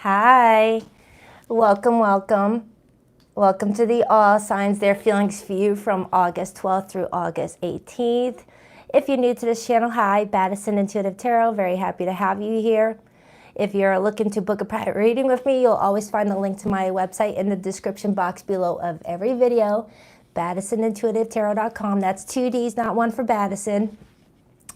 Hi, welcome, welcome. Welcome to the All Signs, Their Feelings for You from August 12th through August 18th. If you're new to this channel, hi, Baddison Intuitive Tarot. Very happy to have you here. If you're looking to book a private reading with me, you'll always find the link to my website in the description box below of every video, BaddisonIntuitiveTarot.com. That's 2 D's, not one for Baddison.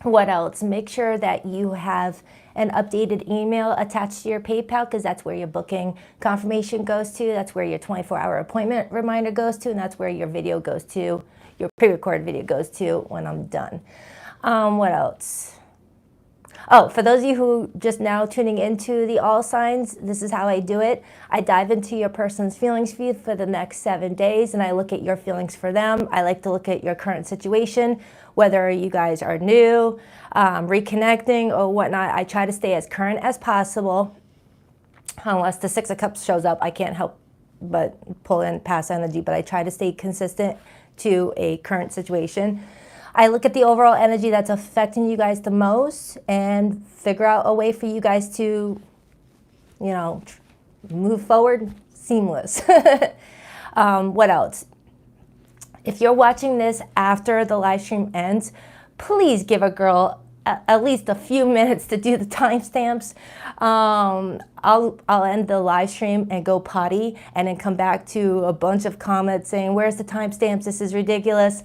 What else? Make sure that you have an updated email attached to your PayPal, because that's where your booking confirmation goes to. That's where your 24-hour appointment reminder goes to, and that's where your video goes to, your pre-recorded video goes to when I'm done. What else? Oh, for those of you who just now tuning into the All Signs, this is how I do it. I dive into your person's feelings for you for the next 7 days, and I look at your feelings for them. I like to look at your current situation, whether you guys are new, reconnecting, or whatnot. I try to stay as current as possible. Unless the Six of Cups shows up, I can't help but pull in past energy, but I try to stay consistent to a current situation. I look at the overall energy that's affecting you guys the most and figure out a way for you guys to, move forward seamless. What else? If you're watching this after the live stream ends, please give a girl at least a few minutes to do the timestamps. I'll end the live stream and go potty and then come back to a bunch of comments saying, where's the timestamps? This is ridiculous.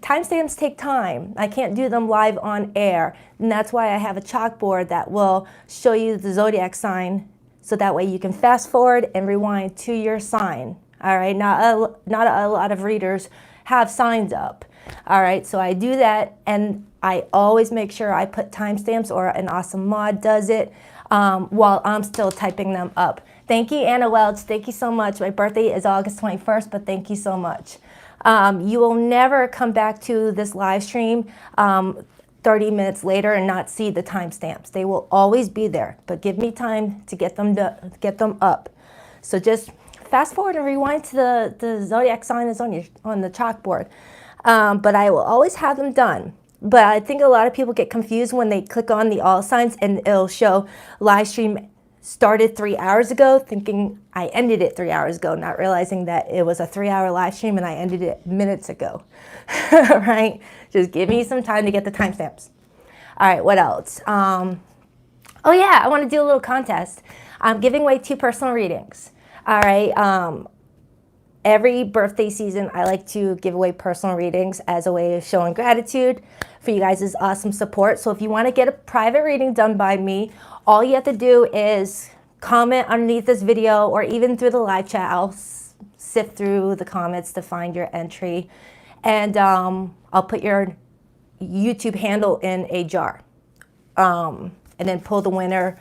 Timestamps take time. I can't do them live on air. And that's why I have a chalkboard that will show you the zodiac sign, so that way you can fast forward and rewind to your sign. All right, not a lot of readers have signs up. All right, so I do that, and I always make sure I put timestamps, or an awesome mod does it while I'm still typing them up. Thank you, Anna Welch. Thank you so much. My birthday is August 21st, but thank you so much. You will never come back to this live stream 30 minutes later and not see the timestamps. They will always be there, but give me time to get them up. So just fast forward and rewind to the zodiac sign is on the chalkboard. But I will always have them done. But I think a lot of people get confused when they click on the All Signs and it'll show live stream started 3 hours ago, thinking I ended it 3 hours ago, not realizing that it was a 3-hour live stream and I ended it minutes ago. Right? Just give me some time to get the timestamps. All right, what else? Oh yeah, I want to do a little contest. I'm giving away 2 personal readings. All right. Every birthday season, I like to give away personal readings as a way of showing gratitude for you guys' awesome support. So if you want to get a private reading done by me, all you have to do is comment underneath this video, or even through the live chat. I'll sift through the comments to find your entry, and I'll put your YouTube handle in a jar, and then pull the winner.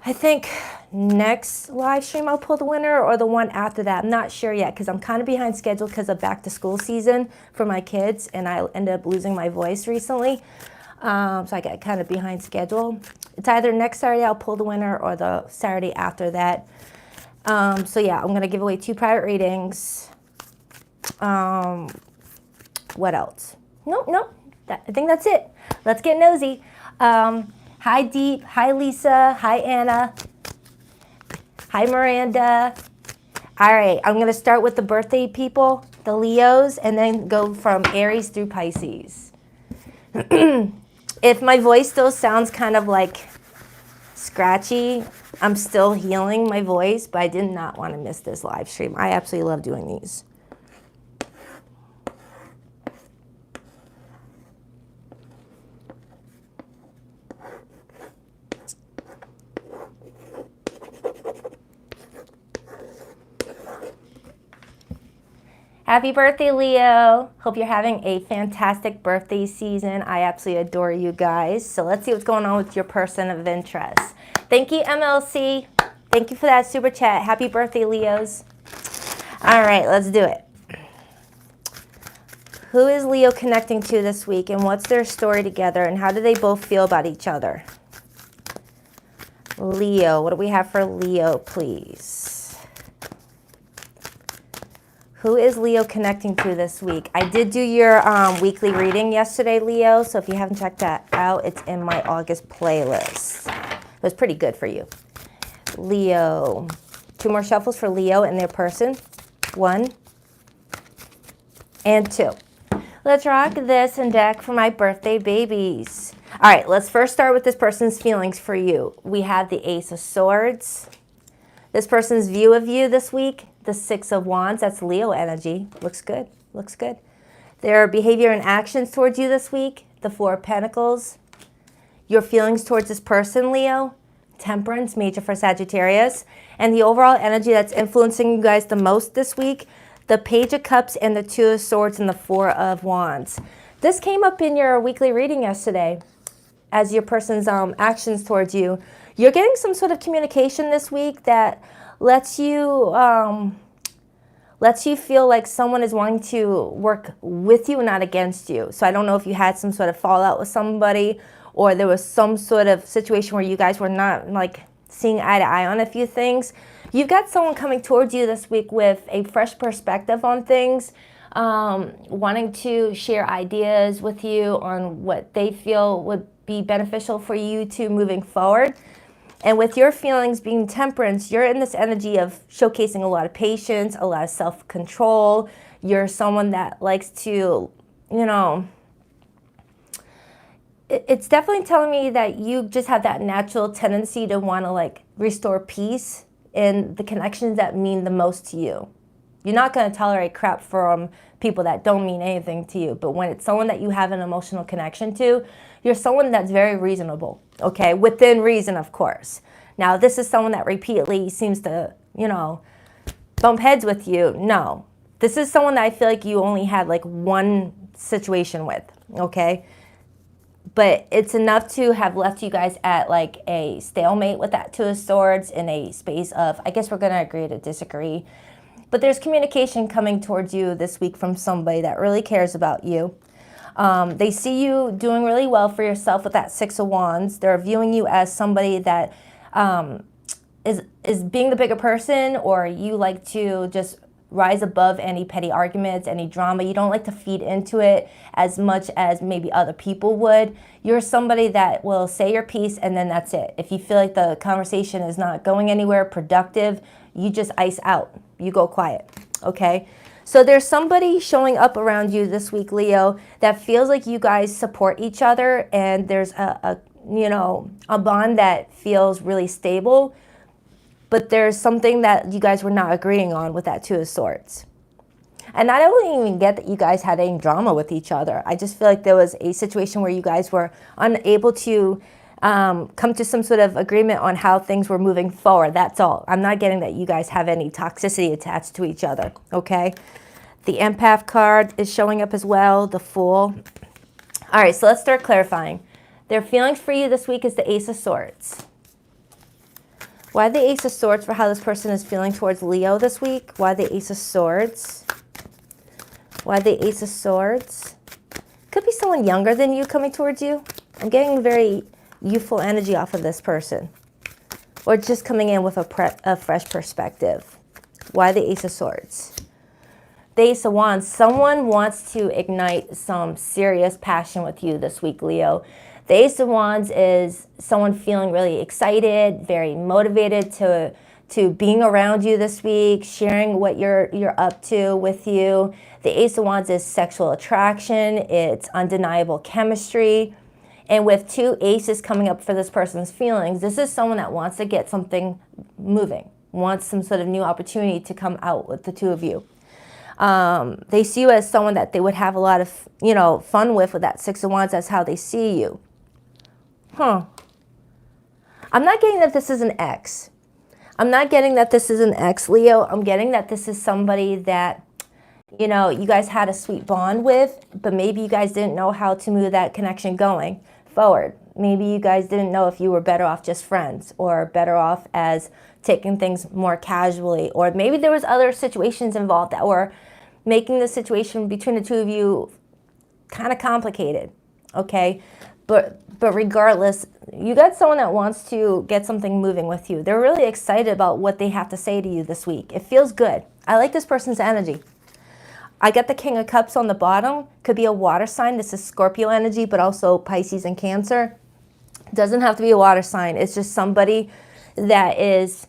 I think next live stream I'll pull the winner, or the one after that. I'm not sure yet, because I'm kind of behind schedule because of back to school season for my kids, and I ended up losing my voice recently. So I got kind of behind schedule. It's either next Saturday I'll pull the winner, or the Saturday after that. So yeah, I'm going to give away 2 private readings. What else? Nope. I think that's it. Let's get nosy. Hi Deep, hi Lisa, hi Anna, hi Miranda. All right, I'm going to start with the birthday people, the Leos, and then go from Aries through Pisces. If my voice still sounds kind of like scratchy, I'm still healing my voice, but I did not want to miss this live stream. I absolutely love doing these. Happy birthday, Leo. Hope you're having a fantastic birthday season. I absolutely adore you guys. So let's see what's going on with your person of interest. Thank you, MLC. Thank you for that super chat. Happy birthday, Leos. All right, let's do it. Who is Leo connecting to this week, and what's their story together, and how do they both feel about each other? Leo, what do we have for Leo, please? Who is Leo connecting to this week? I did do your weekly reading yesterday, Leo, so if you haven't checked that out, it's in my August playlist. It was pretty good for you. Leo. 2 more shuffles for Leo and their person. 1 and 2. Let's rock this and deck for my birthday babies. All right, let's first start with this person's feelings for you. We have the Ace of Swords. This person's view of you this week, the 6 of Wands. That's Leo energy. Looks good. Looks good. Their behavior and actions towards you this week, the 4 of Pentacles. Your feelings towards this person, Leo, Temperance, major for Sagittarius. And the overall energy that's influencing you guys the most this week, the Page of Cups and the 2 of Swords and the 4 of Wands. This came up in your weekly reading yesterday as your person's actions towards you. You're getting some sort of communication this week that lets you feel like someone is wanting to work with you and not against you. So I don't know if you had some sort of fallout with somebody, or there was some sort of situation where you guys were not like seeing eye to eye on a few things. You've got someone coming towards you this week with a fresh perspective on things, wanting to share ideas with you on what they feel would be beneficial for you to moving forward. And with your feelings being Temperance, you're in this energy of showcasing a lot of patience, a lot of self-control. You're someone that likes to, you know, it's definitely telling me that you just have that natural tendency to want to like restore peace in the connections that mean the most to you. You're not going to tolerate crap from people that don't mean anything to you. But when it's someone that you have an emotional connection to, you're someone that's very reasonable, okay? Within reason, of course. Now, this is someone that repeatedly seems to, you know, bump heads with you. No. This is someone that I feel like you only had like one situation with, okay? But it's enough to have left you guys at like a stalemate with that 2 of Swords in a space of, I guess we're going to agree to disagree. But there's communication coming towards you this week from somebody that really cares about you. They see you doing really well for yourself with that 6 of Wands. They're viewing you as somebody that is being the bigger person, or you like to just rise above any petty arguments, any drama. You don't like to feed into it as much as maybe other people would. You're somebody that will say your piece and then that's it. If you feel like the conversation is not going anywhere productive, you just ice out. You go quiet, okay? So there's somebody showing up around you this week, Leo, that feels like you guys support each other, and there's a bond that feels really stable. But there's something that you guys were not agreeing on with that 2 of Swords. And I don't even get that you guys had any drama with each other. I just feel like there was a situation where you guys were unable to come to some sort of agreement on how things were moving forward. That's all. I'm not getting that you guys have any toxicity attached to each other, okay? The Empath card is showing up as well, the Fool. All right, so let's start clarifying. Their feelings for you this week is the Ace of Swords. Why the Ace of Swords for how this person is feeling towards Leo this week? Why the Ace of Swords? Why the Ace of Swords? Could be someone younger than you coming towards you. I'm getting very youthful energy off of this person. Or just coming in with a fresh perspective. Why the Ace of Swords? The Ace of Wands. Someone wants to ignite some serious passion with you this week, Leo. The Ace of Wands is someone feeling really excited, very motivated to being around you this week, sharing what you're up to with you. The Ace of Wands is sexual attraction. It's undeniable chemistry. And with 2 aces coming up for this person's feelings, this is someone that wants to get something moving, wants some sort of new opportunity to come out with the 2 of you. They see you as someone that they would have a lot of, fun with that 6 of Wands. That's how they see you. I'm not getting that this is an ex. I'm not getting that this is an ex, Leo. I'm getting that this is somebody that, you guys had a sweet bond with, but maybe you guys didn't know how to move that connection going forward. Maybe you guys didn't know if you were better off just friends, or better off as taking things more casually, or maybe there was other situations involved that were making the situation between the 2 of you kind of complicated, okay? But regardless, you got someone that wants to get something moving with you. They're really excited about what they have to say to you this week. It feels good. I like this person's energy. I got the King of Cups on the bottom. Could be a water sign. This is Scorpio energy, but also Pisces and Cancer. Doesn't have to be a water sign. It's just somebody that is,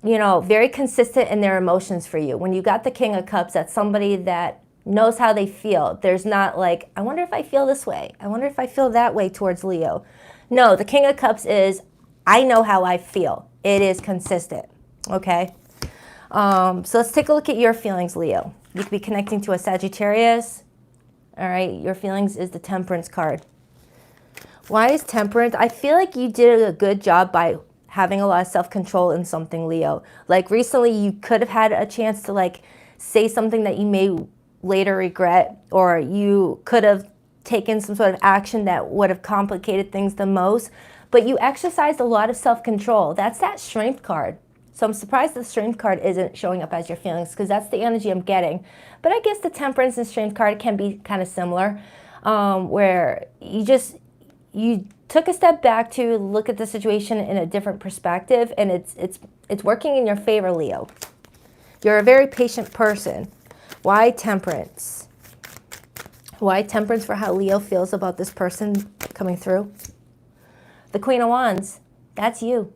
you know, very consistent in their emotions for you. When you got the King of Cups, that's somebody that knows how they feel. There's not like, I wonder if I feel this way. I wonder if I feel that way towards Leo. No, the King of Cups is, I know how I feel. It is consistent, okay? So let's take a look at your feelings, Leo. You could be connecting to a Sagittarius. All right, your feelings is the Temperance card. Why is Temperance? I feel like you did a good job by having a lot of self-control in something, Leo. Like recently, you could have had a chance to like say something that you may later regret, or you could have taken some sort of action that would have complicated things the most, but you exercised a lot of self-control. That's that Strength card. So I'm surprised the Strength card isn't showing up as your feelings, because that's the energy I'm getting. But I guess the Temperance and Strength card can be kind of similar, where you took a step back to look at the situation in a different perspective, and it's working in your favor, Leo. You're a very patient person. Why Temperance? Why Temperance for how Leo feels about this person coming through? The Queen of Wands, that's you.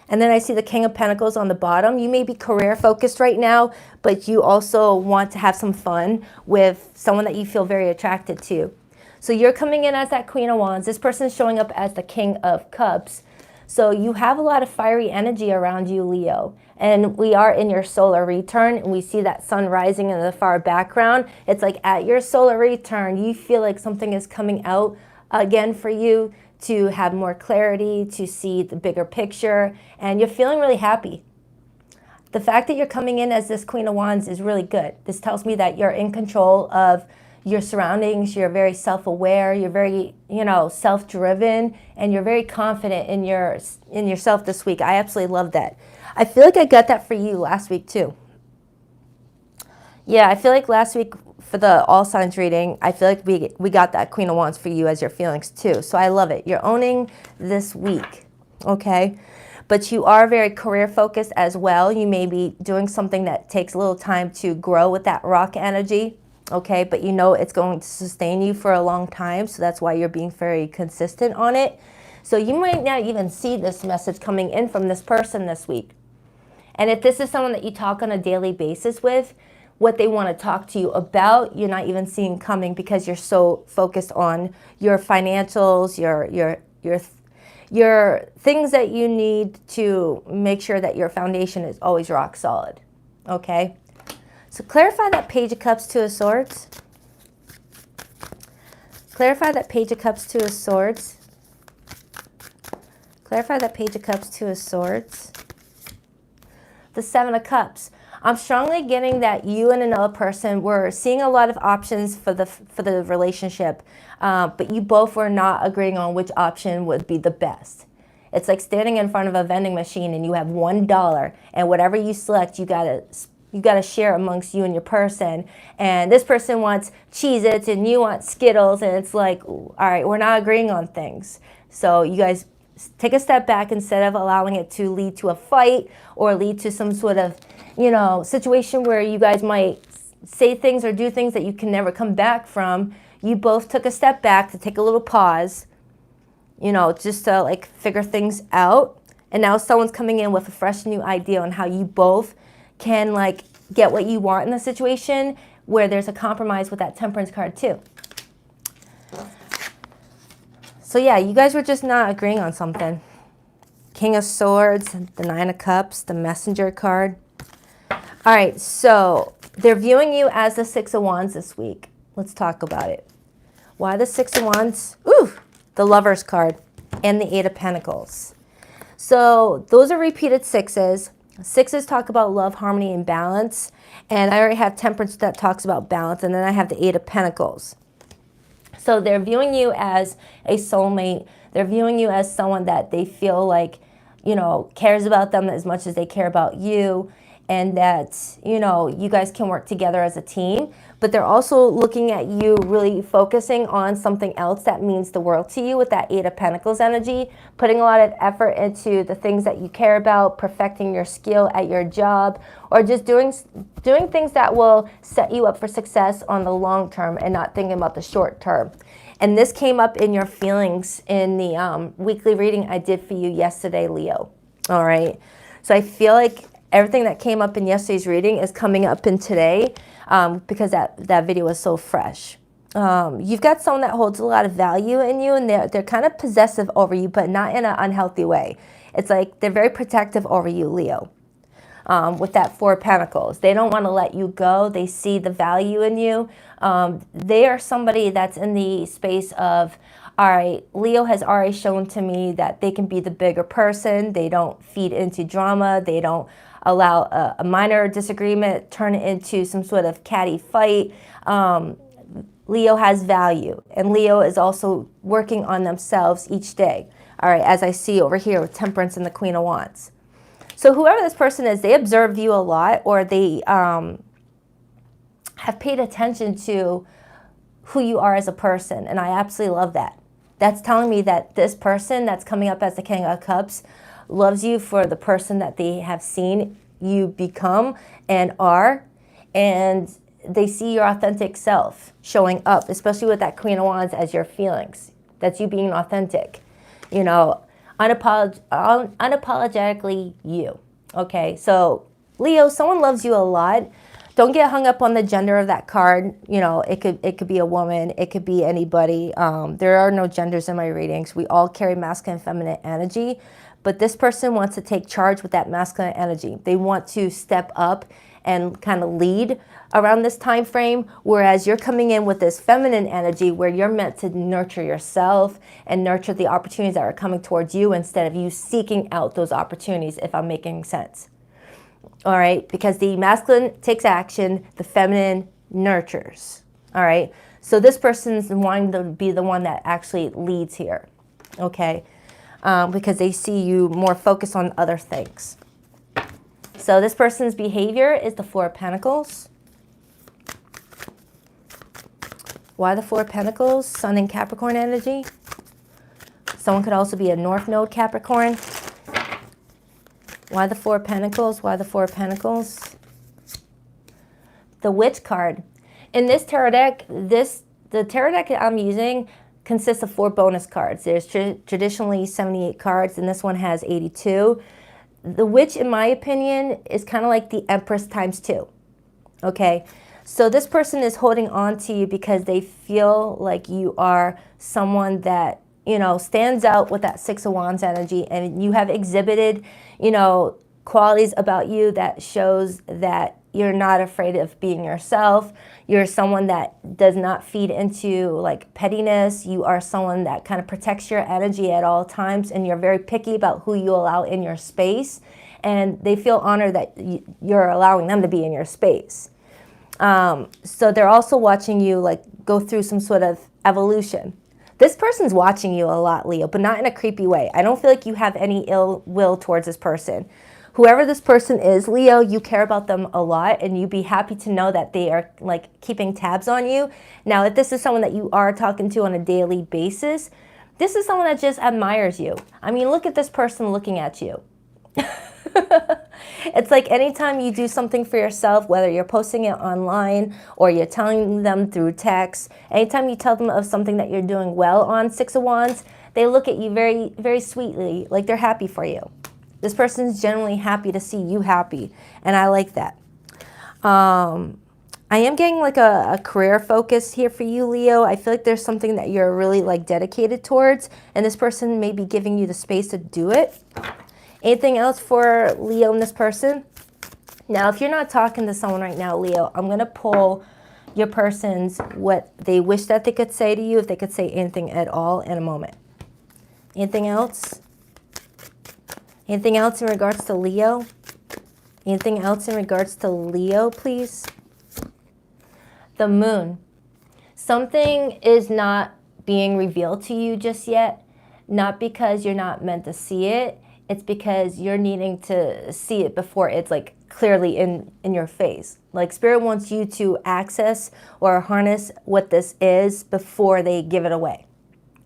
And then I see the King of Pentacles on the bottom. You may be career focused right now, but you also want to have some fun with someone that you feel very attracted to. So you're coming in as that Queen of Wands. This person is showing up as the King of Cups. So you have a lot of fiery energy around you, Leo. And we are in your solar return, and we see that sun rising in the far background. It's like at your solar return, you feel like something is coming out again for you, to have more clarity, to see the bigger picture, and you're feeling really happy. The fact that you're coming in as this Queen of Wands is really good. This tells me that you're in control of your surroundings, you're very self-aware, you're very, you know, self-driven, and you're very confident in yourself this week. I absolutely love that. I feel like I got that for you last week too. Yeah, I feel like last week for the all signs reading, I feel like we got that Queen of Wands for you as your feelings too. So I love it. You're owning this week, okay? But you are very career focused as well. You may be doing something that takes a little time to grow with that rock energy, okay? But you know it's going to sustain you for a long time, so that's why you're being very consistent on it. So you might not even see this message coming in from this person this week. And if this is someone that you talk on a daily basis with, what they want to talk to you about, you're not even seeing coming, because you're so focused on your financials, your things that you need to make sure that your foundation is always rock solid, okay? So clarify that Page of Cups, Two of Swords. Clarify that Page of Cups, Two of Swords. Clarify that Page of Cups, Two of Swords. The Seven of Cups. I'm strongly getting that you and another person were seeing a lot of options for the relationship, but you both were not agreeing on which option would be the best. It's like standing in front of a vending machine and you have $1, and whatever you select, you gotta share amongst you and your person. And this person wants Cheez-Its and you want Skittles, and it's like, all right, we're not agreeing on things. So you guys take a step back instead of allowing it to lead to a fight or lead to some sort of, you know, situation where you guys might say things or do things that you can never come back from. You both took a step back to take a little pause, you know, just to like figure things out. And now someone's coming in with a fresh new idea on how you both can like get what you want in the situation, where there's a compromise with that Temperance card too. So yeah, you guys were just not agreeing on something. King of Swords, the Nine of Cups, the Messenger card. All right, so they're viewing you as the Six of Wands this week. Let's talk about it. Why the Six of Wands? Ooh, the Lovers card and the Eight of Pentacles. So those are repeated sixes. Sixes talk about love, harmony, and balance. And I already have Temperance that talks about balance. And then I have the Eight of Pentacles. So they're viewing you as a soulmate. They're viewing you as someone that they feel like, you know, cares about them as much as they care about you, and that, you know, you guys can work together as a team. But they're also looking at you really focusing on something else that means the world to you with that Eight of Pentacles energy, putting a lot of effort into the things that you care about, perfecting your skill at your job, or just doing things that will set you up for success on the long term and not thinking about the short term. And this came up in your feelings in the weekly reading I did for you yesterday, Leo. All right. So I feel like everything that came up in yesterday's reading is coming up in today because that video was so fresh. You've got someone that holds a lot of value in you, and they're kind of possessive over you, but not in an unhealthy way. It's like they're very protective over you, Leo. With that Four of Pentacles, they don't want to let you go. They see the value in you. They are somebody that's in the space of, all right, Leo has already shown to me that they can be the bigger person. They don't feed into drama. They don't allow a minor disagreement turn into some sort of catty fight. Leo has value, and Leo is also working on themselves each day. All right, as I see over here with Temperance and the Queen of Wands. So whoever this person is, they observe you a lot, or they have paid attention to who you are as a person, and I absolutely love that. That's telling me that this person that's coming up as the King of Cups loves you for the person that they have seen you become and are, and they see your authentic self showing up, especially with that Queen of Wands as your feelings. That's you being authentic, you know, unapologetically you. Okay, so Leo, someone loves you a lot. Don't get hung up on the gender of that card. You know, it could be a woman, it could be anybody. There are no genders in my readings. We all carry masculine and feminine energy, but this person wants to take charge with that masculine energy. They want to step up and kind of lead around this time frame, whereas you're coming in with this feminine energy where you're meant to nurture yourself and nurture the opportunities that are coming towards you instead of you seeking out those opportunities, if I'm making sense. All right, because the masculine takes action, the feminine nurtures. All right, so this person's wanting to be the one that actually leads here, okay, because they see you more focused on other things. So this person's behavior is the Four of Pentacles. Why the Four of Pentacles? Sun and Capricorn energy. Someone could also be a North Node Capricorn. Why the Four of Pentacles? Why the Four of Pentacles? The Witch card. In this tarot deck, the tarot deck that I'm using consists of 4 bonus cards. There's traditionally 78 cards, and this one has 82. The Witch, in my opinion, is kind of like the Empress times 2. Okay, so this person is holding on to you because they feel like you are someone that, you know, stands out with that Six of Wands energy, and you have exhibited, you know, qualities about you that shows that you're not afraid of being yourself. You're someone that does not feed into like pettiness. You are someone that kind of protects your energy at all times, and you're very picky about who you allow in your space, and they feel honored that you're allowing them to be in your space. So they're also watching you like go through some sort of evolution. This person's watching you a lot, Leo, but not in a creepy way. I don't feel like you have any ill will towards this person. Whoever this person is, Leo, you care about them a lot, and you'd be happy to know that they are like keeping tabs on you. Now, if this is someone that you are talking to on a daily basis, this is someone that just admires you. I mean, look at this person looking at you. It's like anytime you do something for yourself, whether you're posting it online or you're telling them through text, anytime you tell them of something that you're doing well on Six of Wands, they look at you very, very sweetly, like they're happy for you. This person's genuinely happy to see you happy, and I like that. I am getting like a career focus here for you, Leo. I feel like there's something that you're really like dedicated towards, and this person may be giving you the space to do it. Anything else for Leo and this person? Now, if you're not talking to someone right now, Leo, I'm going to pull your person's what they wish that they could say to you, if they could say anything at all, in a moment. Anything else? Anything else in regards to Leo? Anything else in regards to Leo, please? The Moon. Something is not being revealed to you just yet, not because you're not meant to see it. It's because you're needing to see it before it's like clearly in your face. Like Spirit wants you to access or harness what this is before they give it away.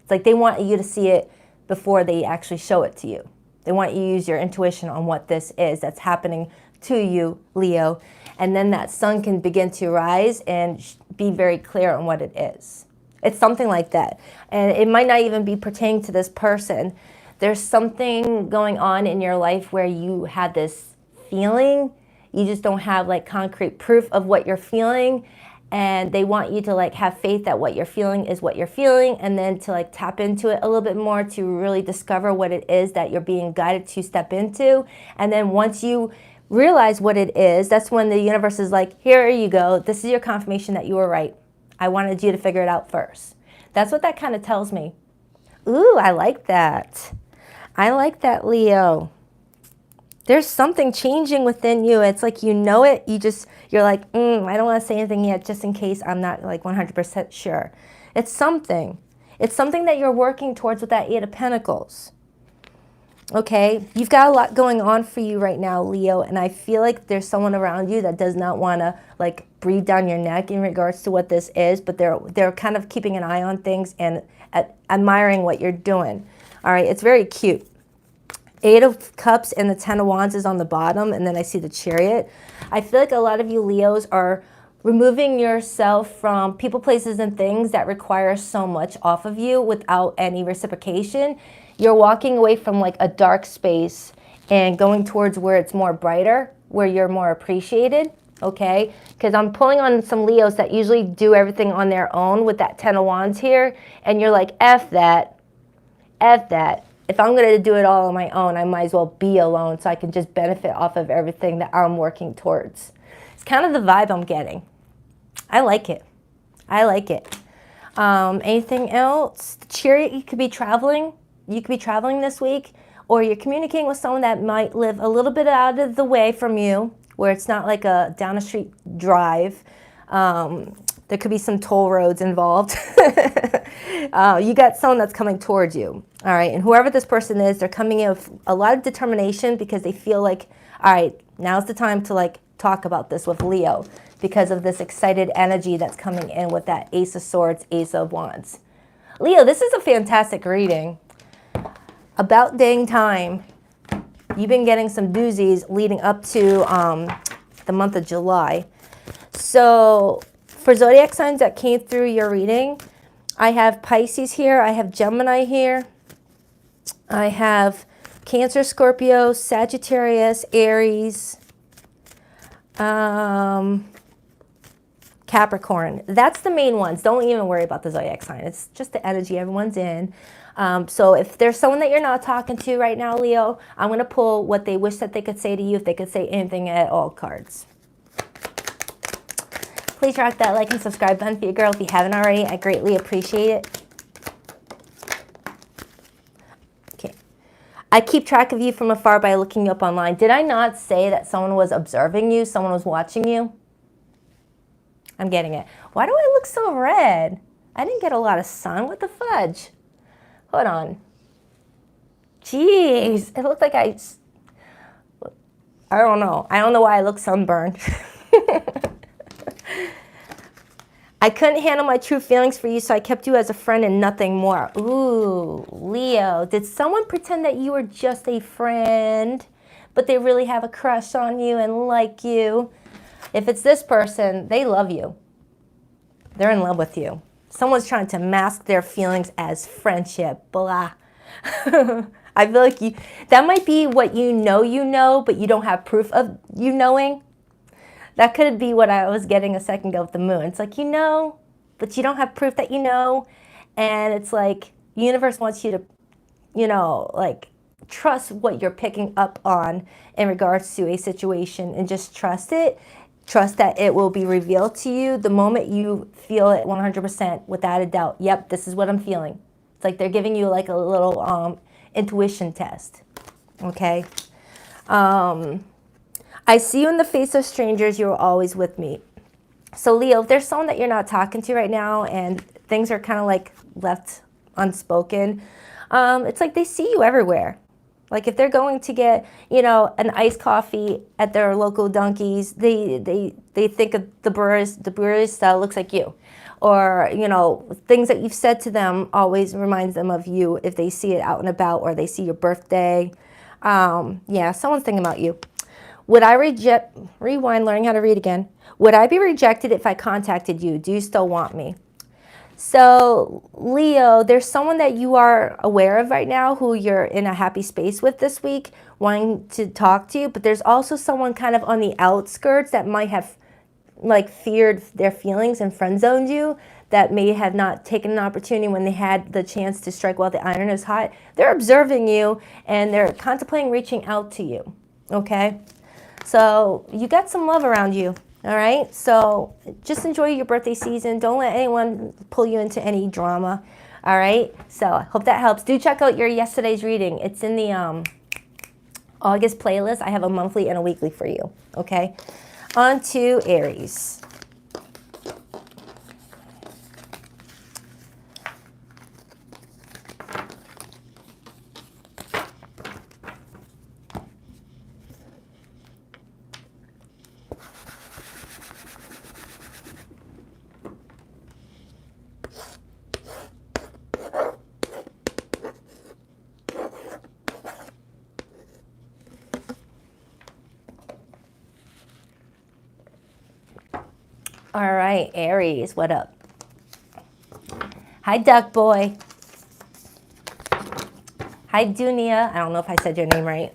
It's like they want you to see it before they actually show it to you. They want you to use your intuition on what this is that's happening to you, Leo. And then that sun can begin to rise and be very clear on what it is. It's something like that. And it might not even be pertaining to this person. There's something going on in your life where you have this feeling. You just don't have like concrete proof of what you're feeling. And they want you to like have faith that what you're feeling is what you're feeling, and then to like tap into it a little bit more to really discover what it is that you're being guided to step into. And then once you realize what it is, that's when the universe is like, here you go. This is your confirmation that you were right. I wanted you to figure it out first. That's what that kind of tells me. Ooh, I like that. I like that, Leo. There's something changing within you. It's like you know it. You're like, I don't want to say anything yet just in case I'm not like 100% sure. It's something. It's something that you're working towards with that Eight of Pentacles. Okay? You've got a lot going on for you right now, Leo, and I feel like there's someone around you that does not want to like breathe down your neck in regards to what this is, but they're kind of keeping an eye on things and admiring what you're doing. All right? It's very cute. Eight of Cups and the Ten of Wands is on the bottom, and then I see the Chariot. I feel like a lot of you Leos are removing yourself from people, places, and things that require so much off of you without any reciprocation. You're walking away from like a dark space and going towards where it's more brighter, where you're more appreciated, okay? Because I'm pulling on some Leos that usually do everything on their own with that Ten of Wands here, and you're like, F that, F that. If I'm going to do it all on my own, I might as well be alone so I can just benefit off of everything that I'm working towards. It's kind of the vibe I'm getting. I like it. I like it. Anything else? The Chariot, you could be traveling. You could be traveling this week, or you're communicating with someone that might live a little bit out of the way from you, where it's not like a down the street drive. There could be some toll roads involved. You got someone that's coming towards you. All right, and whoever this person is, they're coming in with a lot of determination because they feel like, all right, now's the time to like talk about this with Leo because of this excited energy that's coming in with that Ace of Swords, Ace of Wands. Leo, this is a fantastic reading. About dang time. You've been getting some doozies leading up to the month of July. So for zodiac signs that came through your reading, I have Pisces here, I have Gemini here, I have Cancer, Scorpio, Sagittarius, Aries, Capricorn. That's the main ones. Don't even worry about the zodiac sign. It's just the energy everyone's in. So if there's someone that you're not talking to right now, Leo, I'm going to pull what they wish that they could say to you, if they could say anything at all cards. Please rock that like and subscribe button for your girl if you haven't already. I greatly appreciate it. Okay. I keep track of you from afar by looking you up online. Did I not say that someone was observing you? Someone was watching you? I'm getting it. Why do I look so red? I didn't get a lot of sun. What the fudge? Hold on. Jeez. It looked like I don't know. I don't know why I look sunburned. I couldn't handle my true feelings for you, so I kept you as a friend and nothing more. Ooh, Leo. Did someone pretend that you were just a friend, but they really have a crush on you and like you? If it's this person, they love you. They're in love with you. Someone's trying to mask their feelings as friendship. Blah. I feel like that might be what you know, but you don't have proof of you knowing. That could be what I was getting a second ago with the moon. It's like, you know, but you don't have proof that you know. And it's like, the universe wants you to, you know, like, trust what you're picking up on in regards to a situation and just trust it. Trust that it will be revealed to you the moment you feel it 100% without a doubt. Yep, this is what I'm feeling. It's like they're giving you like a little intuition test. Okay? I see you in the face of strangers. You are always with me. So Leo, if there's someone that you're not talking to right now and things are kind of like left unspoken, it's like they see you everywhere. Like if they're going to get, you know, an iced coffee at their local Dunkies, they think of the barista looks like you. Or, you know, things that you've said to them always reminds them of you if they see it out and about or they see your birthday. Yeah, someone's thinking about you. Would I rewind, learning how to read again. Would I be rejected if I contacted you? Do you still want me? So Leo, there's someone that you are aware of right now who you're in a happy space with this week, wanting to talk to you, but there's also someone kind of on the outskirts that might have like feared their feelings and friend zoned you, that may have not taken an opportunity when they had the chance to strike while the iron is hot. They're observing you and they're contemplating reaching out to you, okay? So you got some love around you, all right? So just enjoy your birthday season. Don't let anyone pull you into any drama, all right? So I hope that helps. Do check out your yesterday's reading. It's in the August playlist. I have a monthly and a weekly for you, okay? On to Aries. All right, Aries, what up? Hi, Duck Boy. Hi, Dunia. I don't know if I said your name right.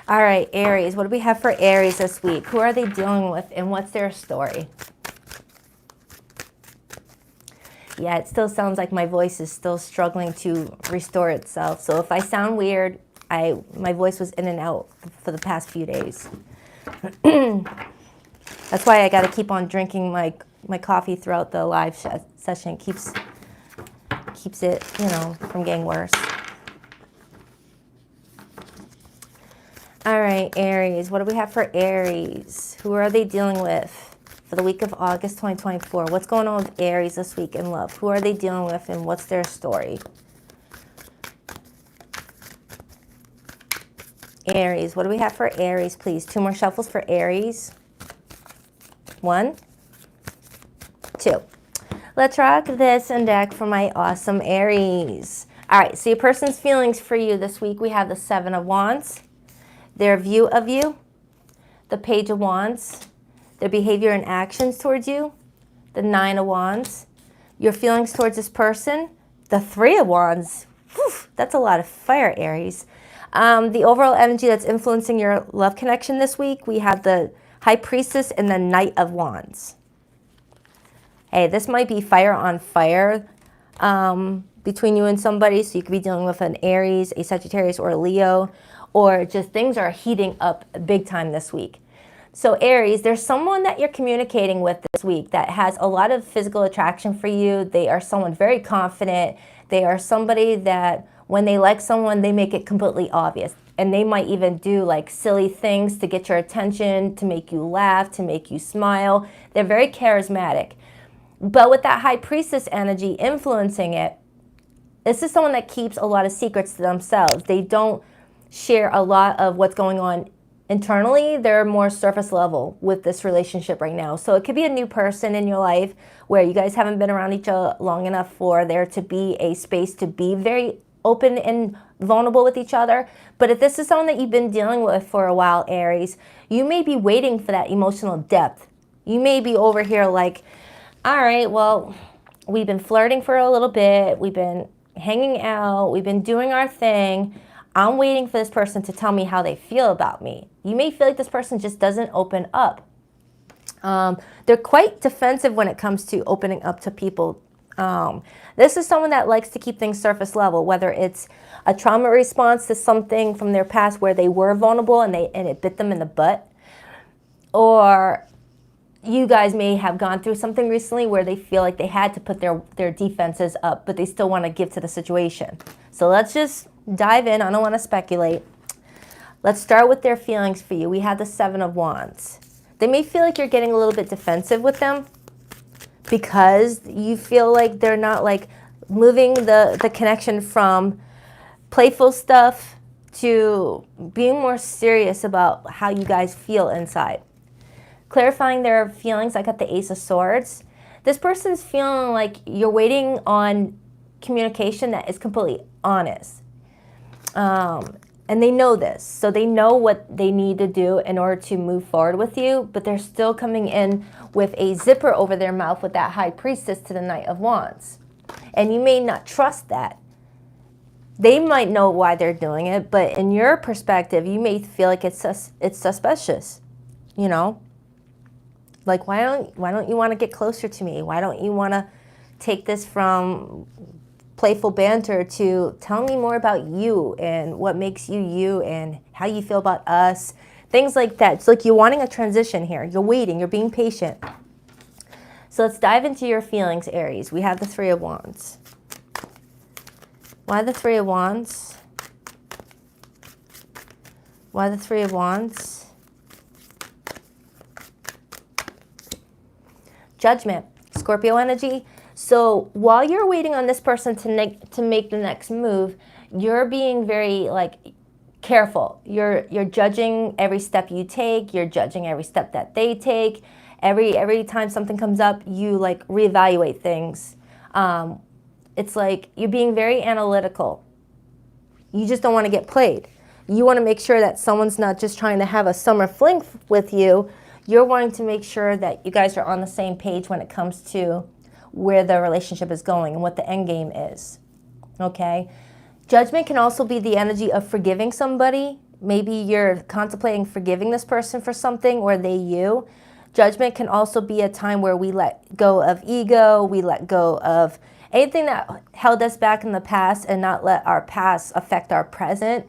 All right, Aries, what do we have for Aries this week? Who are they dealing with and what's their story? Yeah, it still sounds like my voice is still struggling to restore itself. So if I sound weird, my voice was in and out for the past few days. That's why I got to keep on drinking my coffee throughout the live session. Keeps it, you know, from getting worse. All right, Aries. What do we have for Aries? Who are they dealing with for the week of August 2024? What's going on with Aries this week in love? Who are they dealing with and what's their story? Aries. What do we have for Aries, please? 2 more shuffles for Aries. 1, 2. Let's rock this and deck for my awesome Aries. All right, so your person's feelings for you this week. We have the 7 of Wands, their view of you, the Page of Wands, their behavior and actions towards you, the 9 of Wands, your feelings towards this person, the 3 of Wands. Whew, that's a lot of fire, Aries. The overall energy that's influencing your love connection this week, we have the High Priestess and the Knight of Wands. Hey, this might be fire on fire between you and somebody. So you could be dealing with an Aries, a Sagittarius, or a Leo, or just things are heating up big time this week. So Aries, there's someone that you're communicating with this week that has a lot of physical attraction for you. They are someone very confident. They are somebody that when they like someone, they make it completely obvious. And they might even do like silly things to get your attention, to make you laugh, to make you smile. They're very charismatic. But with that High Priestess energy influencing it, this is someone that keeps a lot of secrets to themselves. They don't share a lot of what's going on internally. They're more surface level with this relationship right now. So it could be a new person in your life where you guys haven't been around each other long enough for there to be a space to be very open and vulnerable with each other. But if this is someone that you've been dealing with for a while, Aries, you may be waiting for that emotional depth. You may be over here like, all right, well, we've been flirting for a little bit. We've been hanging out. We've been doing our thing. I'm waiting for this person to tell me how they feel about me. You may feel like this person just doesn't open up. They're quite defensive when it comes to opening up to people. This is someone that likes to keep things surface level, whether it's a trauma response to something from their past where they were vulnerable and it bit them in the butt, or you guys may have gone through something recently where they feel like they had to put their defenses up, but they still want to give to the situation. So let's just dive in. I don't want to speculate. Let's start with their feelings for you. We have the 7 of Wands. They may feel like you're getting a little bit defensive with them because you feel like they're not like moving the connection from playful stuff to being more serious about how you guys feel inside. Clarifying their feelings, I got the Ace of Swords. This person's feeling like you're waiting on communication that is completely honest. And they know this, so they know what they need to do in order to move forward with you, but they're still coming in with a zipper over their mouth with that High Priestess to the Knight of Wands. And you may not trust that. They might know why they're doing it, but in your perspective, you may feel like it's suspicious, you know? Like, why don't you want to get closer to me? Why don't you want to take this from playful banter to tell me more about you and what makes you you and how you feel about us? Things like that. It's like you're wanting a transition here. You're waiting. You're being patient. So let's dive into your feelings, Aries. We have the Three of Wands. Why the Three of Wands? Why the Three of Wands? Judgment, Scorpio energy. So while you're waiting on this person to make the next move, you're being very careful. You're judging every step you take. You're judging every step that they take. Every time something comes up, you reevaluate things. It's like you're being very analytical. You just don't want to get played. You want to make sure that someone's not just trying to have a summer fling with you. You're wanting to make sure that you guys are on the same page when it comes to where the relationship is going and what the end game is. Okay? Judgment can also be the energy of forgiving somebody. Maybe you're contemplating forgiving this person for something, or they you. Judgment can also be a time where we let go of ego, we let go of anything that held us back in the past and not let our past affect our present.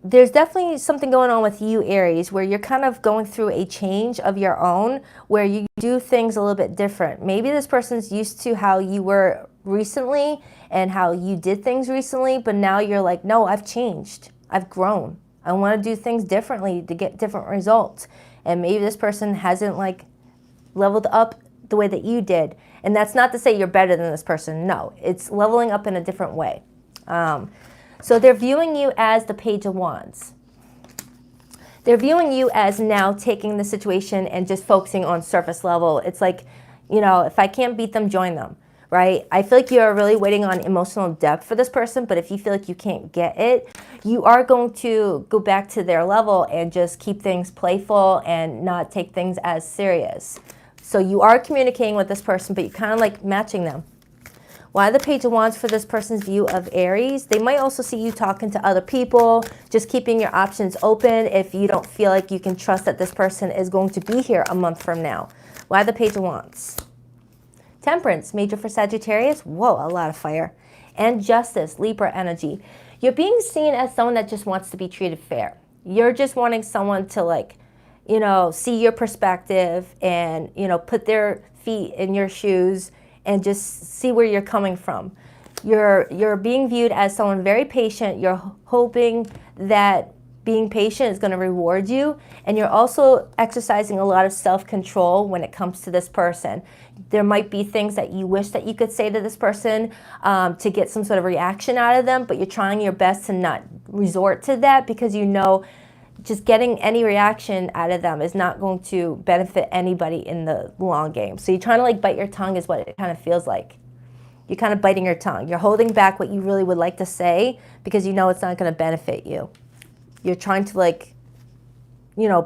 There's definitely something going on with you, Aries, where you're kind of going through a change of your own, where you do things a little bit different. Maybe this person's used to how you were recently and how you did things recently, but now you're like, no, I've changed. I've grown. I want to do things differently to get different results. And maybe this person hasn't leveled up the way that you did. And that's not to say you're better than this person. No, it's leveling up in a different way. So they're viewing you as the Page of Wands. They're viewing you as now taking the situation and just focusing on surface level. It's like, if I can't beat them, join them, right? I feel like you're really waiting on emotional depth for this person, but if you feel like you can't get it, you are going to go back to their level and just keep things playful and not take things as serious. So you are communicating with this person, but you're kind of matching them. Why the Page of Wands for this person's view of Aries? They might also see you talking to other people, just keeping your options open if you don't feel like you can trust that this person is going to be here a month from now. Why the Page of Wands? Temperance, major for Sagittarius. Whoa, a lot of fire. And Justice, Libra energy. You're being seen as someone that just wants to be treated fair. You're just wanting someone to see your perspective and, put their feet in your shoes and just see where you're coming from. You're being viewed as someone very patient. You're hoping that being patient is going to reward you, and you're also exercising a lot of self-control when it comes to this person. There might be things that you wish that you could say to this person to get some sort of reaction out of them, but you're trying your best to not resort to that because just getting any reaction out of them is not going to benefit anybody in the long game. So you're trying to bite your tongue is what it kind of feels like. You're kind of biting your tongue. You're holding back what you really would like to say because you know it's not going to benefit you. You're trying to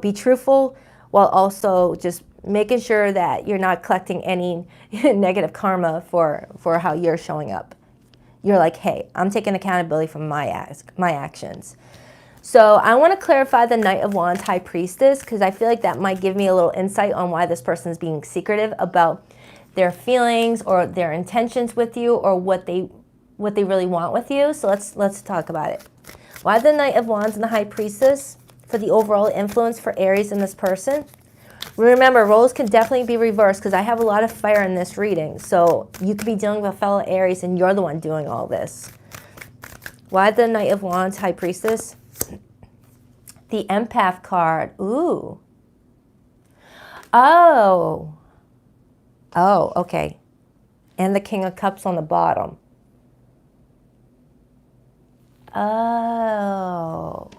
be truthful while also just making sure that you're not collecting any negative karma for how you're showing up. You're like, hey, I'm taking accountability for my actions. So I want to clarify the Knight of Wands, High Priestess, because I feel like that might give me a little insight on why this person's being secretive about their feelings or their intentions with you or what they really want with you. So let's talk about it. Why the Knight of Wands and the High Priestess for the overall influence for Aries in this person? Remember, roles can definitely be reversed because I have a lot of fire in this reading. So you could be dealing with a fellow Aries and you're the one doing all this. Why the Knight of Wands, High Priestess? The Empath card. Ooh. Oh, okay. And the King of Cups on the bottom. Oh.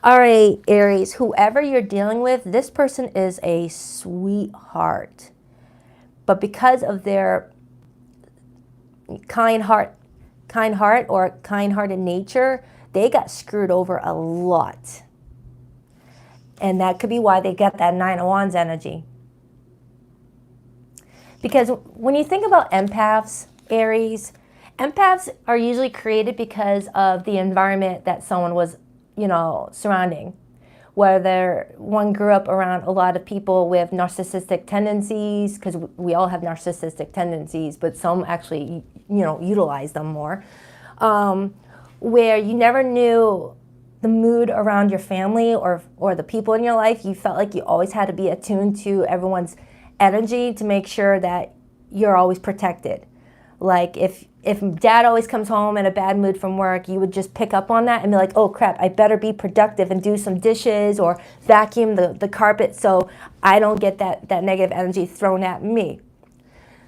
All right, Aries, whoever you're dealing with, this person is a sweetheart. But because of their kind heart or kind-hearted nature, they got screwed over a lot. And that could be why they get that Nine of Wands energy. Because when you think about empaths, Aries, empaths are usually created because of the environment that someone was, you know, surrounding. Whether one grew up around a lot of people with narcissistic tendencies, because we all have narcissistic tendencies, but some actually, you know, utilize them more. Where you never knew the mood around your family or the people in your life. You felt like you always had to be attuned to everyone's energy to make sure that you're always protected. Like if dad always comes home in a bad mood from work, you would just pick up on that and be like, oh crap, I better be productive and do some dishes or vacuum the carpet so I don't get that negative energy thrown at me.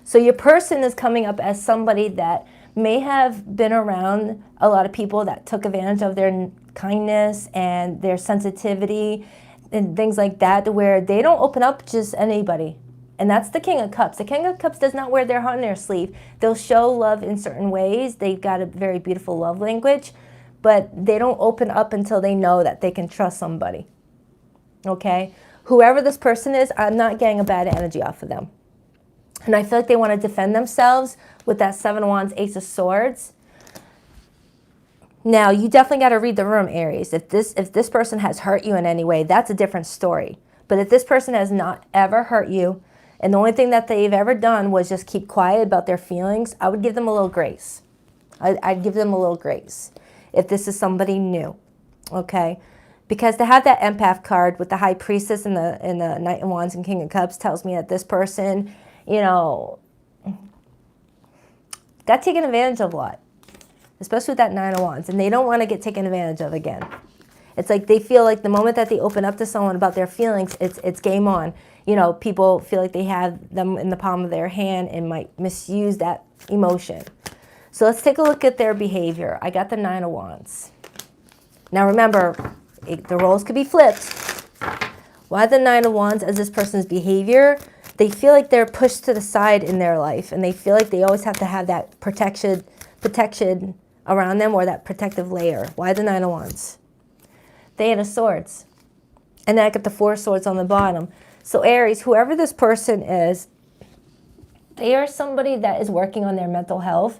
So your person is coming up as somebody that may have been around a lot of people that took advantage of their kindness and their sensitivity and things like that, where they don't open up just anybody. And that's the King of Cups. The King of Cups does not wear their heart on their sleeve. They'll show love in certain ways. They've got a very beautiful love language, but they don't open up until they know that they can trust somebody. Okay? Whoever this person is, I'm not getting a bad energy off of them. And I feel like they want to defend themselves with that Seven of Wands, Ace of Swords. Now, you definitely got to read the room, Aries. If this person has hurt you in any way, that's a different story. But if this person has not ever hurt you, and the only thing that they've ever done was just keep quiet about their feelings, I would give them a little grace. I'd give them a little grace if this is somebody new, okay? Because to have that empath card with the High Priestess and the Knight of Wands and King of Cups tells me that this person, you know, got taken advantage of a lot, especially with that Nine of Wands, and they don't want to get taken advantage of again. It's like they feel like the moment that they open up to someone about their feelings, it's game on. You know, people feel like they have them in the palm of their hand and might misuse that emotion. So let's take a look at their behavior. I got the Nine of Wands. Now remember, the roles could be flipped. Why the Nine of Wands as this person's behavior? They feel like they're pushed to the side in their life, and they feel like they always have to have that protection around them or that protective layer. Why the Nine of Wands? The Eight of Swords. And then I got the Four of Swords on the bottom. So Aries, whoever this person is, they are somebody that is working on their mental health.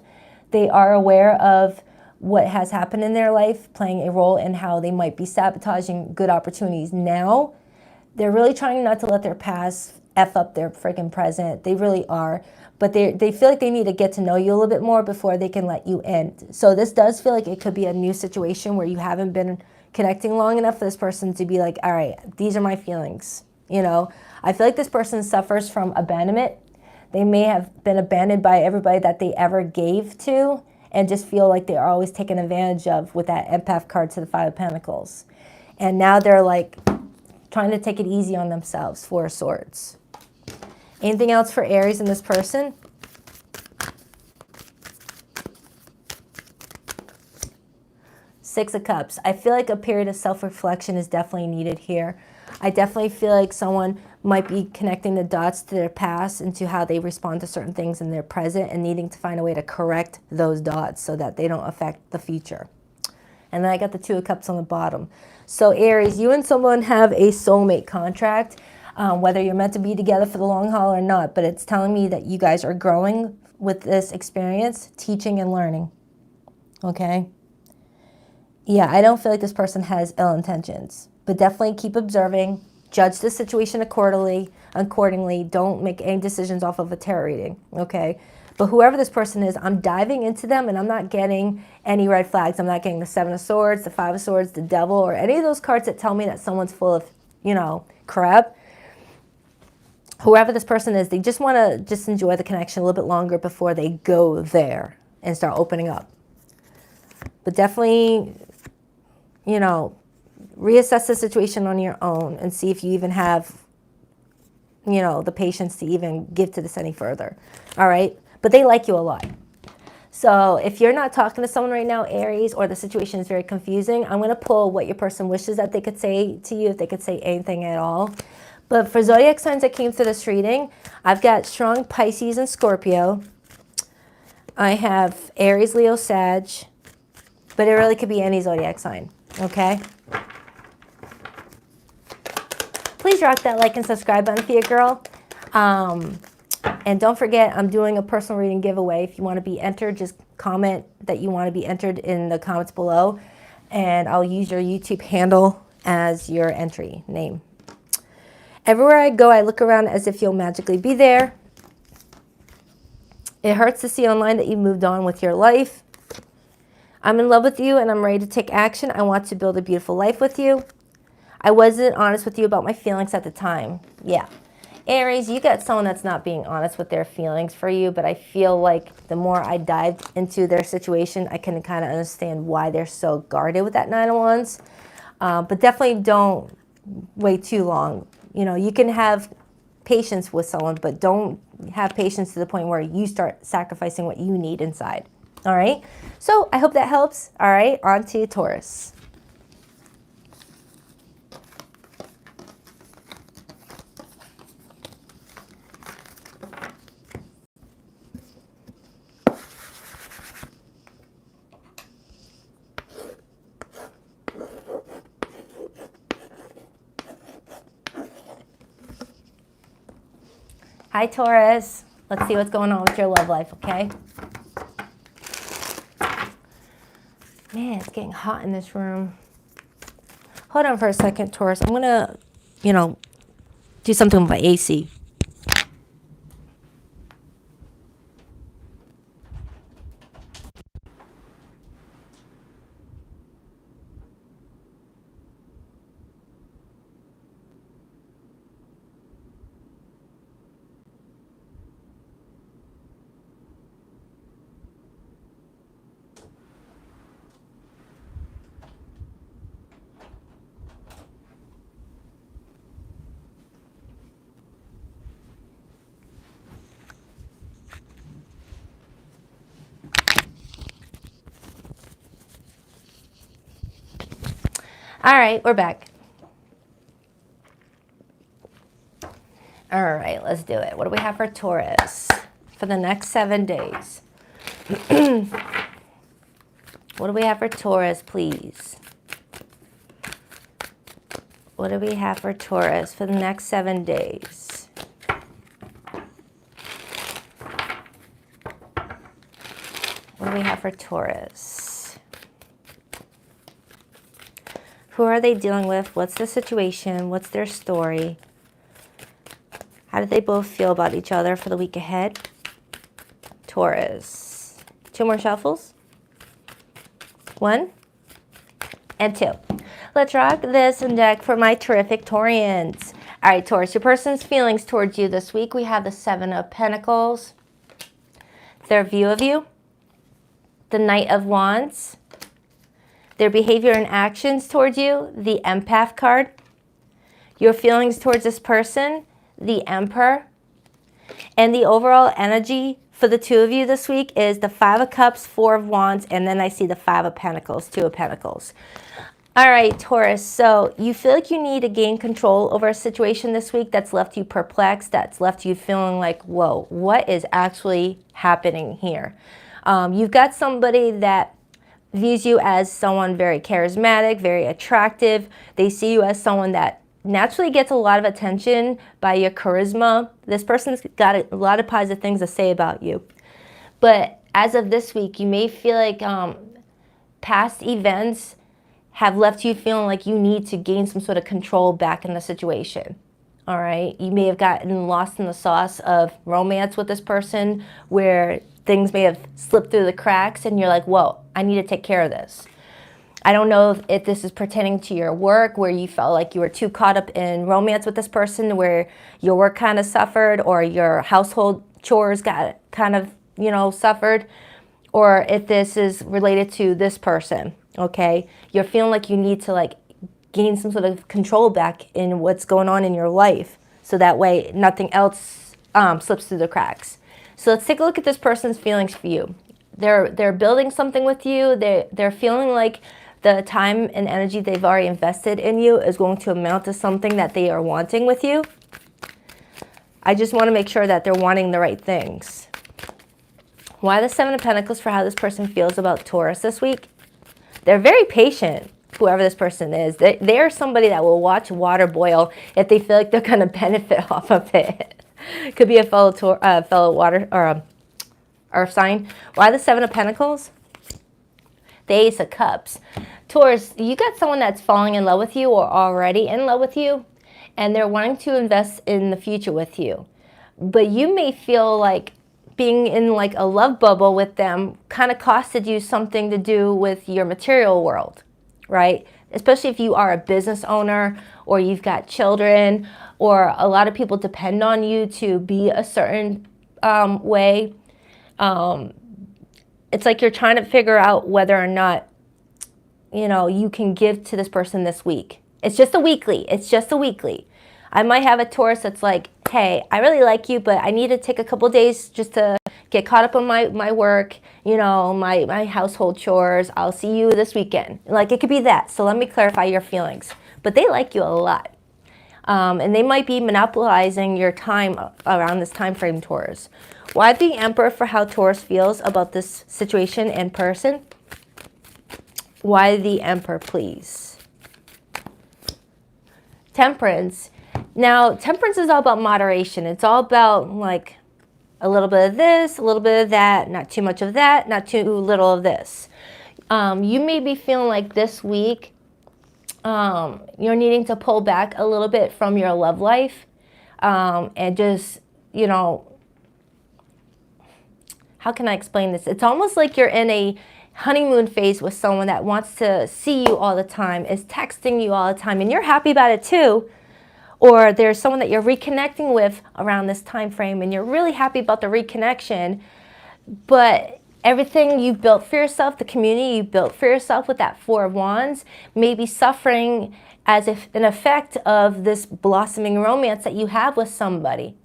They are aware of what has happened in their life, playing a role in how they might be sabotaging good opportunities now. They're really trying not to let their past F up their freaking present. They really are. But they feel like they need to get to know you a little bit more before they can let you in. So this does feel like it could be a new situation where you haven't been connecting long enough for this person to be like, all right, these are my feelings. You know, I feel like this person suffers from abandonment. They may have been abandoned by everybody that they ever gave to and just feel like they are always taken advantage of with that empath card to the Five of Pentacles. And now they're like trying to take it easy on themselves. Four of Swords. Anything else for Aries in this person? Six of Cups. I feel like a period of self-reflection is definitely needed here. I definitely feel like someone might be connecting the dots to their past and to how they respond to certain things in their present and needing to find a way to correct those dots so that they don't affect the future. And then I got the Two of Cups on the bottom. So Aries, you and someone have a soulmate contract, whether you're meant to be together for the long haul or not, but it's telling me that you guys are growing with this experience, teaching and learning. Okay? Yeah, I don't feel like this person has ill intentions. But definitely keep observing, judge the situation accordingly. Don't make any decisions off of a tarot reading, okay? But whoever this person is, I'm diving into them and I'm not getting any red flags. I'm not getting the Seven of Swords, the Five of Swords, the Devil, or any of those cards that tell me that someone's full of, you know, crap. Whoever this person is, they just want to just enjoy the connection a little bit longer before they go there and start opening up. But definitely, you know, reassess the situation on your own and see if you even have, you know, the patience to even give to this any further. All right? But they like you a lot. So if you're not talking to someone right now, Aries, or the situation is very confusing, I'm going to pull what your person wishes that they could say to you, if they could say anything at all. But for zodiac signs that came through this reading, I've got strong Pisces and Scorpio. I have Aries, Leo, Sag. But it really could be any zodiac sign. Okay? Please rock that like and subscribe button for your girl. And don't forget, I'm doing a personal reading giveaway. If you want to be entered, just comment that you want to be entered in the comments below, and I'll use your YouTube handle as your entry name. Everywhere I go, I look around as if you'll magically be there. It hurts to see online that you moved on with your life. I'm in love with you and I'm ready to take action. I want to build a beautiful life with you. I wasn't honest with you about my feelings at the time. Yeah. Aries, you got someone that's not being honest with their feelings for you, but I feel like the more I dived into their situation, I can kind of understand why they're so guarded with that Nine of Wands. But definitely don't wait too long. You know, you can have patience with someone, but don't have patience to the point where you start sacrificing what you need inside. All right. So I hope that helps. All right. On to Taurus. Hi, Taurus. Let's see what's going on with your love life, okay? Man, it's getting hot in this room. Hold on for a second, Taurus. I'm going to, do something with my AC. All right, we're back. All right, let's do it. What do we have for Taurus for the next 7 days? What do we have for Taurus, please? What do we have for Taurus for the next 7 days? What do we have for Taurus? Who are they dealing with? What's the situation? What's their story? How do they both feel about each other for the week ahead? Taurus. 2 more shuffles. 1 and 2. Let's rock this deck for my terrific Taurians. All right, Taurus, your person's feelings towards you this week. We have the 7 of Pentacles, their view of you, the Knight of Wands, their behavior and actions towards you, the Empath card, your feelings towards this person, the Emperor, and the overall energy for the 2 of you this week is the 5 of Cups, 4 of Wands, and then I see the 5 of Pentacles, 2 of Pentacles. All right, Taurus, so you feel like you need to gain control over a situation this week that's left you perplexed, that's left you feeling like, whoa, what is actually happening here? You've got somebody that views you as someone very charismatic, very attractive. They see you as someone that naturally gets a lot of attention by your charisma. This person's got a lot of positive things to say about you. But as of this week, you may feel like past events have left you feeling like you need to gain some sort of control back in the situation. All right. You may have gotten lost in the sauce of romance with this person where things may have slipped through the cracks and you're like, whoa, I need to take care of this. I don't know if this is pertaining to your work where you felt like you were too caught up in romance with this person where your work kind of suffered or your household chores got kind of, suffered, or if this is related to this person, okay? You're feeling like you need to gain some sort of control back in what's going on in your life so that way nothing else slips through the cracks. So let's take a look at this person's feelings for you. They're building something with you. They're feeling like the time and energy they've already invested in you is going to amount to something that they are wanting with you. I just want to make sure that they're wanting the right things. Why the 7 of Pentacles for how this person feels about Taurus this week? They're very patient, whoever this person is. They're somebody that will watch water boil if they feel like they're going to benefit off of it. Could be a fellow water or earth sign. Why the Seven of Pentacles? The Ace of Cups. Taurus, you got someone that's falling in love with you or already in love with you, and they're wanting to invest in the future with you. But you may feel like being in like a love bubble with them kind of costed you something to do with your material world, right? Especially if you are a business owner or you've got children, or a lot of people depend on you to be a certain way. It's like you're trying to figure out whether or not, you know, you can give to this person this week. It's just a weekly. It's just a weekly. I might have a Taurus that's like, hey, I really like you, but I need to take a couple days just to get caught up on my work, you know, my household chores. I'll see you this weekend. Like, it could be that. So let me clarify your feelings. But they like you a lot. And they might be monopolizing your time around this time frame, Taurus. Why the Emperor for how Taurus feels about this situation and person? Why the Emperor, please? Temperance. Now, temperance is all about moderation. It's all about like a little bit of this, a little bit of that, not too much of that, not too little of this. You may be feeling like this week you're needing to pull back a little bit from your love life and just, you know, how can I explain this? It's almost like you're in a honeymoon phase with someone that wants to see you all the time, is texting you all the time, and you're happy about it too. Or there's someone that you're reconnecting with around this time frame and you're really happy about the reconnection, but everything you built for yourself, the community you built for yourself with that Four of Wands, may be suffering as if an effect of this blossoming romance that you have with somebody,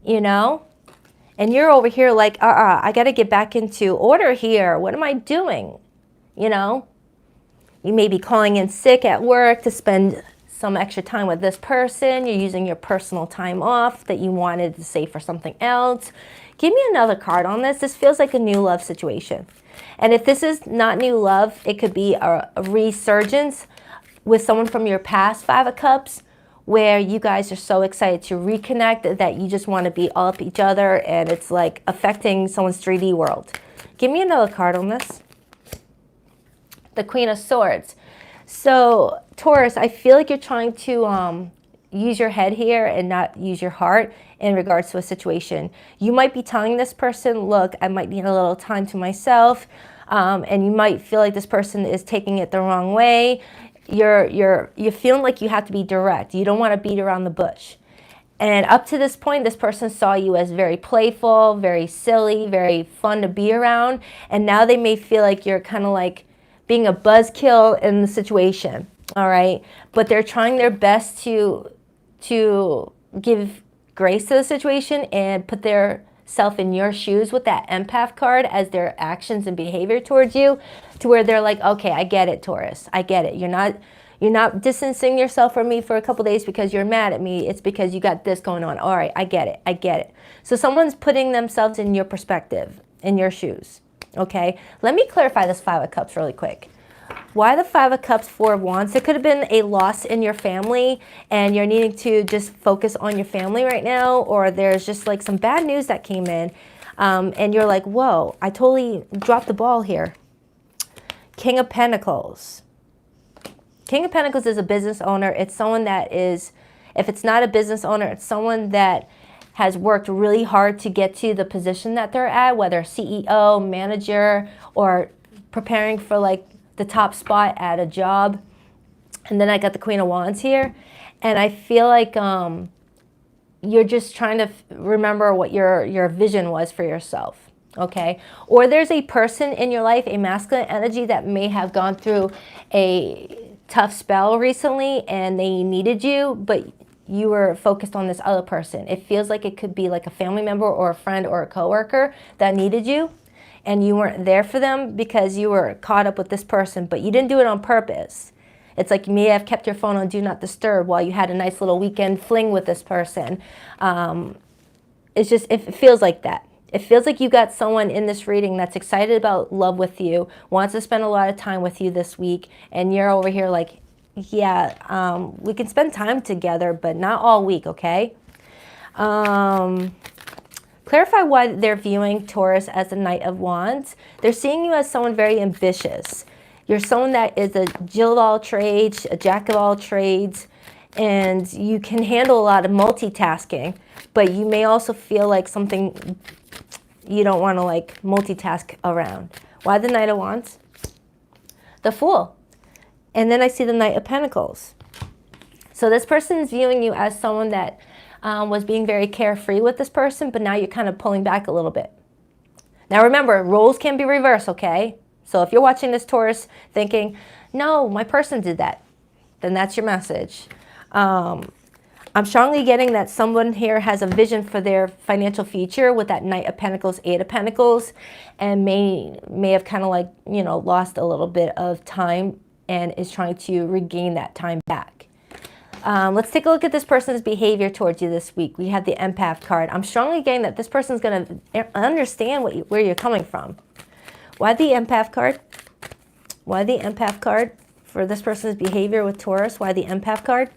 you know? And you're over here like, I got to get back into order here. What am I doing? You know? You may be calling in sick at work to spend some extra time with this person. You're using your personal time off that you wanted to save for something else. Give me another card on this. This feels like a new love situation. And if this is not new love, it could be a resurgence with someone from your past, Five of Cups, where you guys are so excited to reconnect that you just want to be all up each other, and it's like affecting someone's 3D world. Give me another card on this. The Queen of Swords. So, Taurus, I feel like you're trying to use your head here and not use your heart in regards to a situation. You might be telling this person, look, I might need a little time to myself, and you might feel like this person is taking it the wrong way. You're feeling like you have to be direct. You don't want to beat around the bush. And up to this point, this person saw you as very playful, very silly, very fun to be around, and now they may feel like you're kind of like being a buzzkill in the situation, all right? But they're trying their best to give grace to the situation and put their self in your shoes with that empath card as their actions and behavior towards you, to where they're like, okay, I get it, Taurus, I get it. You're not distancing yourself from me for a couple days because you're mad at me. It's because you got this going on. All right, I get it, I get it. So someone's putting themselves in your perspective, in your shoes. Okay, let me clarify this Five of Cups really quick. Why the Five of Cups, Four of Wands? It could have been a loss in your family and you're needing to just focus on your family right now, or there's just like some bad news that came in and you're like, whoa, I totally dropped the ball here. King of Pentacles. King of Pentacles is a business owner. It's someone that is, if it's not a business owner, it's someone that has worked really hard to get to the position that they're at, whether CEO, manager, or preparing for like the top spot at a job. And then I got the Queen of Wands here. And I feel like you're just trying to remember what your vision was for yourself, okay? Or there's a person in your life, a masculine energy that may have gone through a tough spell recently and they needed you, but you were focused on this other person. It feels like it could be like a family member or a friend or a coworker that needed you, and you weren't there for them because you were caught up with this person, but you didn't do it on purpose. It's like you may have kept your phone on Do Not Disturb while you had a nice little weekend fling with this person. It's just, it feels like that. It feels like you got someone in this reading that's excited about love with you, wants to spend a lot of time with you this week, and you're over here like, yeah, we can spend time together, but not all week, okay? Clarify why they're viewing Taurus as a Knight of Wands. They're seeing you as someone very ambitious. You're someone that is a Jill of all trades, a Jack of all trades, and you can handle a lot of multitasking, but you may also feel like something you don't want to like multitask around. Why the Knight of Wands? The Fool. And then I see the Knight of Pentacles. So this person is viewing you as someone that was being very carefree with this person, but now you're kind of pulling back a little bit. Now remember, roles can be reversed, okay? So if you're watching this Taurus thinking, no, my person did that, then that's your message. I'm strongly getting that someone here has a vision for their financial future with that Knight of Pentacles, Eight of Pentacles, and may have kind of like, you know, lost a little bit of time and is trying to regain that time back. Let's take a look at this person's behavior towards you this week. We have the Empath card. I'm strongly getting that this person's going to understand where you're coming from. Why the Empath card? Why the Empath card for this person's behavior with Taurus? Why the Empath card?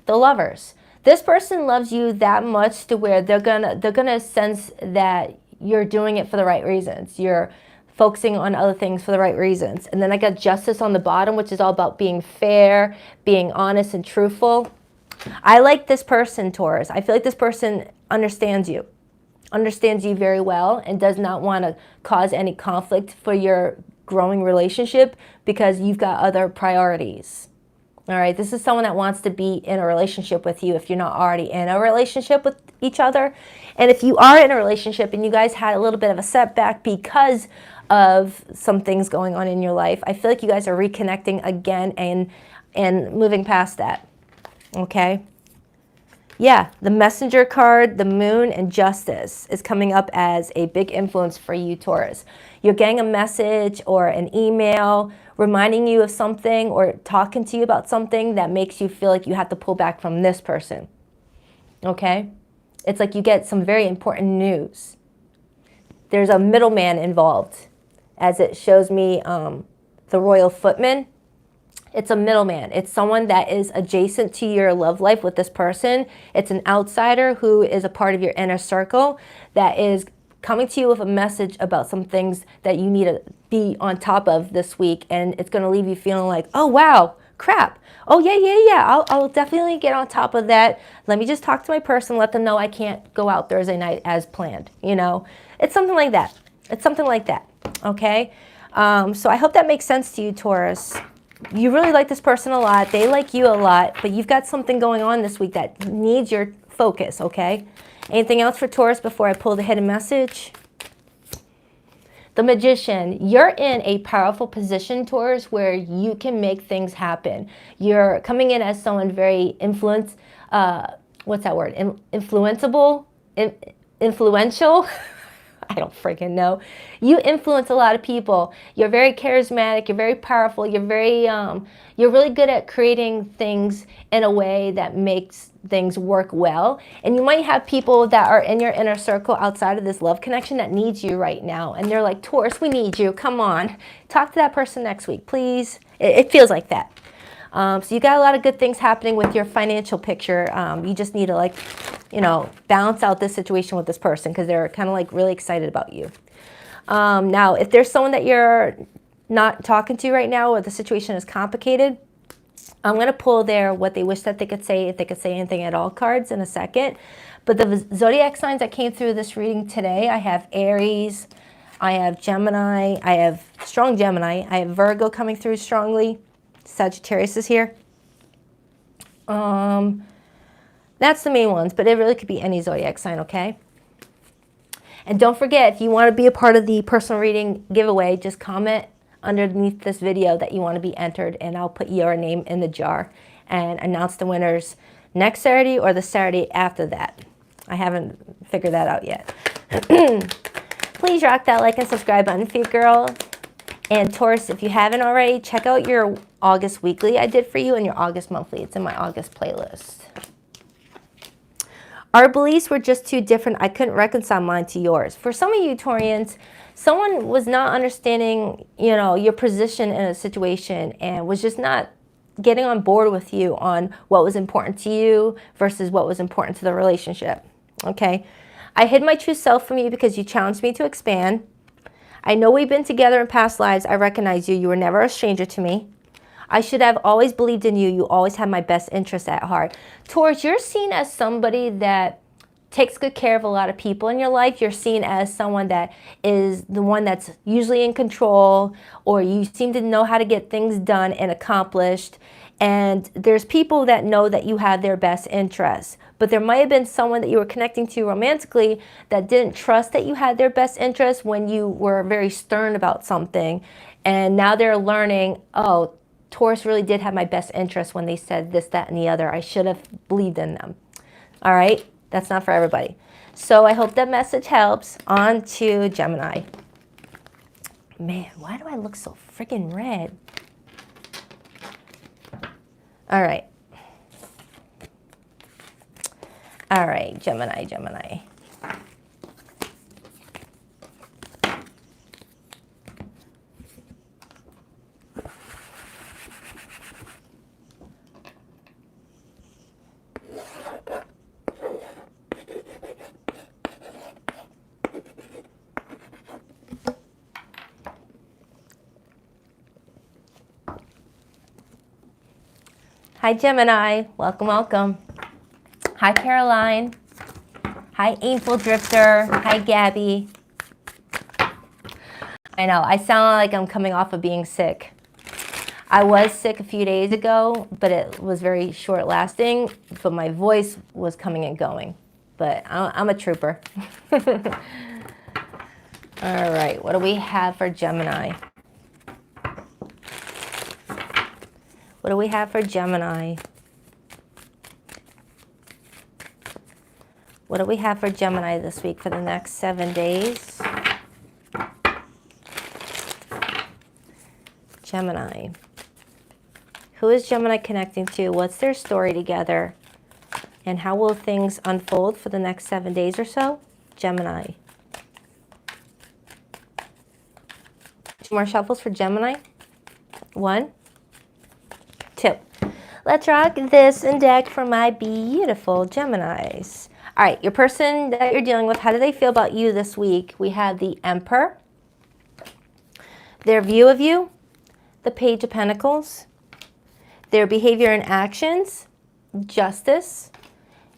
The Lovers. This person loves you that much to where they're gonna sense that you're doing it for the right reasons. You're focusing on other things for the right reasons. And then I got Justice on the bottom, which is all about being fair, being honest and truthful. I like this person, Taurus. I feel like this person understands you very well, and does not want to cause any conflict for your growing relationship because you've got other priorities. All right, this is someone that wants to be in a relationship with you if you're not already in a relationship with each other. And if you are in a relationship and you guys had a little bit of a setback because of some things going on in your life, I feel like you guys are reconnecting again and moving past that. Okay? Yeah, the Messenger card, the Moon, and Justice is coming up as a big influence for you, Taurus. You're getting a message or an email reminding you of something or talking to you about something that makes you feel like you have to pull back from this person. Okay? It's like you get some very important news. There's a middleman involved, as it shows me the Royal Footman. It's a middleman. It's someone that is adjacent to your love life with this person. It's an outsider who is a part of your inner circle that is coming to you with a message about some things that you need to be on top of this week. And it's going to leave you feeling like, oh, wow, crap. Oh, yeah. I'll definitely get on top of that. Let me just talk to my person, let them know I can't go out Thursday night as planned. You know, it's something like that. It's something like that. Okay. So I hope that makes sense to you, Taurus. You really like this person a lot. They like you a lot, but you've got something going on this week that needs your focus, okay? Anything else for Taurus before I pull the hidden message? The Magician. You're in a powerful position, Taurus, where you can make things happen. You're coming in as someone very what's that word? Influential? I don't freaking know. You influence a lot of people. You're very charismatic. You're very powerful. You're really good at creating things in a way that makes things work well. And you might have people that are in your inner circle outside of this love connection that needs you right now. And they're like, Taurus, we need you. Come on. Talk to that person next week, please. It feels like that. So you got a lot of good things happening with your financial picture. You just need to, like, you know, balance out this situation with this person because they're kind of like really excited about you. Now, if there's someone that you're not talking to right now or the situation is complicated, I'm going to pull their what they wish that they could say, if they could say anything at all cards in a second. But the zodiac signs that came through this reading today, I have Aries, I have Gemini, I have strong Gemini, I have Virgo coming through strongly. Sagittarius is here. That's the main ones, but it really could be any zodiac sign, okay? And don't forget, if you want to be a part of the personal reading giveaway, just comment underneath this video that you want to be entered, and I'll put your name in the jar and announce the winners next Saturday or the Saturday after that. I haven't figured that out yet. Please rock that like and subscribe button for your girl. And Taurus, if you haven't already, check out your August weekly I did for you and your August monthly. It's in my August playlist. Our beliefs were just too different. I couldn't reconcile mine to yours. For some of you Taurians, someone was not understanding, you know, your position in a situation and was just not getting on board with you on what was important to you versus what was important to the relationship. Okay. I hid my true self from you because you challenged me to expand. I know we've been together in past lives. I recognize you. You were never a stranger to me. I should have always believed in you. You always had my best interest at heart. Taurus, you're seen as somebody that takes good care of a lot of people in your life. You're seen as someone that is the one that's usually in control, or you seem to know how to get things done and accomplished. And there's people that know that you have their best interests. But there might have been someone that you were connecting to romantically that didn't trust that you had their best interests when you were very stern about something. And now they're learning, oh, Taurus really did have my best interest when they said this, that, and the other. I should have believed in them. All right? That's not for everybody. So I hope that message helps. On to Gemini. Man, why do I look so freaking red? All right. All right, Gemini, Gemini. Hi, Gemini. Welcome, welcome. Hi, Caroline. Hi, Angel Drifter. Hi, Gabby. I know, I sound like I'm coming off of being sick. I was sick a few days ago, but it was very short lasting, but my voice was coming and going. But I'm a trooper. All right, what do we have for Gemini? What do we have for Gemini? What do we have for Gemini this week for the next 7 days? Gemini. Who is Gemini connecting to? What's their story together? And how will things unfold for the next 7 days or so? Gemini. 2 more shuffles for Gemini. 1, 2. Let's rock this and deck for my beautiful Geminis. All right, your person that you're dealing with, how do they feel about you this week? We have the Emperor, their view of you, the Page of Pentacles, their behavior and actions, Justice,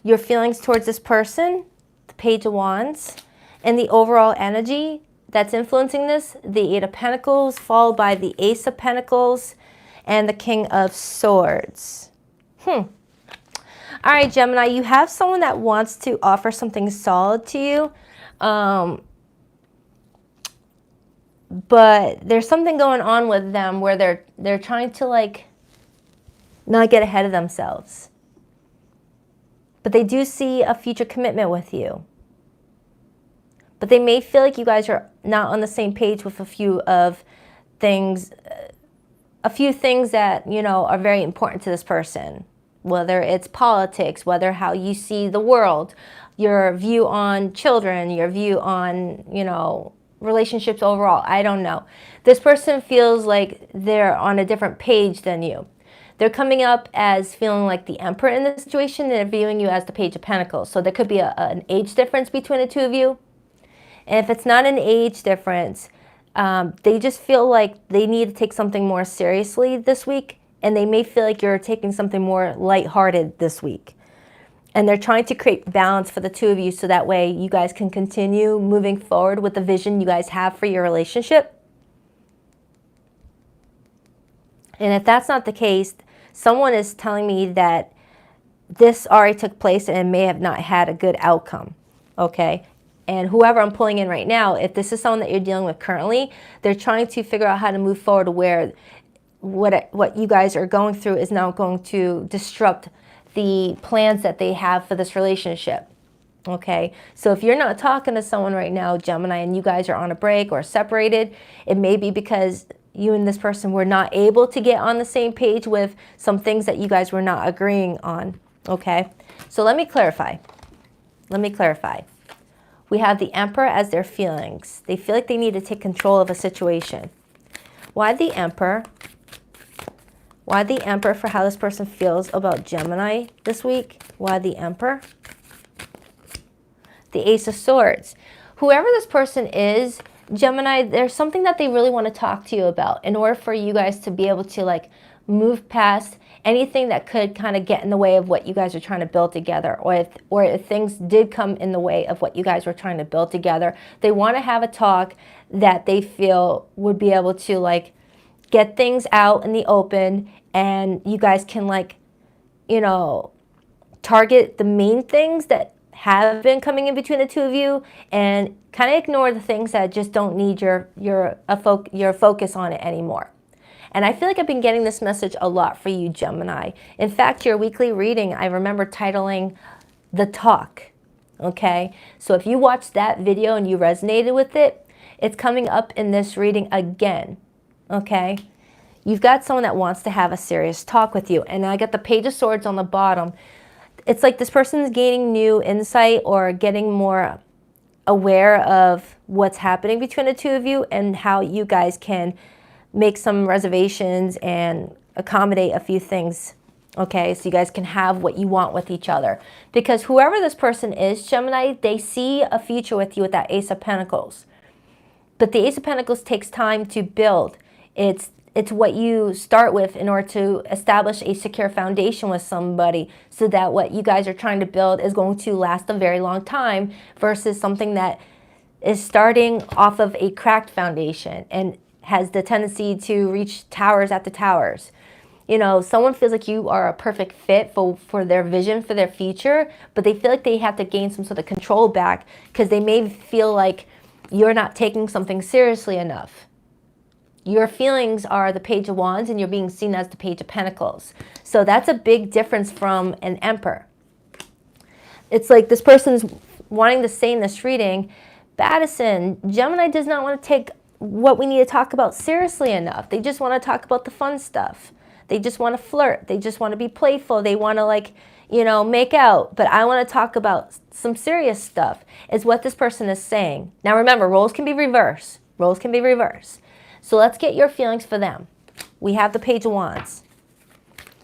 your feelings towards this person, the Page of Wands, and the overall energy that's influencing this, the Eight of Pentacles, followed by the Ace of Pentacles, and the King of Swords. All right, Gemini, you have someone that wants to offer something solid to you, but there's something going on with them where they're trying to like not get ahead of themselves. But they do see a future commitment with you. But they may feel like you guys are not on the same page with a few things that, you know, are very important to this person. Whether it's politics, whether how you see the world, your view on children, your view on, you know, relationships overall. I don't know. This person feels like they're on a different page than you. They're coming up as feeling like the Emperor in this situation, and they're viewing you as the Page of Pentacles. So there could be an age difference between the two of you. And if it's not an age difference, they just feel like they need to take something more seriously this week. And they may feel like you're taking something more lighthearted this week. And they're trying to create balance for the two of you so that way you guys can continue moving forward with the vision you guys have for your relationship. And if that's not the case, someone is telling me that this already took place and it may have not had a good outcome, okay? And whoever I'm pulling in right now, if this is someone that you're dealing with currently, they're trying to figure out how to move forward where what you guys are going through is now going to disrupt the plans that they have for this relationship. Okay, so if you're not talking to someone right now, Gemini, and you guys are on a break or separated, it may be because you and this person were not able to get on the same page with some things that you guys were not agreeing on. Okay, so let me clarify. We have the Emperor as their feelings. They feel like they need to take control of a situation. Why the Emperor? Why the Emperor for how this person feels about Gemini this week. Why the Emperor? The Ace of Swords. Whoever this person is, Gemini, there's something that they really want to talk to you about in order for you guys to be able to like move past anything that could kind of get in the way of what you guys are trying to build together, or if things did come in the way of what you guys were trying to build together. They want to have a talk that they feel would be able to like get things out in the open, and you guys can like, you know, target the main things that have been coming in between the two of you and kind of ignore the things that just don't need your focus on it anymore. And I feel like I've been getting this message a lot for you, Gemini. In fact, your weekly reading, I remember titling The Talk, okay? So if you watched that video and you resonated with it, it's coming up in this reading again, okay? You've got someone that wants to have a serious talk with you. And I got the Page of Swords on the bottom. It's like this person's gaining new insight or getting more aware of what's happening between the two of you and how you guys can make some reservations and accommodate a few things, okay? So you guys can have what you want with each other. Because whoever this person is, Gemini, they see a future with you with that Ace of Pentacles. But the Ace of Pentacles takes time to build. It's what you start with in order to establish a secure foundation with somebody so that what you guys are trying to build is going to last a very long time versus something that is starting off of a cracked foundation and has the tendency to reach towers after towers. You know, someone feels like you are a perfect fit for their vision, for their future, but they feel like they have to gain some sort of control back because they may feel like you're not taking something seriously enough. Your feelings are the Page of Wands and you're being seen as the Page of Pentacles. So that's a big difference from an Emperor. It's like this person's wanting to say in this reading, Baddison, Gemini does not want to take what we need to talk about seriously enough. They just want to talk about the fun stuff. They just want to flirt. They just want to be playful. They want to like, you know, make out. But I want to talk about some serious stuff is what this person is saying. Now remember, roles can be reversed. Roles can be reversed. So let's get your feelings for them. We have the Page of Wands.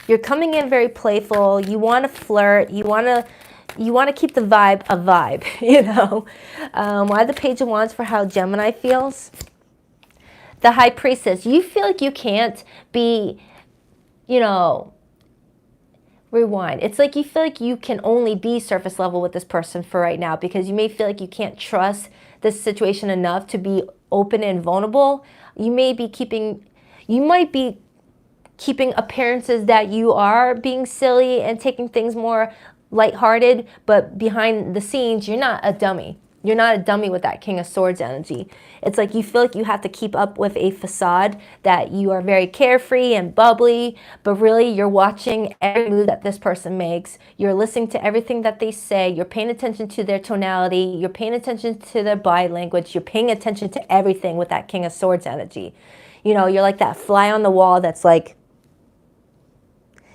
You're coming in very playful. You want to flirt. You want to keep the vibe a vibe, you know. Why the Page of Wands for how Gemini feels? The High Priestess. You feel like you can't be, you know, rewind. It's like you feel like you can only be surface level with this person for right now because you may feel like you can't trust this situation enough to be open and vulnerable. You might be keeping appearances that you are being silly and taking things more lighthearted, but behind the scenes, you're not a dummy. You're not a dummy with that King of Swords energy. It's like you feel like you have to keep up with a facade that you are very carefree and bubbly, but really you're watching every move that this person makes. You're listening to everything that they say. You're paying attention to their tonality. You're paying attention to their body language. You're paying attention to everything with that King of Swords energy. You know, you're like that fly on the wall that's like,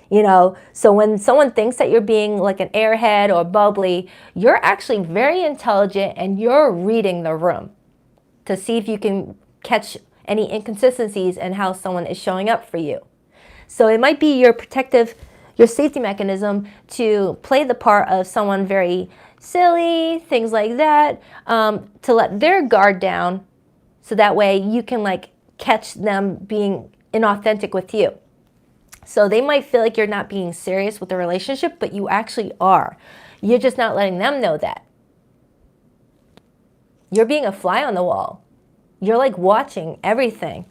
you know, so when someone thinks that you're being like an airhead or bubbly, you're actually very intelligent and you're reading the room to see if you can catch any inconsistencies in how someone is showing up for you. So it might be your safety mechanism to play the part of someone very silly, things like that, to let their guard down so that way you can like catch them being inauthentic with you. So they might feel like you're not being serious with the relationship, but you actually are. You're just not letting them know that. You're being a fly on the wall. You're like watching everything.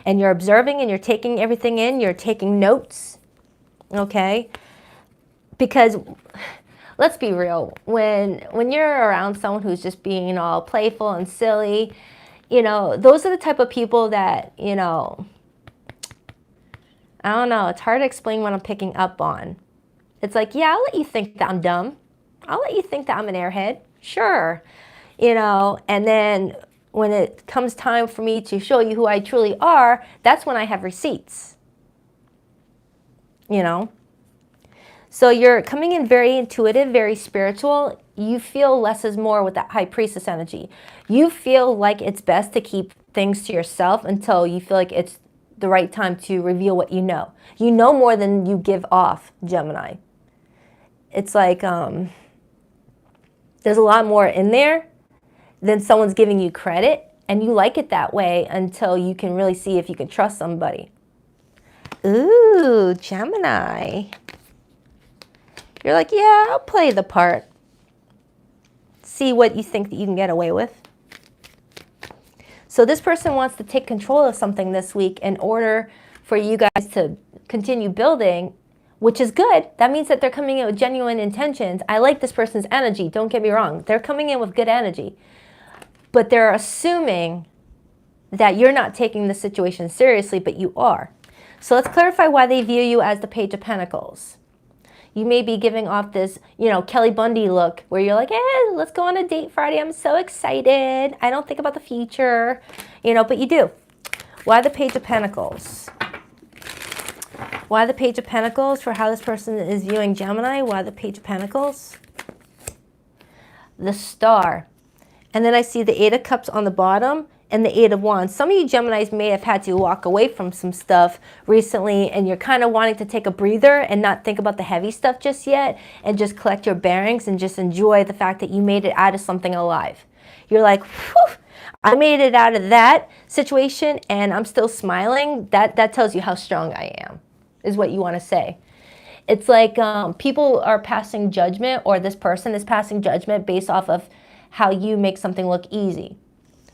And you're observing and you're taking everything in. You're taking notes. Okay? Because let's be real. When you're around someone who's just being all playful and silly, you know, those are the type of people that, you know, I don't know. It's hard to explain what I'm picking up on. It's like, yeah, I'll let you think that I'm dumb. I'll let you think that I'm an airhead. Sure. You know, and then when it comes time for me to show you who I truly are, that's when I have receipts. You know? So you're coming in very intuitive, very spiritual. You feel less is more with that High Priestess energy. You feel like it's best to keep things to yourself until you feel like the right time to reveal what you know. You know more than you give off, Gemini. It's like there's a lot more in there than someone's giving you credit, and you like it that way until you can really see if you can trust somebody. Ooh, Gemini. You're like, yeah, I'll play the part. See what you think that you can get away with. So this person wants to take control of something this week in order for you guys to continue building, which is good. That means that they're coming in with genuine intentions. I like this person's energy, don't get me wrong. They're coming in with good energy. But they're assuming that you're not taking the situation seriously, but you are. So let's clarify why they view you as the Page of Pentacles. You may be giving off this, Kelly Bundy look where you're like, let's go on a date Friday. I'm so excited. I don't think about the future, but you do. Why the Page of Pentacles? Why the Page of Pentacles for how this person is viewing Gemini? Why the Page of Pentacles? The Star. And then I see the Eight of Cups on the bottom and the Eight of Wands. Some of you Geminis may have had to walk away from some stuff recently, and you're kind of wanting to take a breather and not think about the heavy stuff just yet and just collect your bearings and just enjoy the fact that you made it out of something alive. You're like, whew, I made it out of that situation and I'm still smiling. That tells you how strong I am, is what you want to say. It's like people are passing judgment, or this person is passing judgment based off of how you make something look easy.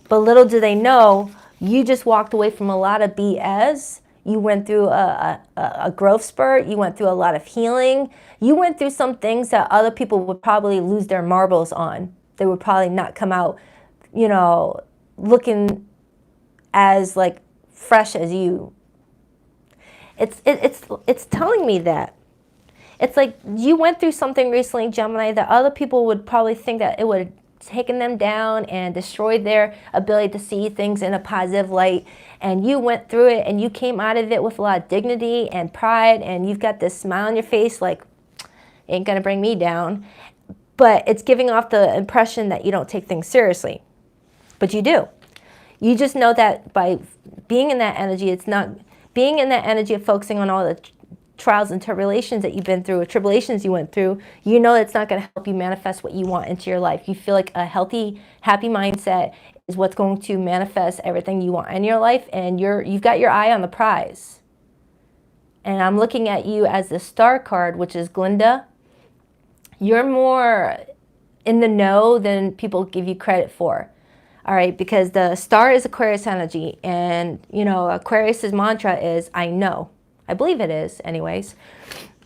But little do they know, you just walked away from a lot of BS. You went through a growth spurt. You went through a lot of healing. You went through some things that other people would probably lose their marbles on. They would probably not come out, looking as like fresh as you. It's telling me that. It's like you went through something recently, Gemini, that other people would probably think that it would have taken them down and destroyed their ability to see things in a positive light. And you went through it and you came out of it with a lot of dignity and pride, and you've got this smile on your face like, ain't gonna bring me down. But it's giving off the impression that you don't take things seriously. But you do. You just know that by being in that energy, it's not being in that energy of focusing on all the trials and tribulations that you've been through, or tribulations you went through, you know it's not going to help you manifest what you want into your life. You feel like a healthy, happy mindset is what's going to manifest everything you want in your life, and you've got your eye on the prize. And I'm looking at you as the Star card, which is Glinda. You're more in the know than people give you credit for. All right, because the Star is Aquarius energy, and Aquarius's mantra is I know. I believe it is, anyways.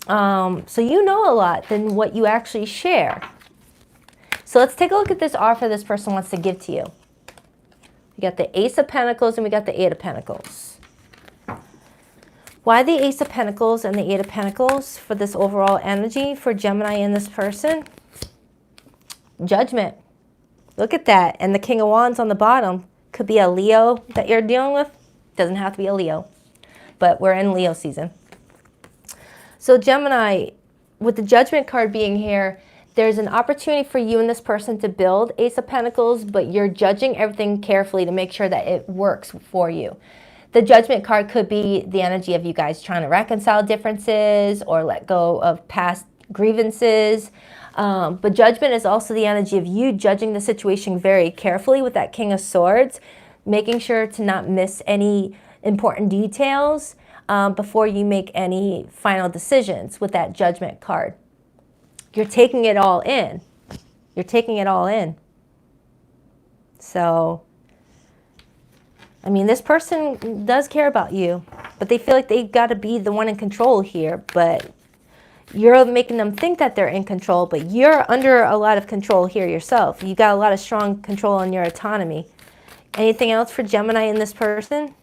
So you know a lot than what you actually share. So let's take a look at this offer this person wants to give to you. We got the Ace of Pentacles and we got the Eight of Pentacles. Why the Ace of Pentacles and the Eight of Pentacles for this overall energy for Gemini and this person? Judgment. Look at that. And the King of Wands on the bottom. Could be a Leo that you're dealing with. Doesn't have to be a Leo. But we're in Leo season. So Gemini, with the Judgment card being here, there's an opportunity for you and this person to build Ace of Pentacles, but you're judging everything carefully to make sure that it works for you. The Judgment card could be the energy of you guys trying to reconcile differences or let go of past grievances. But Judgment is also the energy of you judging the situation very carefully with that King of Swords, making sure to not miss any important details before you make any final decisions with that Judgment card. You're taking it all in. You're taking it all in. So, I mean, this person does care about you, but they feel like they've got to be the one in control here. But you're making them think that they're in control, but you're under a lot of control here yourself. You got a lot of strong control on your autonomy. Anything else for Gemini in this person?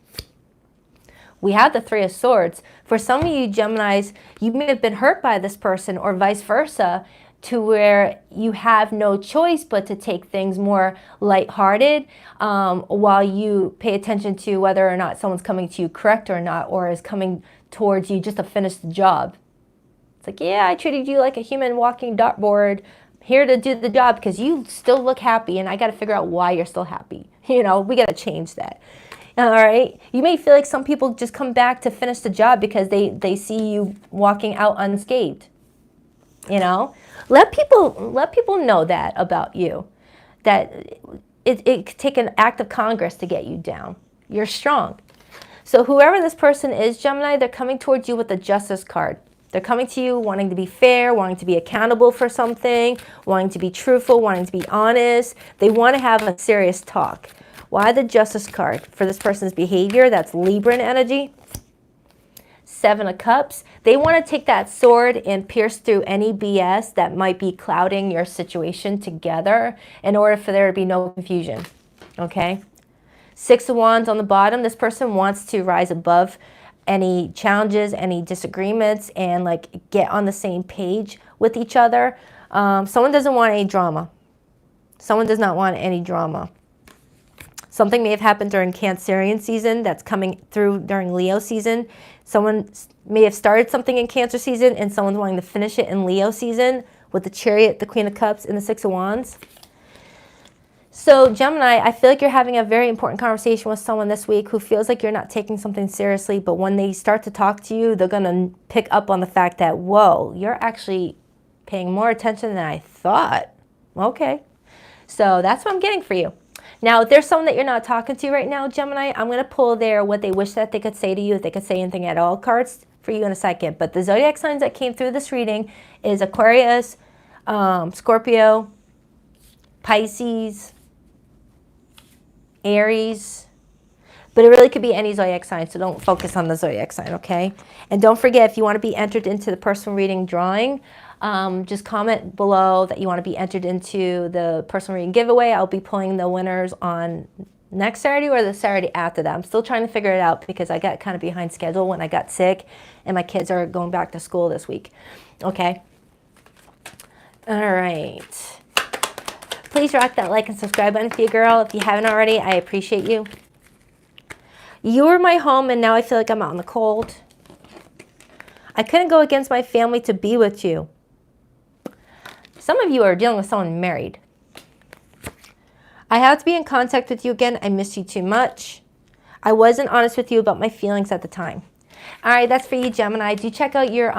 We have the Three of Swords. For some of you Geminis, you may have been hurt by this person or vice versa, to where you have no choice but to take things more lighthearted while you pay attention to whether or not someone's coming to you correct or not, or is coming towards you just to finish the job. It's like, yeah, I treated you like a human walking dartboard, here to do the job because you still look happy and I got to figure out why you're still happy. We got to change that. All right. You may feel like some people just come back to finish the job because they see you walking out unscathed. You know, let people know that about you, that it could take an act of Congress to get you down. You're strong. So whoever this person is, Gemini, they're coming towards you with the Justice card. They're coming to you wanting to be fair, wanting to be accountable for something, wanting to be truthful, wanting to be honest. They want to have a serious talk. Why the Justice card? For this person's behavior, that's Libra energy. 7 of Cups. They want to take that sword and pierce through any BS that might be clouding your situation together in order for there to be no confusion. Okay? 6 of Wands on the bottom. This person wants to rise above any challenges, any disagreements, and like get on the same page with each other. Someone doesn't want any drama. Someone does not want any drama. Something may have happened during Cancerian season that's coming through during Leo season. Someone may have started something in Cancer season and someone's wanting to finish it in Leo season with the Chariot, the Queen of Cups, and the 6 of Wands. So Gemini, I feel like you're having a very important conversation with someone this week who feels like you're not taking something seriously, but when they start to talk to you, they're going to pick up on the fact that, whoa, you're actually paying more attention than I thought. Okay. So that's what I'm getting for you. Now, if there's someone that you're not talking to right now, Gemini, I'm going to pull their what they wish that they could say to you, if they could say anything at all cards for you in a second. But the zodiac signs that came through this reading is Aquarius, Scorpio, Pisces, Aries. But it really could be any zodiac sign, so don't focus on the zodiac sign, okay? And don't forget, if you want to be entered into the personal reading drawing, just comment below that you want to be entered into the personal reading giveaway. I'll be pulling the winners on next Saturday or the Saturday after that. I'm still trying to figure it out because I got kind of behind schedule when I got sick and my kids are going back to school this week. Okay. All right. Please rock that like and subscribe button for you, girl. If you haven't already, I appreciate you. You were my home and now I feel like I'm out in the cold. I couldn't go against my family to be with you. Some of you are dealing with someone married. I have to be in contact with you again. I miss you too much. I wasn't honest with you about my feelings at the time. All right, that's for you, Gemini. Do check out your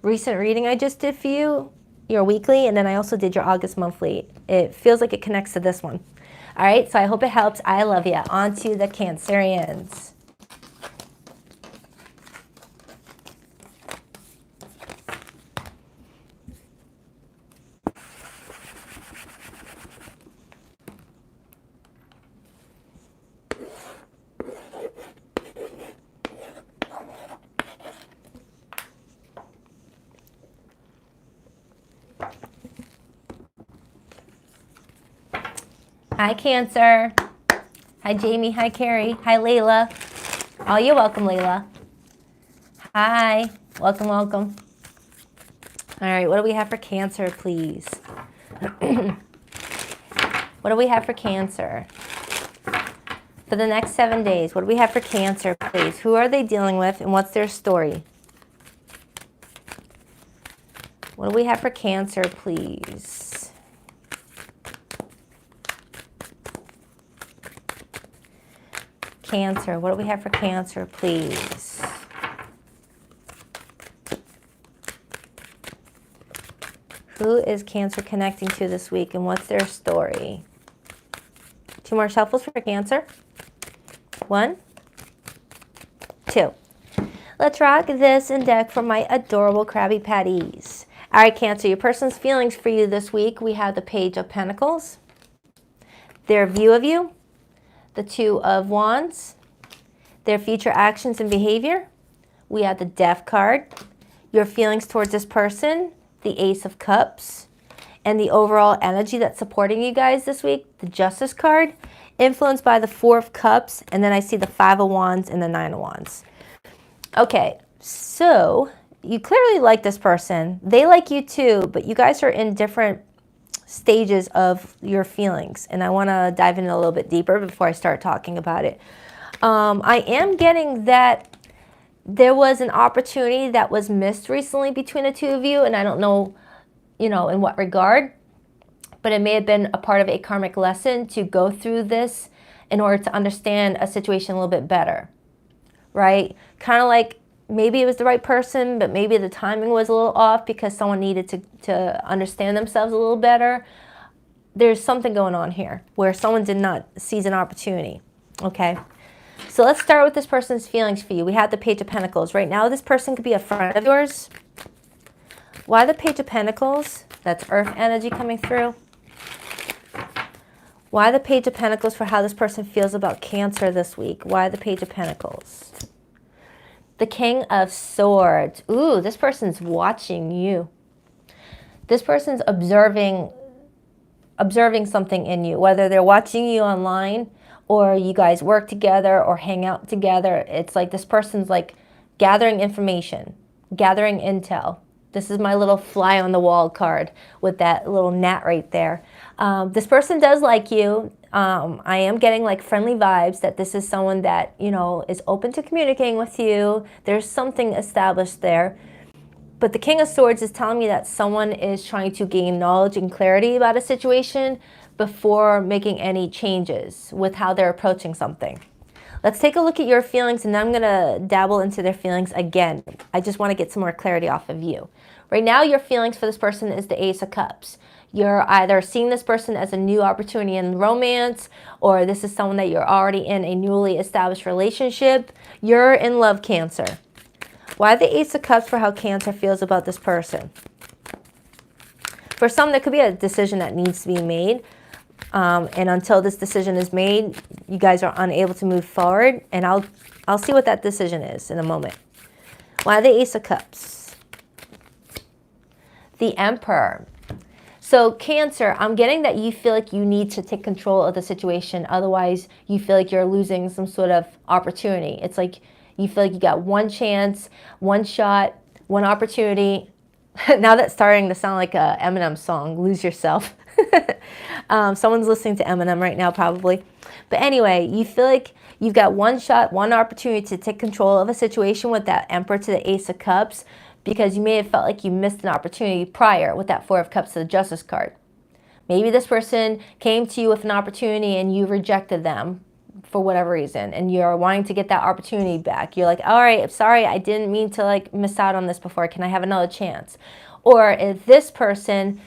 recent reading I just did for you, your weekly, and then I also did your August monthly. It feels like it connects to this one. All right, so I hope it helps. I love you. On to the Cancerians. Hi, Cancer. Hi, Jamie. Hi, Carrie. Hi, Layla. Oh, you're welcome, Layla. Hi. Welcome, welcome. All right, what do we have for Cancer, please? What do we have for Cancer? For the next 7 days, what do we have for Cancer, please? Who are they dealing with and what's their story? What do we have for Cancer, please? Cancer, what do we have for Cancer, please? Who is Cancer connecting to this week and what's their story? 2 more shuffles for Cancer. 1, 2. Let's rock this and deck for my adorable Krabby Patties. All right, Cancer, your person's feelings for you this week. We have the Page of Pentacles, their view of you, the 2 of Wands, their future actions and behavior. We have the Death card, your feelings towards this person, the Ace of Cups, and the overall energy that's supporting you guys this week, the Justice card, influenced by the 4 of Cups, and then I see the 5 of Wands and the 9 of Wands. Okay, so you clearly like this person. They like you too, but you guys are in different stages of your feelings, and I want to dive in a little bit deeper before I start talking about it. I am getting that there was an opportunity that was missed recently between the 2 of you, and I don't know, in what regard, but it may have been a part of a karmic lesson to go through this in order to understand a situation a little bit better, right? Kind of like maybe it was the right person, but maybe the timing was a little off because someone needed to understand themselves a little better. There's something going on here where someone did not seize an opportunity, okay? So let's start with this person's feelings for you. We have the Page of Pentacles. Right now, this person could be a friend of yours. Why the Page of Pentacles? That's Earth energy coming through. Why the Page of Pentacles for how this person feels about Cancer this week? Why the Page of Pentacles? The King of Swords. Ooh, this person's watching you. This person's observing something in you, whether they're watching you online or you guys work together or hang out together. It's like this person's like gathering information, gathering intel. This is my little fly on the wall card with that little gnat right there. This person does like you. I am getting like friendly vibes that this is someone that, you know, is open to communicating with you. There's something established there. But the King of Swords is telling me that someone is trying to gain knowledge and clarity about a situation before making any changes with how they're approaching something. Let's take a look at your feelings, and then I'm going to dabble into their feelings again. I just want to get some more clarity off of you. Right now, your feelings for this person is the Ace of Cups. You're either seeing this person as a new opportunity in romance, or this is someone that you're already in a newly established relationship. You're in love, Cancer. Why the Ace of Cups for how Cancer feels about this person? For some, there could be a decision that needs to be made. And until this decision is made, you guys are unable to move forward. And I'll see what that decision is in a moment. Why the Ace of Cups? The Emperor. So Cancer, I'm getting that you feel like you need to take control of the situation. Otherwise, you feel like you're losing some sort of opportunity. It's like you feel like you got one chance, one shot, one opportunity. Now that's starting to sound like a Eminem song, Lose Yourself. Someone's listening to Eminem right now probably. But anyway, you feel like you've got one shot, one opportunity to take control of a situation with that Emperor to the Ace of Cups, because you may have felt like you missed an opportunity prior with that Four of Cups to the Justice card. Maybe this person came to you with an opportunity and you rejected them for whatever reason, and you're wanting to get that opportunity back. You're like, all right, sorry, I didn't mean to like miss out on this before. Can I have another chance? Or if this person,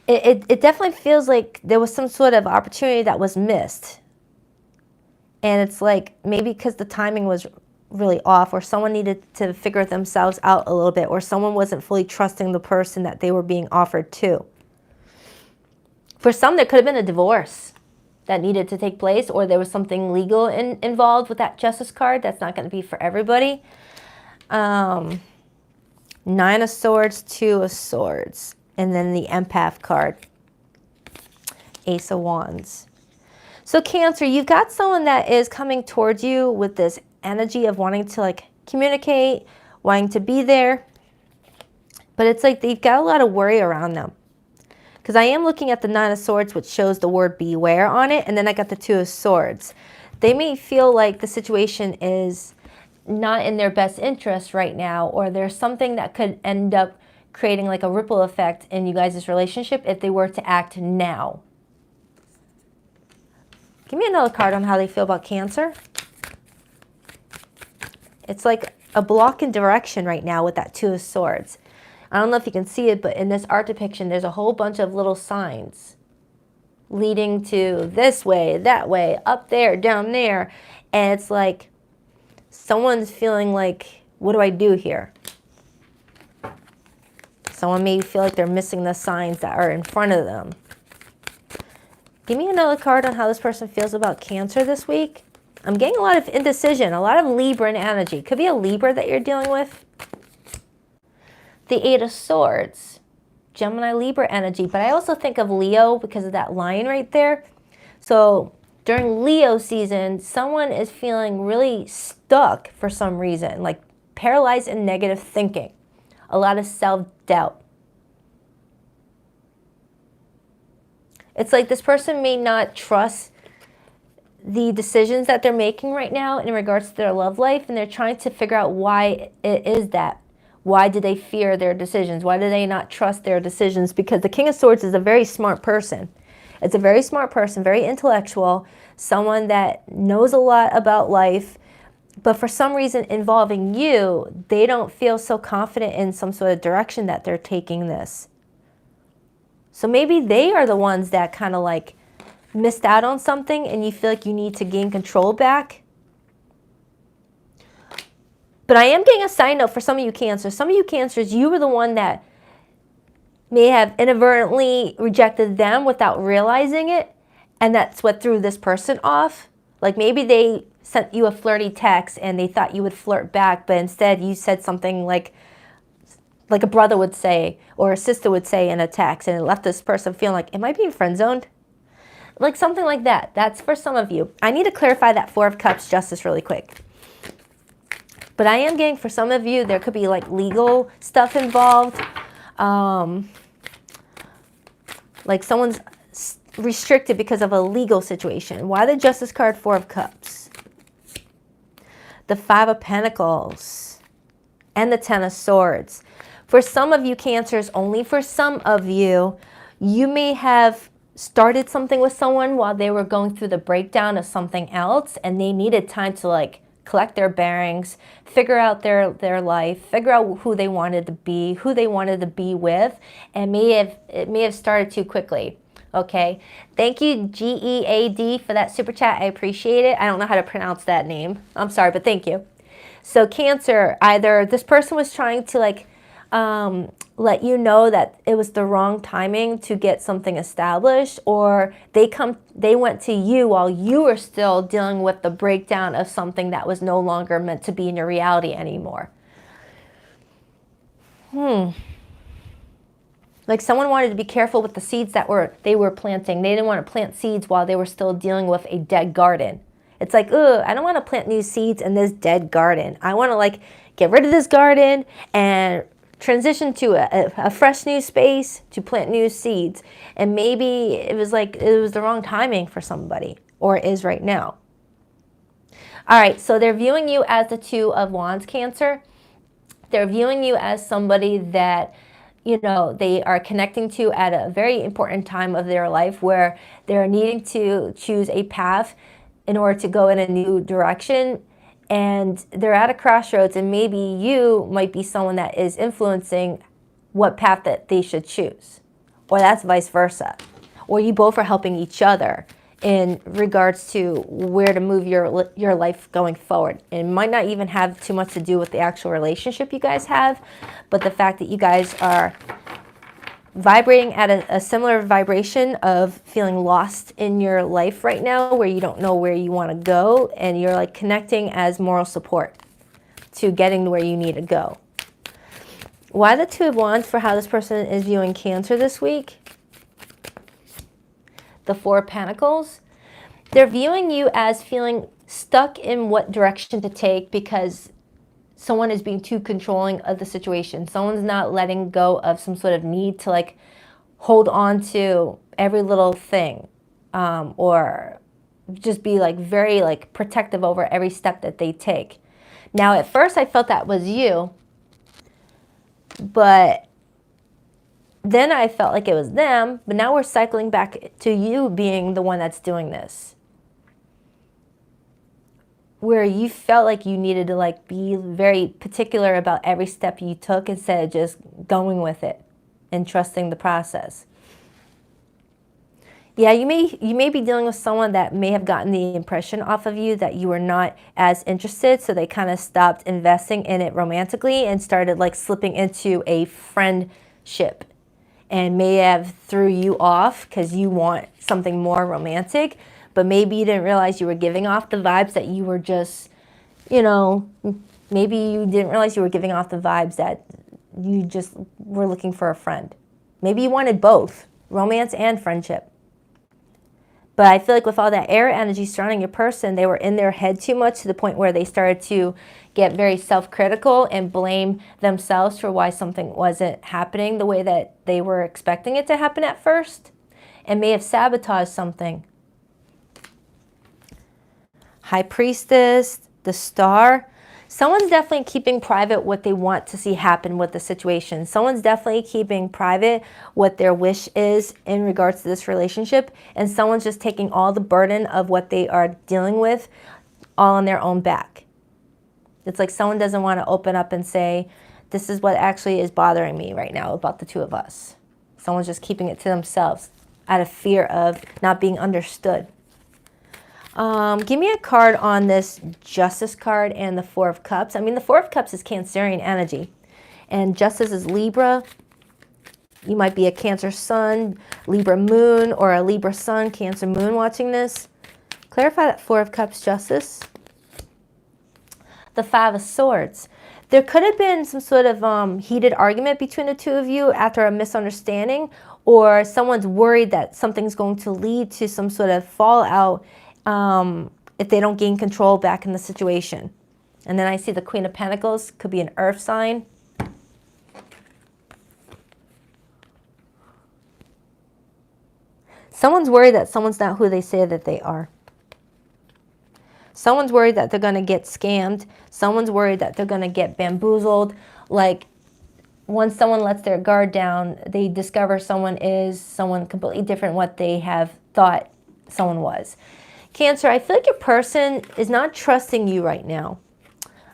it definitely feels like there was some sort of opportunity that was missed. And it's like maybe because the timing was really off, or someone needed to figure themselves out a little bit, or someone wasn't fully trusting the person that they were being offered to. For some, there could have been a divorce that needed to take place, or there was something legal involved with that Justice card. That's not going to be for everybody. Nine of Swords, Two of Swords, and then the Empath card, Ace of Wands. So Cancer, you've got someone that is coming towards you with this energy of wanting to like communicate, wanting to be there, but it's like they've got a lot of worry around them. Because I am looking at the Nine of Swords, which shows the word beware on it, and then I got the Two of Swords. They may feel like the situation is not in their best interest right now, or there's something that could end up creating like a ripple effect in you guys' relationship if they were to act now. Give me another card on how they feel about Cancer. It's like a block in direction right now with that Two of Swords. I don't know if you can see it, but in this art depiction, there's a whole bunch of little signs leading to this way, that way, up there, down there. And it's like someone's feeling like, what do I do here? Someone may feel like they're missing the signs that are in front of them. Give me another card on how this person feels about Cancer this week. I'm getting a lot of indecision, a lot of Libra energy. Could be a Libra that you're dealing with. The Eight of Swords, Gemini, Libra energy. But I also think of Leo because of that line right there. So during Leo season, someone is feeling really stuck for some reason, like paralyzed in negative thinking, a lot of self-doubt. It's like this person may not trust the decisions that they're making right now in regards to their love life, and they're trying to figure out why it is that. Why do they fear their decisions? Why do they not trust their decisions? Because the King of Swords is a very smart person. It's a very smart person, very intellectual, someone that knows a lot about life, but for some reason involving you, they don't feel so confident in some sort of direction that they're taking this. So maybe they are the ones that kind of like missed out on something and you feel like you need to gain control back. But I am getting a side note for some of you Cancers. Some of you Cancers, you were the one that may have inadvertently rejected them without realizing it. And that's what threw this person off. Like maybe they sent you a flirty text and they thought you would flirt back, but instead you said something like a brother would say or a sister would say in a text, and it left this person feeling like, am I being friend zoned? Like something like that. That's for some of you. I need to clarify that Four of Cups justice really quick. But I am getting for some of you, there could be like legal stuff involved. Like someone's restricted because of a legal situation. Why the Justice card, Four of Cups? The Five of Pentacles and the Ten of Swords. For some of you Cancers, only for some of you, you may have started something with someone while they were going through the breakdown of something else, and they needed time to like collect their bearings, figure out their life, figure out who they wanted to be, who they wanted to be with, and it may have started too quickly. Okay, thank you GEAD for that super chat. I appreciate it. I don't know how to pronounce that name. I'm sorry, but thank you. So Cancer, either this person was trying to like let you know that it was the wrong timing to get something established, or they went to you while you were still dealing with the breakdown of something that was no longer meant to be in your reality anymore. Like someone wanted to be careful with the seeds that they were planting. They didn't want to plant seeds while they were still dealing with a dead garden. It's like, ugh, I don't want to plant new seeds in this dead garden. I want to like get rid of this garden and transition to a fresh new space to plant new seeds. And maybe it was the wrong timing for somebody, or it is right now. All right, so they're viewing you as the Two of Wands, Cancer. They're viewing you as somebody that, you know, they are connecting to at a very important time of their life where they're needing to choose a path in order to go in a new direction. And they're at a crossroads, and maybe you might be someone that is influencing what path that they should choose, or that's vice versa, or you both are helping each other in regards to where to move your life going forward. And it might not even have too much to do with the actual relationship you guys have, but the fact that you guys are vibrating at a similar vibration of feeling lost in your life right now, where you don't know where you want to go, and you're like connecting as moral support to getting where you need to go. Why the Two of Wands for how this person is viewing Cancer this week? The Four of Pentacles. They're viewing you as feeling stuck in what direction to take because someone is being too controlling of the situation. Someone's not letting go of some sort of need to like hold on to every little thing, or just be like very like protective over every step that they take. Now, at first I felt that was you, but then I felt like it was them, but now we're cycling back to you being the one that's doing this, where you felt like you needed to like be very particular about every step you took instead of just going with it and trusting the process. Yeah, you may be dealing with someone that may have gotten the impression off of you that you were not as interested, so they kind of stopped investing in it romantically and started like slipping into a friendship, and may have threw you off because you want something more romantic. But maybe you didn't realize you were giving off the vibes that you were just, you know, maybe you didn't realize you were giving off the vibes that you just were looking for a friend. Maybe you wanted both, romance and friendship. But I feel like with all that air energy surrounding your person, they were in their head too much to the point where they started to get very self-critical and blame themselves for why something wasn't happening the way that they were expecting it to happen at first, and may have sabotaged something. High Priestess, the Star. Someone's definitely keeping private what they want to see happen with the situation. Someone's definitely keeping private what their wish is in regards to this relationship. And someone's just taking all the burden of what they are dealing with all on their own back. It's like someone doesn't want to open up and say, this is what actually is bothering me right now about the two of us. Someone's just keeping it to themselves out of fear of not being understood. Give me a card on this Justice card and the Four of Cups. I mean, the Four of Cups is Cancerian energy. And Justice is Libra. You might be a Cancer Sun, Libra Moon, or a Libra Sun, Cancer Moon watching this. Clarify that Four of Cups, Justice. The Five of Swords. There could have been some sort of heated argument between the two of you after a misunderstanding, or someone's worried that something's going to lead to some sort of fallout if they don't gain control back in the situation. And then I see the Queen of Pentacles, could be an earth sign. Someone's worried that someone's not who they say that they are. Someone's worried that they're going to get scammed. Someone's worried that they're going to get bamboozled. Like, once someone lets their guard down, they discover someone is someone completely different what they have thought someone was. Cancer, I feel like your person is not trusting you right now.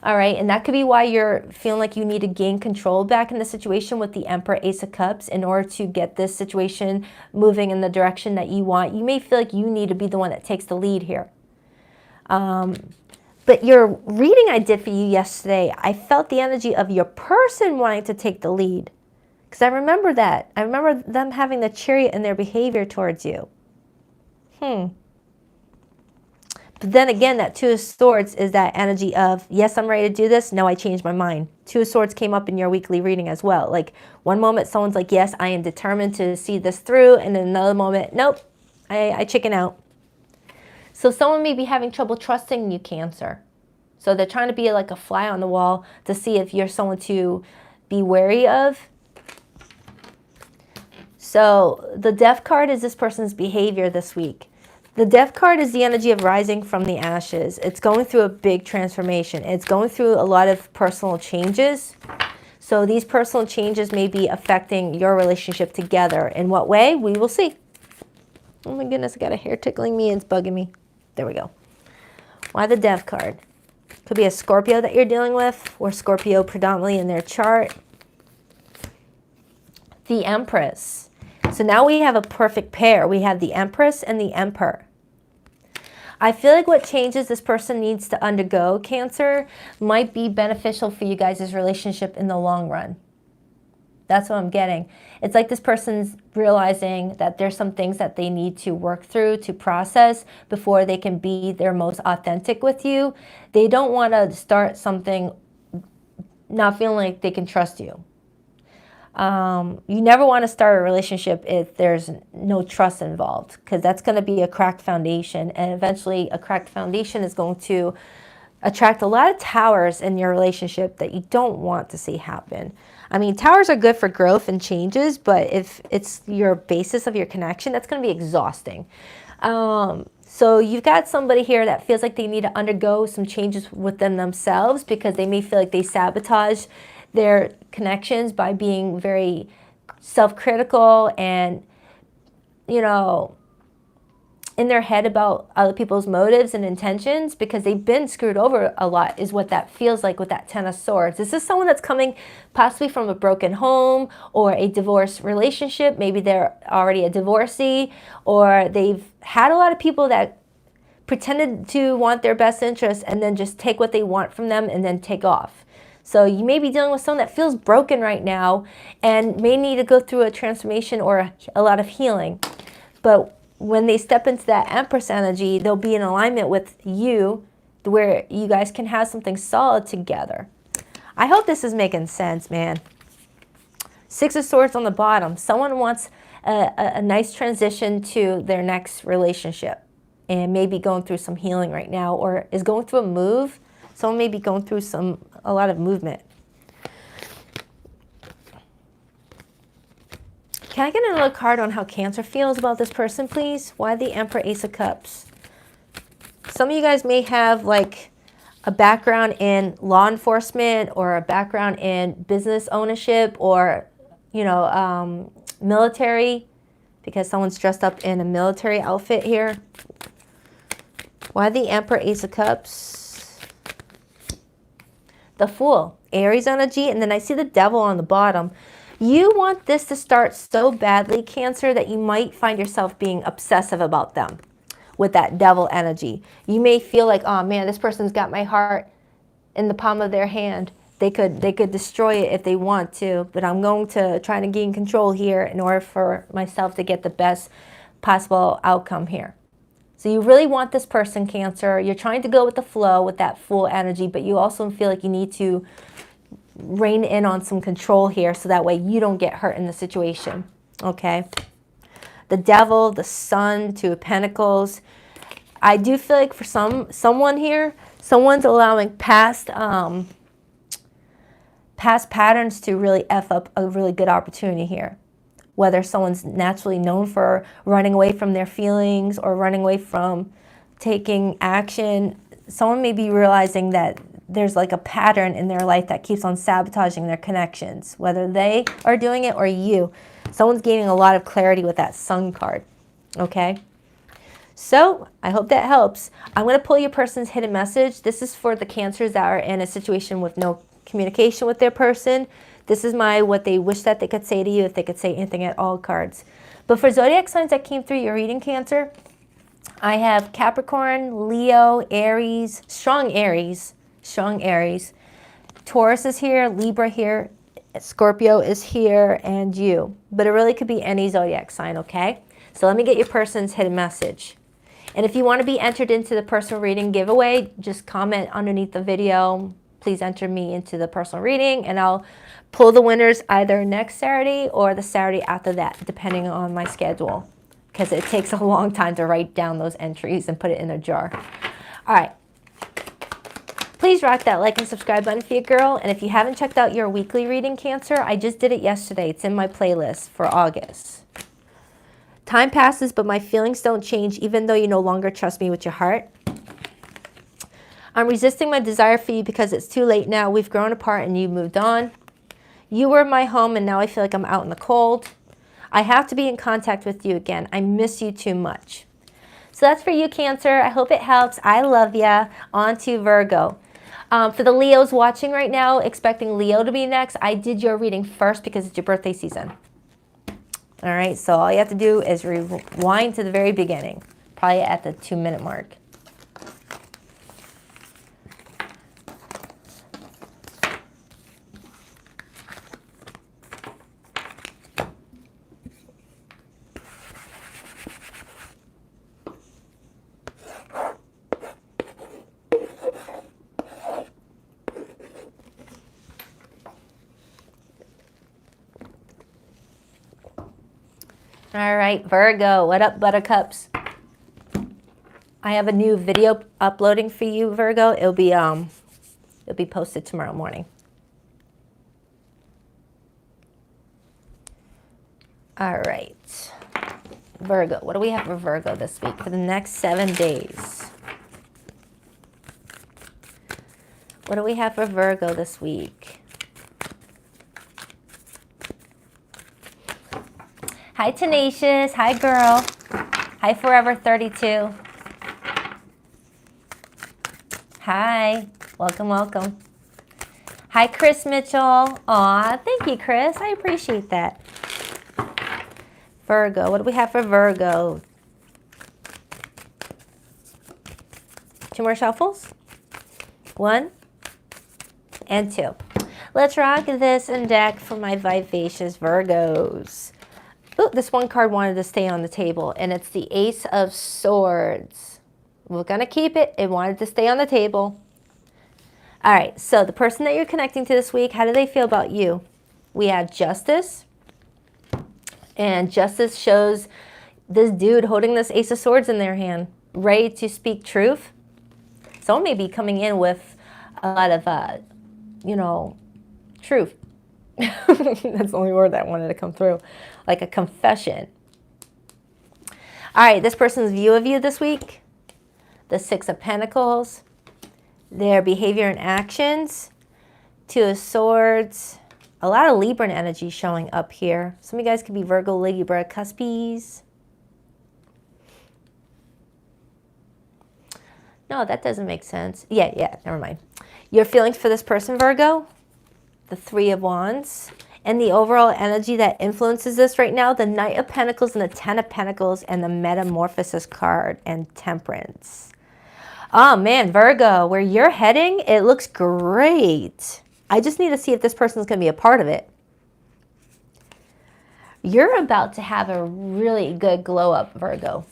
All right, and that could be why you're feeling like you need to gain control back in the situation with the Emperor, Ace of Cups, in order to get this situation moving in the direction that you want. You may feel like you need to be the one that takes the lead here. But your reading I did for you yesterday, I felt the energy of your person wanting to take the lead. Because I remember that. I remember them having the chariot in their behavior towards you. But then again, that Two of Swords is that energy of, yes, I'm ready to do this. No, I changed my mind. Two of Swords came up in your weekly reading as well. Like, one moment someone's like, yes, I am determined to see this through. And then another moment, nope, I chicken out. So someone may be having trouble trusting you, Cancer. So they're trying to be like a fly on the wall to see if you're someone to be wary of. So the Death card is this person's behavior this week. The Death card is the energy of rising from the ashes. It's going through a big transformation. It's going through a lot of personal changes. So these personal changes may be affecting your relationship together. In what way? We will see. Oh my goodness, I got a hair tickling me and it's bugging me. There we go. Why the Death card? Could be a Scorpio that you're dealing with, or Scorpio predominantly in their chart. The Empress. So now we have a perfect pair. We have the Empress and the Emperor. I feel like what changes this person needs to undergo, Cancer, might be beneficial for you guys' relationship in the long run. That's what I'm getting. It's like this person's realizing that there's some things that they need to work through, to process before they can be their most authentic with you. They don't want to start something not feeling like they can trust you. You never want to start a relationship if there's no trust involved, because that's going to be a cracked foundation, and eventually a cracked foundation is going to attract a lot of towers in your relationship that you don't want to see happen. I mean, towers are good for growth and changes, but if it's your basis of your connection, that's going to be exhausting. So you've got somebody here that feels like they need to undergo some changes within themselves because they may feel like they sabotage their connections by being very self-critical and, you know, in their head about other people's motives and intentions, because they've been screwed over a lot, is what that feels like with that Ten of Swords. This is someone that's coming possibly from a broken home or a divorce relationship. Maybe they're already a divorcee, or they've had a lot of people that pretended to want their best interest and then just take what they want from them and then take off. So you may be dealing with someone that feels broken right now and may need to go through a transformation or a lot of healing. But when they step into that Empress energy, they'll be in alignment with you, where you guys can have something solid together. I hope this is making sense, man. Six of Swords on the bottom. Someone wants a nice transition to their next relationship and maybe going through some healing right now, or is going through a move. Someone may be going through a lot of movement. Can I get another card on how Cancer feels about this person, please? Why the Emperor, Ace of Cups? Some of you guys may have like a background in law enforcement or a background in business ownership or, you know, military, because someone's dressed up in a military outfit here. Why the Emperor, Ace of Cups? The Fool, Aries energy, and then I see the Devil on the bottom. You want this to start so badly, Cancer, that you might find yourself being obsessive about them with that Devil energy. You may feel like, oh man, this person's got my heart in the palm of their hand. They could destroy it if they want to, but I'm going to try to gain control here in order for myself to get the best possible outcome here. So you really want this person, Cancer. You're trying to go with the flow with that Fool energy, but you also feel like you need to rein in on some control here so that way you don't get hurt in the situation, okay? The Devil, the Sun, Two of Pentacles. I do feel like for someone here, someone's allowing past patterns to really F up a really good opportunity here. Whether someone's naturally known for running away from their feelings or running away from taking action, someone may be realizing that there's like a pattern in their life that keeps on sabotaging their connections, whether they are doing it or you. Someone's gaining a lot of clarity with that Sun card, okay? So I hope that helps. I'm going to pull your person's hidden message. This is for the Cancers that are in a situation with no communication with their person. This is my what they wish that they could say to you, if they could say anything at all cards. But for zodiac signs that came through your reading, Cancer, I have Capricorn, Leo, Aries, strong Aries. Taurus is here, Libra here, Scorpio is here, and you. But it really could be any zodiac sign, okay? So let me get your person's hidden message. And if you want to be entered into the personal reading giveaway, just comment underneath the video. Please enter me into the personal reading, and I'll pull the winners either next Saturday or the Saturday after that, depending on my schedule, because it takes a long time to write down those entries and put it in a jar. All right. Please rock that like and subscribe button for your girl. And if you haven't checked out your weekly reading, Cancer, I just did it yesterday. It's in my playlist for August. Time passes, but my feelings don't change, even though you no longer trust me with your heart. I'm resisting my desire for you because it's too late now. We've grown apart and you've moved on. You were my home and now I feel like I'm out in the cold. I have to be in contact with you again. I miss you too much. So that's for you, Cancer. I hope it helps. I love ya. On to Virgo. For the Leos watching right now, expecting Leo to be next, I did your reading first because it's your birthday season. All right, so all you have to do is rewind to the very beginning, probably at the 2-minute mark. All right, Virgo, what up, buttercups? I have a new video uploading for you, Virgo. It'll be posted tomorrow morning. All right, Virgo, what do we have for Virgo this week for the next 7 days? What do we have for Virgo this week? Hi, Tenacious. Hi, girl. Hi, Forever 32. Hi. Welcome, welcome. Hi, Chris Mitchell. Aw, thank you, Chris. I appreciate that. Virgo. What do we have for Virgo? 2 more shuffles. 1 and 2. Let's rock this and deck for my vivacious Virgos. Ooh, this one card wanted to stay on the table, and it's the Ace of Swords. We're going to keep it. It wanted to stay on the table. All right, so the person that you're connecting to this week, how do they feel about you? We have Justice, and Justice shows this dude holding this Ace of Swords in their hand, ready to speak truth. Someone may be coming in with a lot of, you know, truth. That's the only word that wanted to come through. Like a confession. All right, this person's view of you this week. The 6 of Pentacles. their behavior and actions. Two of Swords. A lot of Libra energy showing up here. Some of you guys could be Virgo, Libra, Cuspies. No, that doesn't make sense. Yeah, never mind. Your feelings for this person, Virgo. The Three of Wands. And the overall energy that influences this right now, the Knight of Pentacles and the Ten of Pentacles and the Metamorphosis card and Temperance. Oh man, Virgo, where you're heading, it looks great. I just need to see if this person's going to be a part of it. You're about to have a really good glow up, Virgo.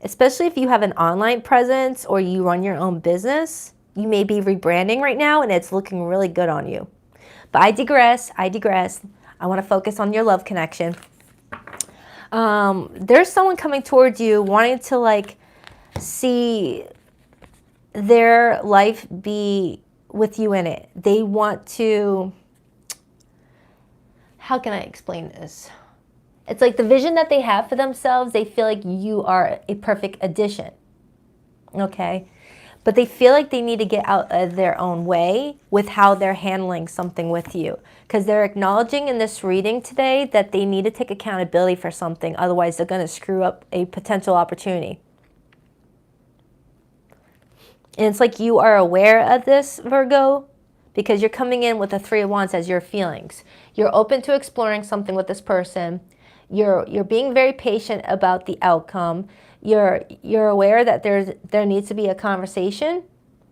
Especially if you have an online presence or you run your own business. You may be rebranding right now and it's looking really good on you. But I digress. I want to focus on your love connection. There's someone coming towards you wanting to like see their life be with you in it. They want to, how can I explain this? It's like the vision that they have for themselves, they feel like you are a perfect addition, okay? But they feel like they need to get out of their own way with how they're handling something with you. Because they're acknowledging in this reading today that they need to take accountability for something, otherwise they're going to screw up a potential opportunity. And it's like you are aware of this, Virgo, because you're coming in with the Three of Wands as your feelings. You're open to exploring something with this person. You're being very patient about the outcome. You're aware that there needs to be a conversation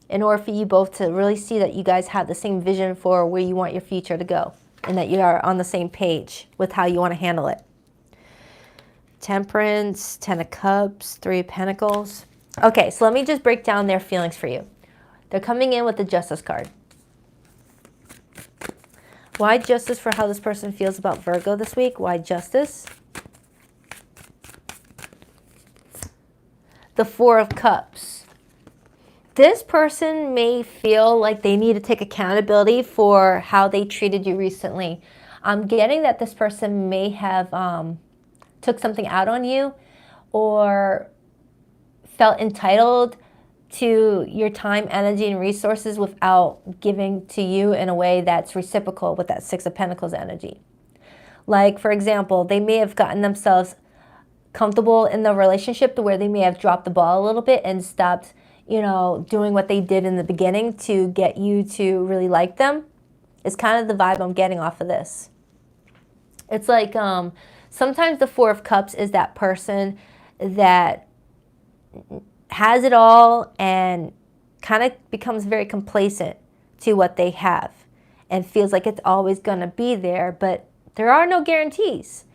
in order for you both to really see that you guys have the same vision for where you want your future to go and that you are on the same page with how you want to handle it. Temperance, Ten of Cups, Three of Pentacles. Okay, so let me just break down their feelings for you. They're coming in with the Justice card. Why justice for how this person feels about Virgo this week? Why justice? The Four of Cups. This person may feel like they need to take accountability for how they treated you recently. I'm getting that this person may have took something out on you or felt entitled to your time, energy, and resources without giving to you in a way that's reciprocal with that Six of Pentacles energy. Like, for example, they may have gotten themselves comfortable in the relationship to where they may have dropped the ball a little bit and stopped, doing what they did in the beginning to get you to really like them. It's kind of the vibe I'm getting off of this. It's like sometimes the Four of Cups is that person that has it all and kind of becomes very complacent to what they have and feels like it's always going to be there, but there are no guarantees.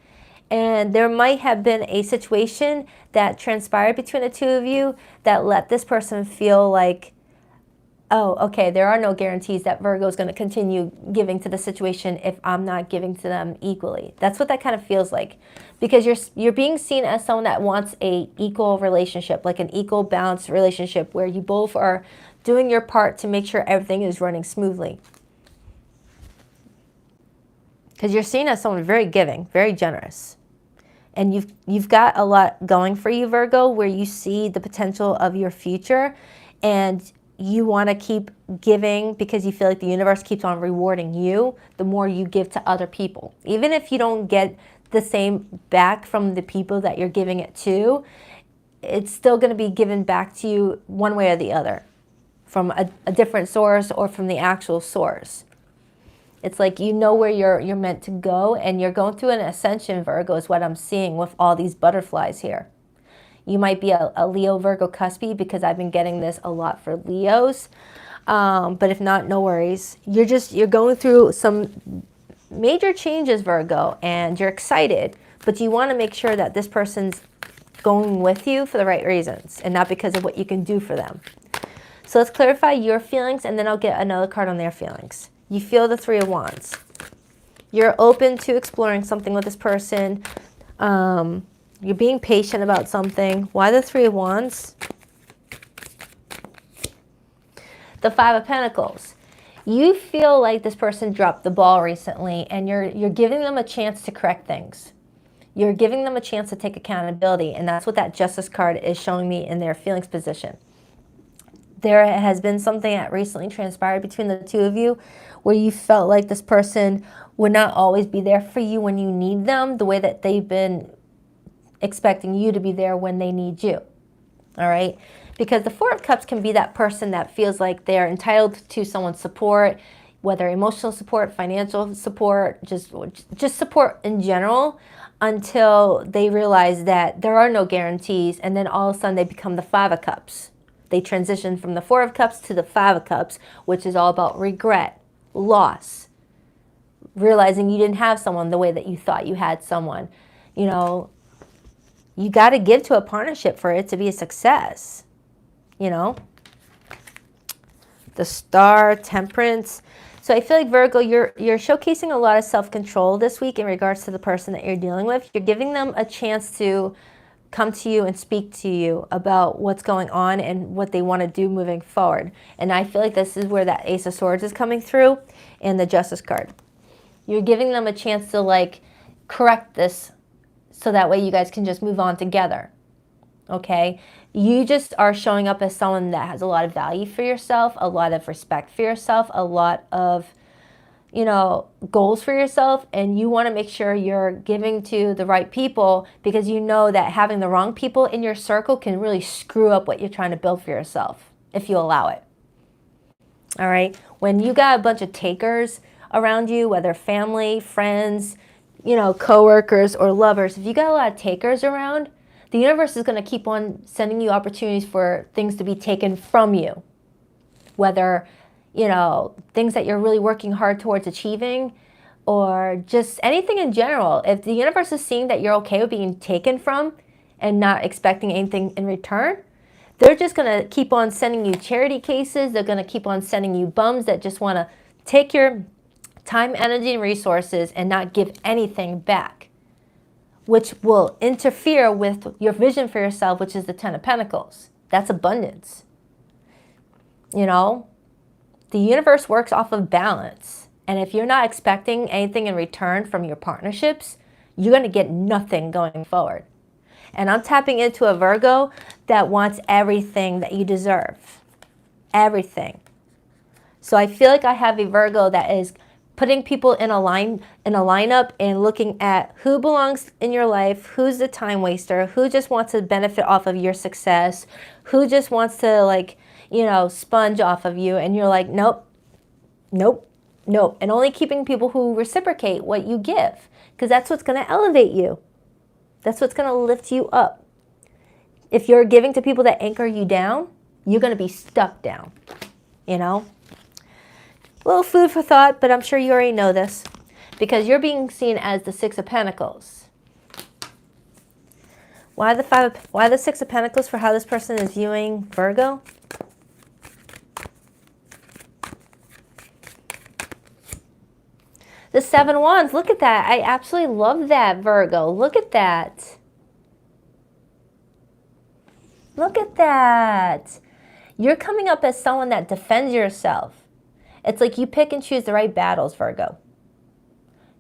And there might have been a situation that transpired between the two of you that let this person feel like, oh, okay, there are no guarantees that Virgo is going to continue giving to the situation if I'm not giving to them equally. That's what that kind of feels like. Because you're being seen as someone that wants a equal relationship, like an equal balanced relationship where you both are doing your part to make sure everything is running smoothly. Because you're seen as someone very giving, very generous. And you've got a lot going for you, Virgo, where you see the potential of your future and you want to keep giving because you feel like the universe keeps on rewarding you the more you give to other people. Even if you don't get the same back from the people that you're giving it to, it's still going to be given back to you one way or the other from a different source or from the actual source. It's like you know where you're meant to go and you're going through an ascension, Virgo, is what I'm seeing with all these butterflies here. You might be a Leo, Virgo, Cuspy because I've been getting this a lot for Leos. But if not, no worries. You're going through some major changes, Virgo, and you're excited, but you want to make sure that this person's going with you for the right reasons and not because of what you can do for them. So let's clarify your feelings and then I'll get another card on their feelings. You feel the Three of Wands. You're open to exploring something with this person. You're being patient about something. Why the Three of Wands? The Five of Pentacles. You feel like this person dropped the ball recently and you're giving them a chance to correct things. You're giving them a chance to take accountability, and that's what that Justice card is showing me in their feelings position. there has been something that recently transpired between the two of you where you felt like this person would not always be there for you when you need them the way that they've been expecting you to be there when they need you. All right? Because the Four of Cups can be that person that feels like they're entitled to someone's support, whether emotional support, financial support, just support in general, until they realize that there are no guarantees, and then all of a sudden they become the Five of Cups. They transition from the Four of Cups to the Five of Cups, which is all about regret, loss, realizing you didn't have someone the way that you thought you had someone. You know, you got to give to a partnership for it to be a success, you know. The Star, Temperance. So I feel like Virgo, you're showcasing a lot of self-control this week in regards to the person that you're dealing with. You're giving them a chance to come to you and speak to you about what's going on and what they want to do moving forward. And I feel like this is where that Ace of Swords is coming through and the Justice card. You're giving them a chance to like correct this so that way you guys can just move on together. Okay? You just are showing up as someone that has a lot of value for yourself, a lot of respect for yourself, a lot of, you know, goals for yourself, and you want to make sure you're giving to the right people because you know that having the wrong people in your circle can really screw up what you're trying to build for yourself if you allow it. All right? When you got a bunch of takers around you, whether family, friends, you know, coworkers or lovers, if you got a lot of takers around, the universe is going to keep on sending you opportunities for things to be taken from you. Whether, you know, things that you're really working hard towards achieving or just anything in general. If the universe is seeing that you're okay with being taken from and not expecting anything in return, they're just going to keep on sending you charity cases. They're going to keep on sending you bums that just want to take your time, energy, and resources and not give anything back, which will interfere with your vision for yourself, which is the Ten of Pentacles. That's abundance. You know, the universe works off of balance. And if you're not expecting anything in return from your partnerships, you're going to get nothing going forward. And I'm tapping into a Virgo that wants everything that you deserve. Everything. So I feel like I have a Virgo that is putting people in a lineup and looking at who belongs in your life, who's the time waster, who just wants to benefit off of your success, who just wants to, like, you know, sponge off of you, and you're like, nope, nope, nope. And only keeping people who reciprocate what you give, because that's what's going to elevate you. That's what's going to lift you up. If you're giving to people that anchor you down, you're going to be stuck down, you know? A little food for thought, but I'm sure you already know this because you're being seen as the Six of Pentacles. Why the Six of Pentacles for how this person is viewing Virgo? The Seven of Wands, look at that. I absolutely love that, Virgo. Look at that. Look at that. You're coming up as someone that defends yourself. It's like you pick and choose the right battles, Virgo.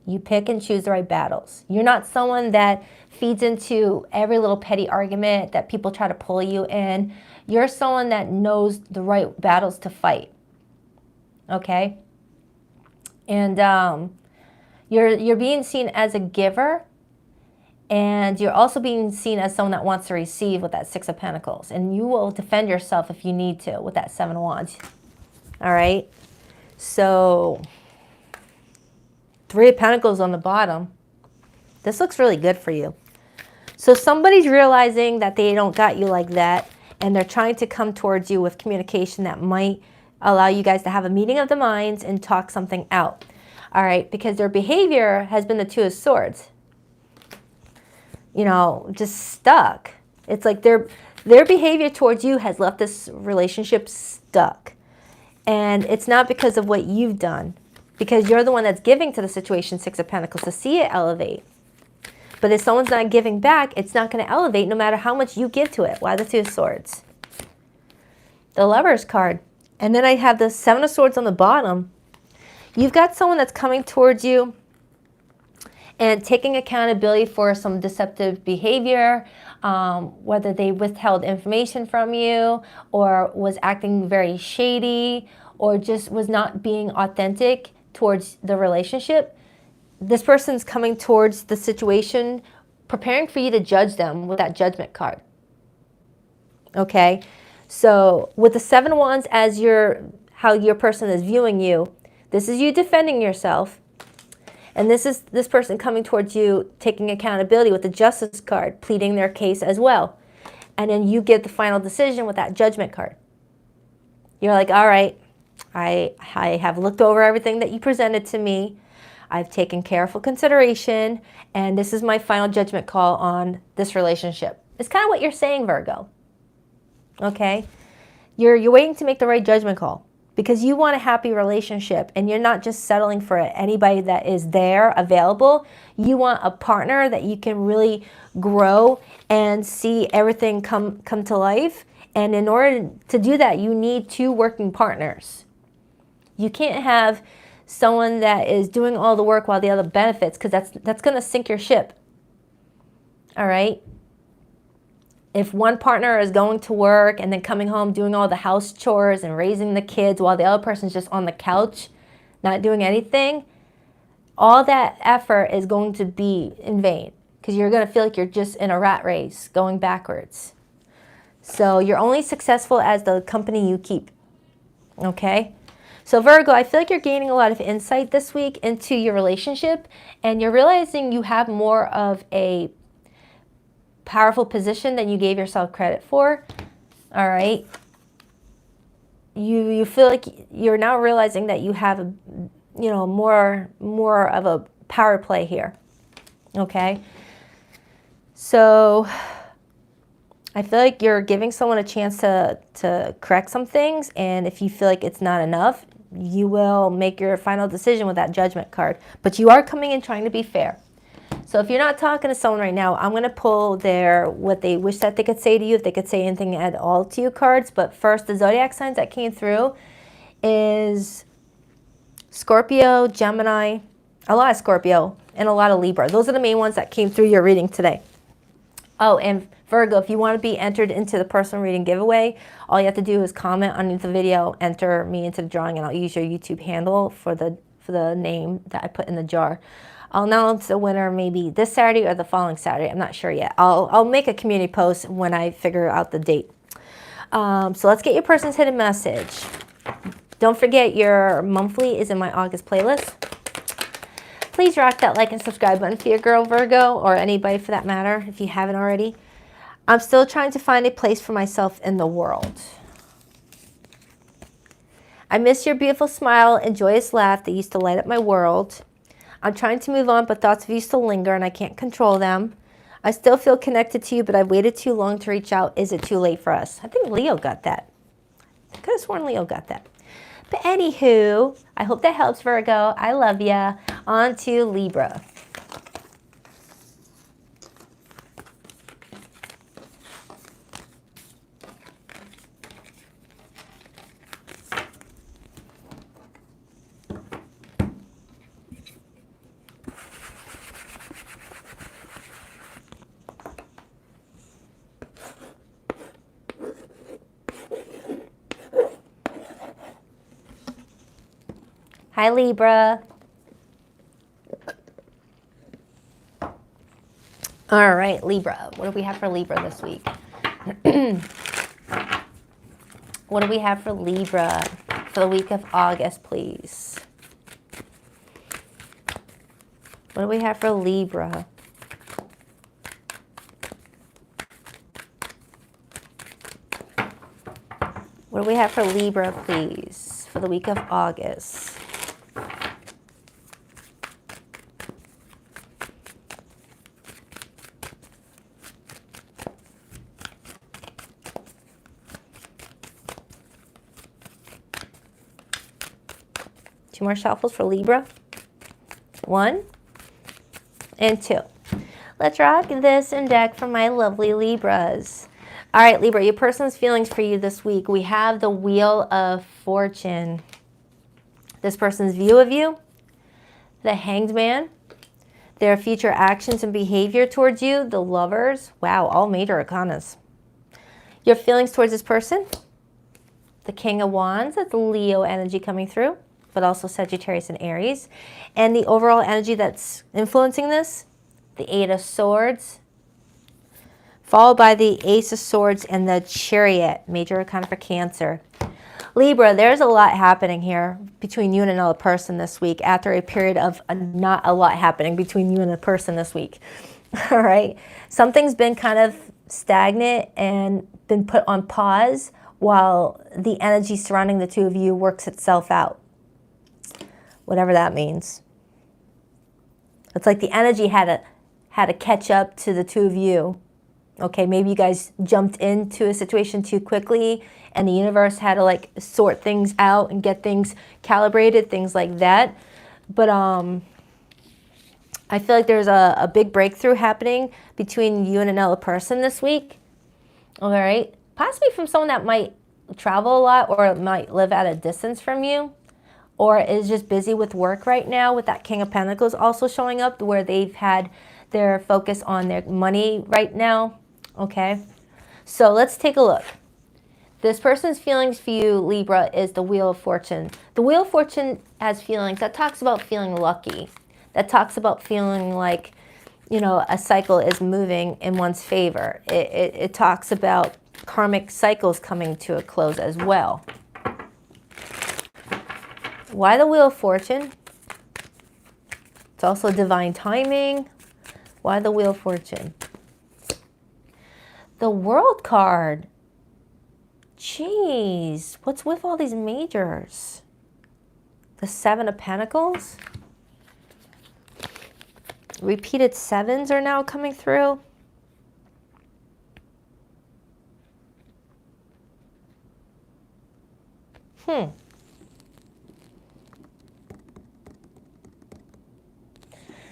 You pick and choose the right battles. You're not someone that feeds into every little petty argument that people try to pull you in. You're someone that knows the right battles to fight. Okay? And you're being seen as a giver, and you're also being seen as someone that wants to receive with that Six of Pentacles. And you will defend yourself if you need to with that Seven of Wands. All right? So, Three of Pentacles on the bottom. This looks really good for you. So somebody's realizing that they don't got you like that, and they're trying to come towards you with communication that might allow you guys to have a meeting of the minds and talk something out. All right, because their behavior has been the Two of Swords. You know, just stuck. It's like their behavior towards you has left this relationship stuck. And it's not because of what you've done, because you're the one that's giving to the situation, Six of Pentacles, to see it elevate. But if someone's not giving back, it's not going to elevate no matter how much you give to it. Why the Two of Swords? The Lovers card. And then I have the Seven of Swords on the bottom. You've got someone that's coming towards you and taking accountability for some deceptive behavior, whether they withheld information from you or was acting very shady or just was not being authentic towards the relationship. This person's coming towards the situation, preparing for you to judge them with that judgment card. Okay? So with the 7 of Wands as how your person is viewing you, this is you defending yourself. And this is this person coming towards you, taking accountability with the Justice card, pleading their case as well. And then you get the final decision with that Judgment card. You're like, all right, I have looked over everything that you presented to me. I've taken careful consideration, and this is my final judgment call on this relationship. It's kind of what you're saying, Virgo. Okay? You're waiting to make the right judgment call because you want a happy relationship, and you're not just settling for anybody that is there, available. You want a partner that you can really grow and see everything come to life. And in order to do that, you need 2 working partners. You can't have someone that is doing all the work while the other benefits, because that's going to sink your ship. All right? If one partner is going to work and then coming home doing all the house chores and raising the kids while the other person's just on the couch, not doing anything, all that effort is going to be in vain because you're going to feel like you're just in a rat race going backwards. So you're only successful as the company you keep. Okay? So Virgo, I feel like you're gaining a lot of insight this week into your relationship, and you're realizing you have more of a powerful position than you gave yourself credit for. All right? You feel like you're now realizing that you have more of a power play here. Okay? So I feel like you're giving someone a chance to correct some things, and if you feel like it's not enough, you will make your final decision with that Judgment card. But you are coming in trying to be fair. So if you're not talking to someone right now, I'm going to pull what they wish that they could say to you, if they could say anything at all to you cards. But first, the zodiac signs that came through is Scorpio, Gemini, a lot of Scorpio, and a lot of Libra. Those are the main ones that came through your reading today. Oh, and Virgo, if you want to be entered into the personal reading giveaway, all you have to do is comment underneath the video, enter me into the drawing, and I'll use your YouTube handle for the name that I put in the jar. I'll announce the winner maybe this Saturday or the following Saturday. I'm not sure yet. I'll make a community post when I figure out the date. So let's get your person's hidden message. Don't forget your monthly is in my August playlist. Please rock that like and subscribe button for your girl Virgo, or anybody for that matter if you haven't already. I'm still trying to find a place for myself in the world. I miss your beautiful smile and joyous laugh that used to light up my world. I'm trying to move on, but thoughts of you still linger and I can't control them. I still feel connected to you, but I've waited too long to reach out. Is it too late for us? I think Leo got that. I could have sworn Leo got that. But anywho, I hope that helps, Virgo. I love ya. On to Libra. Hi, Libra. All right, Libra. What do we have for Libra this week? What do we have for Libra for the week of August, please? What do we have for Libra? What do we have for Libra, please, for the week of August? Two more shuffles for Libra. 1 and 2. Let's rock this and deck for my lovely Libras. All right, Libra, your person's feelings for you this week. We have the Wheel of Fortune. This person's view of you, the Hanged Man, their future actions and behavior towards you, the Lovers. Wow, all major arcanas. Your feelings towards this person, the King of Wands, that's Leo energy coming through, but also Sagittarius and Aries. And the overall energy that's influencing this, the Eight of Swords, followed by the Ace of Swords and the Chariot, major arcana for Cancer. Libra, there's a lot happening here between you and another person this week after a period of not a lot happening between you and a person this week. All right. Something's been kind of stagnant and been put on pause while the energy surrounding the two of you works itself out. Whatever that means. It's like the energy had to catch up to the two of you. Okay, maybe you guys jumped into a situation too quickly and the universe had to like sort things out and get things calibrated, things like that. But I feel like there's a big breakthrough happening between you and another person this week. All right, possibly from someone that might travel a lot or might live at a distance from you, or is just busy with work right now, with that King of Pentacles also showing up where they've had their focus on their money right now. Okay, so let's take a look. This person's feelings for you, Libra, is the Wheel of Fortune. The Wheel of Fortune has feelings. That talks about feeling lucky. That talks about feeling like, you know, a cycle is moving in one's favor. It talks about karmic cycles coming to a close as well. Why the Wheel of Fortune? It's also divine timing. Why the Wheel of Fortune? The World card. Jeez, what's with all these majors? The Seven of Pentacles. Repeated sevens are now coming through.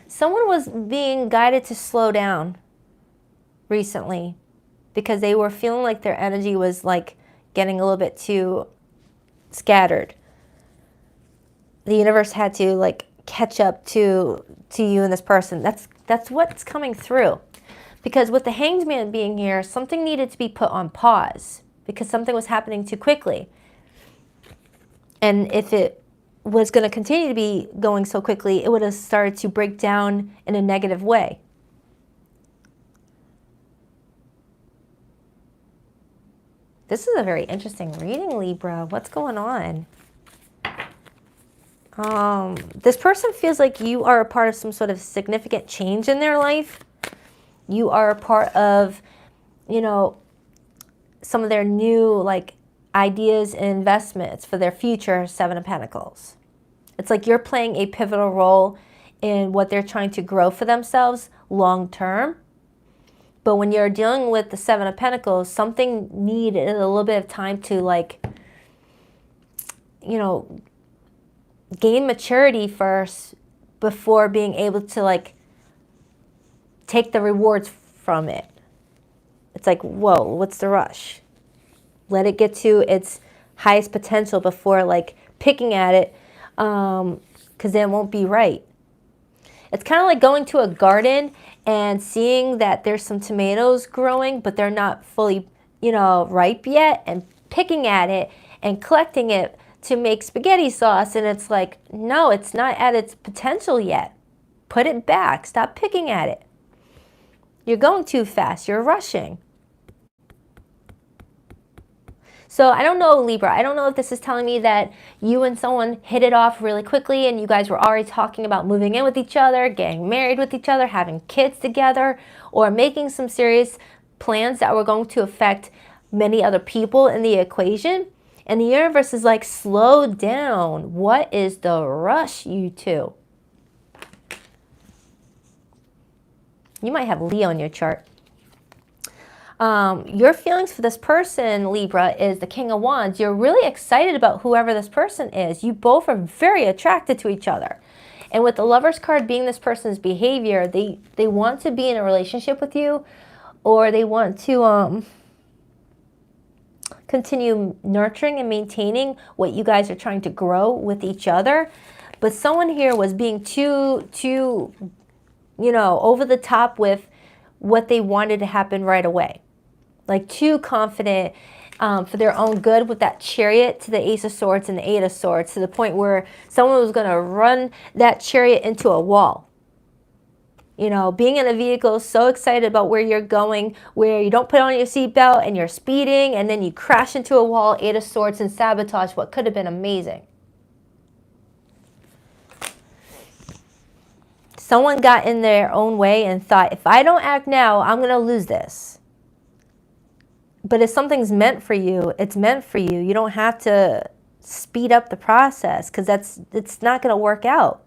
Someone was being guided to slow down recently because they were feeling like their energy was like getting a little bit too scattered. The universe had to like catch up to you and this person. That's what's coming through. Because with the Hanged Man being here, something needed to be put on pause because something was happening too quickly. And if it was going to continue to be going so quickly, it would have started to break down in a negative way. This is a very interesting reading, Libra. What's going on? This person feels like you are a part of some sort of significant change in their life. You are a part of, you know, some of their new like ideas and investments for their future. Seven of Pentacles. It's like you're playing a pivotal role in what they're trying to grow for themselves long term. But when you're dealing with the Seven of Pentacles, something needed a little bit of time to like, you know, gain maturity first before being able to like take the rewards from it. It's like, whoa, what's the rush? Let it get to its highest potential before like picking at it, because then it won't be right. It's kind of like going to a garden and seeing that there's some tomatoes growing, but they're not fully, you know, ripe yet, and picking at it and collecting it to make spaghetti sauce. And it's like, no, it's not at its potential yet. Put it back. Stop picking at it. You're going too fast. You're rushing. So I don't know, Libra. I don't know if this is telling me that you and someone hit it off really quickly and you guys were already talking about moving in with each other, getting married with each other, having kids together, or making some serious plans that were going to affect many other people in the equation. And the universe is like, slow down. What is the rush, you two? You might have Leo in your chart. Your feelings for this person, Libra, is the King of Wands. You're really excited about whoever this person is. You both are very attracted to each other. And with the Lovers card being this person's behavior, they want to be in a relationship with you, or they want to continue nurturing and maintaining what you guys are trying to grow with each other. But someone here was being too you know, over the top with what they wanted to happen right away. Like too confident for their own good with that Chariot to the Ace of Swords and the Eight of Swords, to the point where someone was going to run that Chariot into a wall. You know, being in a vehicle, so excited about where you're going, where you don't put on your seatbelt and you're speeding, and then you crash into a wall, Eight of Swords, and sabotage what could have been amazing. Someone got in their own way and thought, if I don't act now, I'm going to lose this. But if something's meant for you, it's meant for you. You don't have to speed up the process, because it's not going to work out.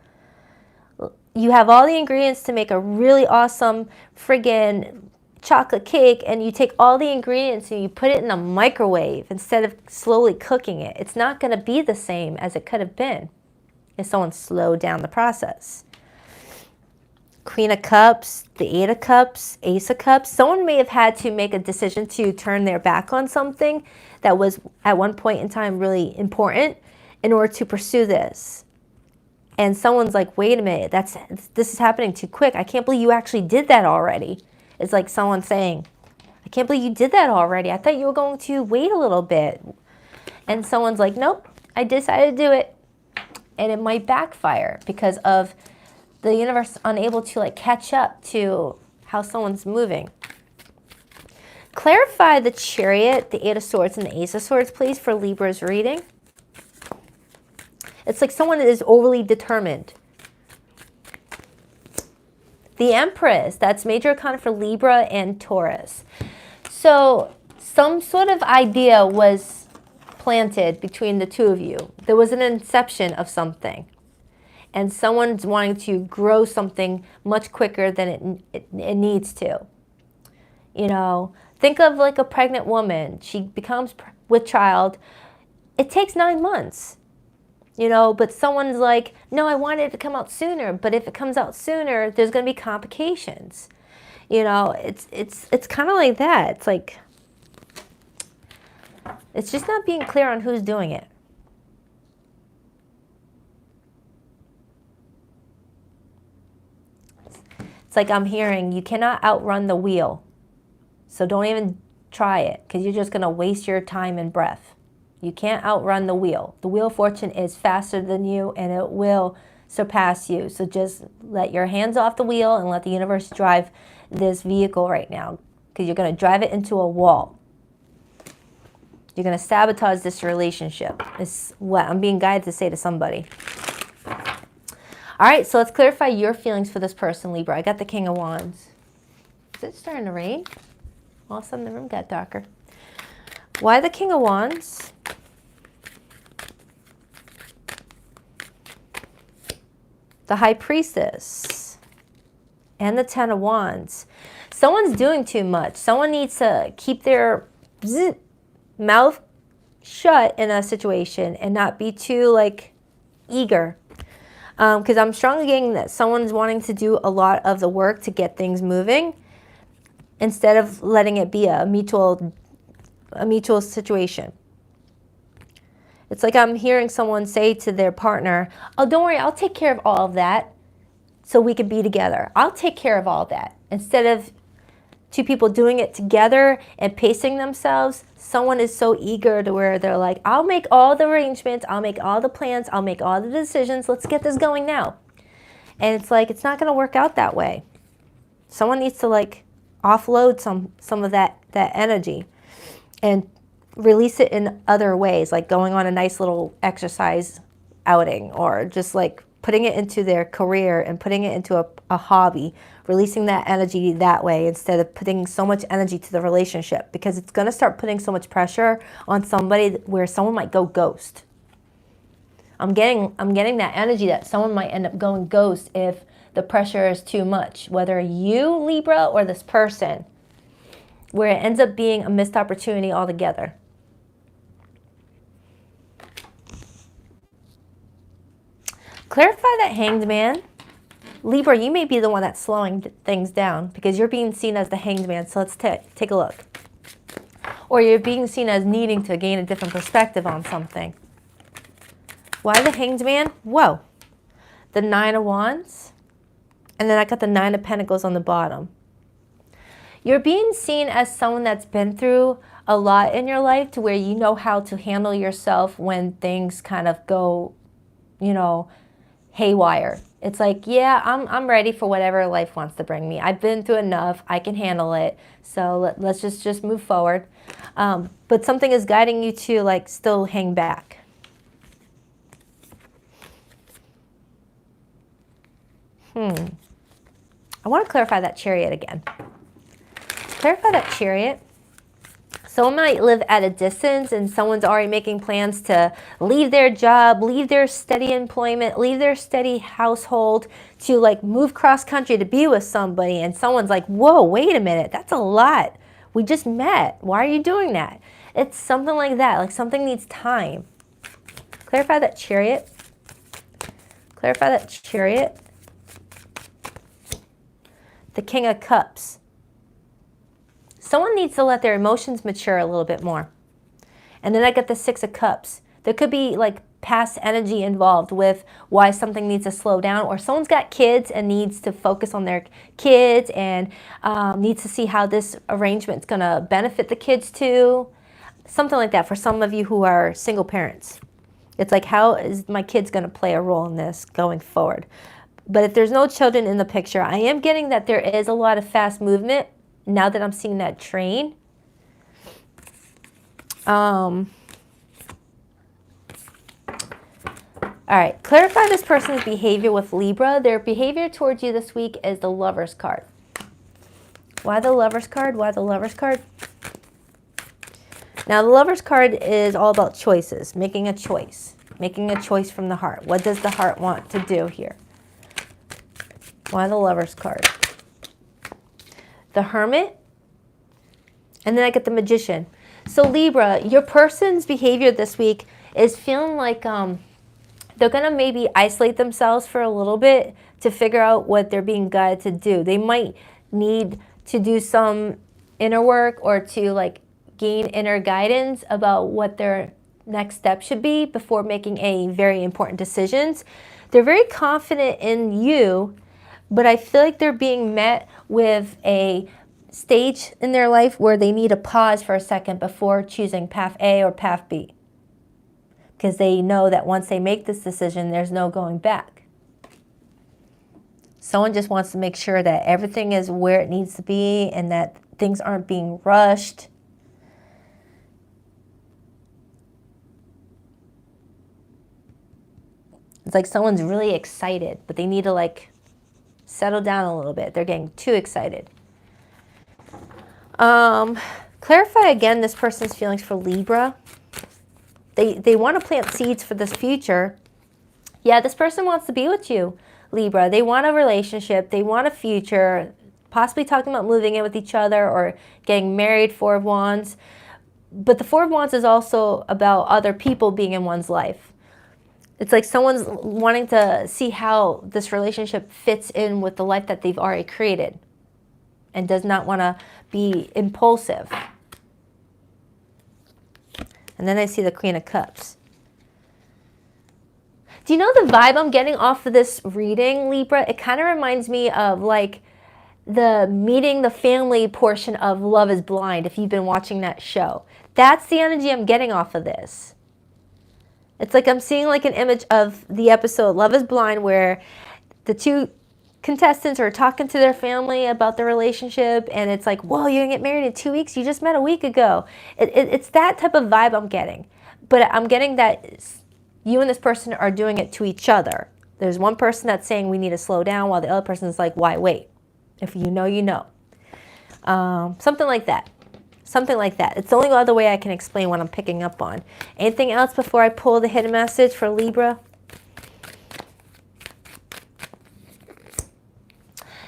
You have all the ingredients to make a really awesome friggin' chocolate cake, and you take all the ingredients and you put it in a microwave instead of slowly cooking it. It's not going to be the same as it could have been if someone slowed down the process. Queen of Cups, the Eight of Cups, Ace of Cups. Someone may have had to make a decision to turn their back on something that was at one point in time really important in order to pursue this. And someone's like, wait a minute, this is happening too quick. I can't believe you actually did that already. It's like someone saying, I can't believe you did that already. I thought you were going to wait a little bit. And someone's like, nope, I decided to do it. And it might backfire because of the universe unable to like catch up to how someone's moving. Clarify the Chariot, the Eight of Swords, and the Ace of Swords, please, for Libra's reading. It's like someone is overly determined. The Empress, that's major arcana for Libra and Taurus. So some sort of idea was planted between the two of you. There was an inception of something. And someone's wanting to grow something much quicker than it needs to. You know, think of like a pregnant woman. She becomes with child. It takes 9 months. You know, but someone's like, no, I want it to come out sooner. But if it comes out sooner, there's going to be complications. You know, it's kind of like that. It's like, it's just not being clear on who's doing it. It's like I'm hearing, you cannot outrun the wheel. So don't even try it, because you're just going to waste your time and breath. You can't outrun the wheel. The wheel of fortune is faster than you, and it will surpass you. So just let your hands off the wheel and let the universe drive this vehicle right now, because you're going to drive it into a wall. You're going to sabotage this relationship. Is what I'm being guided to say to somebody. All right, so let's clarify your feelings for this person, Libra. I got the King of Wands. Is it starting to rain? All of a sudden the room got darker. Why the King of Wands? The High Priestess and the Ten of Wands. Someone's doing too much. Someone needs to keep their mouth shut in a situation and not be too like eager. Because I'm strongly getting that someone's wanting to do a lot of the work to get things moving instead of letting it be a mutual situation. It's like I'm hearing someone say to their partner, oh, don't worry, I'll take care of all of that so we can be together. I'll take care of all that. Instead of two people doing it together and pacing themselves, someone is so eager to where they're like, I'll make all the arrangements, I'll make all the plans, I'll make all the decisions, let's get this going now. And it's like, it's not going to work out that way. Someone needs to like offload some of that energy and release it in other ways, like going on a nice little exercise outing, or just like putting it into their career and putting it into a hobby, releasing that energy that way instead of putting so much energy to the relationship, because it's going to start putting so much pressure on somebody where someone might go ghost. I'm getting that energy that someone might end up going ghost if the pressure is too much, whether you, Libra, or this person, where it ends up being a missed opportunity altogether. Clarify that Hanged Man. Libra, you may be the one that's slowing things down because you're being seen as the Hanged Man. So let's take a look. Or you're being seen as needing to gain a different perspective on something. Why the Hanged Man? Whoa. The Nine of Wands And then I got the Nine of Pentacles on the bottom. You're being seen as someone that's been through a lot in your life to where you know how to handle yourself when things kind of go, you know, haywire. It's like, yeah, I'm ready for whatever life wants to bring me. I've been through enough. I can handle it. So let's just move forward. But something is guiding you to like still hang back. I want to clarify that Chariot again. Clarify that Chariot. Someone might live at a distance and someone's already making plans to leave their job, leave their steady employment, leave their steady household to like move cross country to be with somebody. And someone's like, whoa, wait a minute, that's a lot. We just met. Why are you doing that? It's something like that, like something needs time. Clarify that Chariot. Clarify that Chariot. The King of Cups. Someone needs to let their emotions mature a little bit more. And then I get the Six of Cups. There could be like past energy involved with why something needs to slow down, or someone's got kids and needs to focus on their kids and needs to see how this arrangement is going to benefit the kids too. Something like that for some of you who are single parents. It's like, how is my kids going to play a role in this going forward? But if there's no children in the picture, I am getting that there is a lot of fast movement now that I'm seeing that train. All right, clarify this person's behavior with Libra. Their behavior towards you this week is the Lover's card. Why the Lover's card? Why the Lover's card? Now, the Lover's card is all about choices, making a choice from the heart. What does the heart want to do here? Why the Lover's card? The Hermit, and then I get the Magician. So Libra, your person's behavior this week is feeling like they're going to maybe isolate themselves for a little bit to figure out what they're being guided to do. They might need to do some inner work or to like gain inner guidance about what their next step should be before making any very important decisions. They're very confident in you, but I feel like they're being met with a stage in their life where they need to pause for a second before choosing path A or path B. Because they know that once they make this decision, there's no going back. Someone just wants to make sure that everything is where it needs to be and that things aren't being rushed. It's like someone's really excited, but they need to like settle down a little bit. They're getting too excited. Clarify again this person's feelings for Libra. They want to plant seeds for this future. Yeah, this person wants to be with you, Libra. They want a relationship. They want a future, possibly talking about moving in with each other or getting married, Four of Wands. But the Four of Wands is also about other people being in one's life. It's like someone's wanting to see how this relationship fits in with the life that they've already created and does not want to be impulsive. And then I see the Queen of Cups. Do you know the vibe I'm getting off of this reading, Libra? It kind of reminds me of like the meeting the family portion of Love is Blind, if you've been watching that show. That's the energy I'm getting off of this. It's like I'm seeing like an image of the episode Love is Blind where the two contestants are talking to their family about the relationship and it's like, whoa, you're gonna get married in 2 weeks? You just met a week ago. It's that type of vibe I'm getting. But I'm getting that you and this person are doing it to each other. There's one person that's saying we need to slow down while the other person is like, why wait? If you know, you know. Something like that. Something like that. It's the only other way I can explain what I'm picking up on. Anything else before I pull the hidden message for Libra?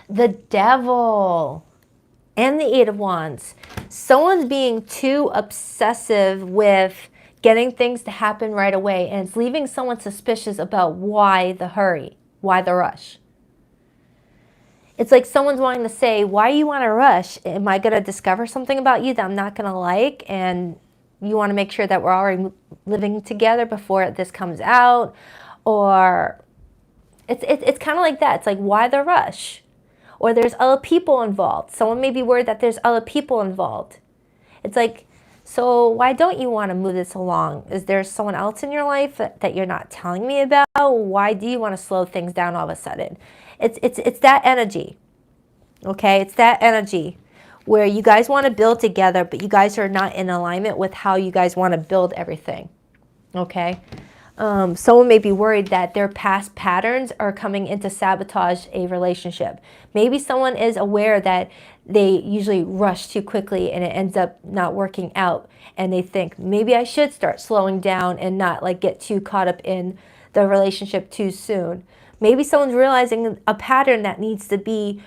The Devil and the Eight of Wands. Someone's being too obsessive with getting things to happen right away, and it's leaving someone suspicious about why the hurry, why the rush. It's like someone's wanting to say, why you want to rush? Am I going to discover something about you that I'm not going to like? And you want to make sure that we're already living together before this comes out? Or It's kind of like that. It's like, why the rush? Or there's other people involved. Someone may be worried that there's other people involved. It's like, so why don't you want to move this along? Is there someone else in your life that you're not telling me about? Why do you want to slow things down all of a sudden? It's that energy, okay? It's that energy where you guys want to build together, but you guys are not in alignment with how you guys want to build everything, okay? Someone may be worried that their past patterns are coming in to sabotage a relationship. Maybe someone is aware that they usually rush too quickly and it ends up not working out. And they think, maybe I should start slowing down and not like get too caught up in the relationship too soon. Maybe someone's realizing a pattern that needs to be,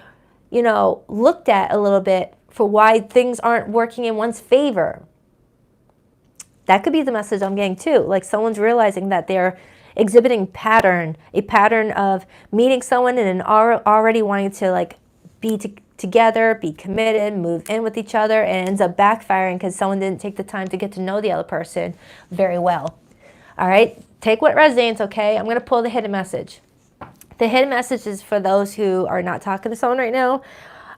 you know, looked at a little bit for why things aren't working in one's favor. That could be the message I'm getting too. Like someone's realizing that they're exhibiting a pattern of meeting someone and already wanting to like be together, be committed, move in with each other, and it ends up backfiring because someone didn't take the time to get to know the other person very well. All right, take what resonates, okay? I'm going to pull the hidden message. The hidden message is for those who are not talking to someone right now.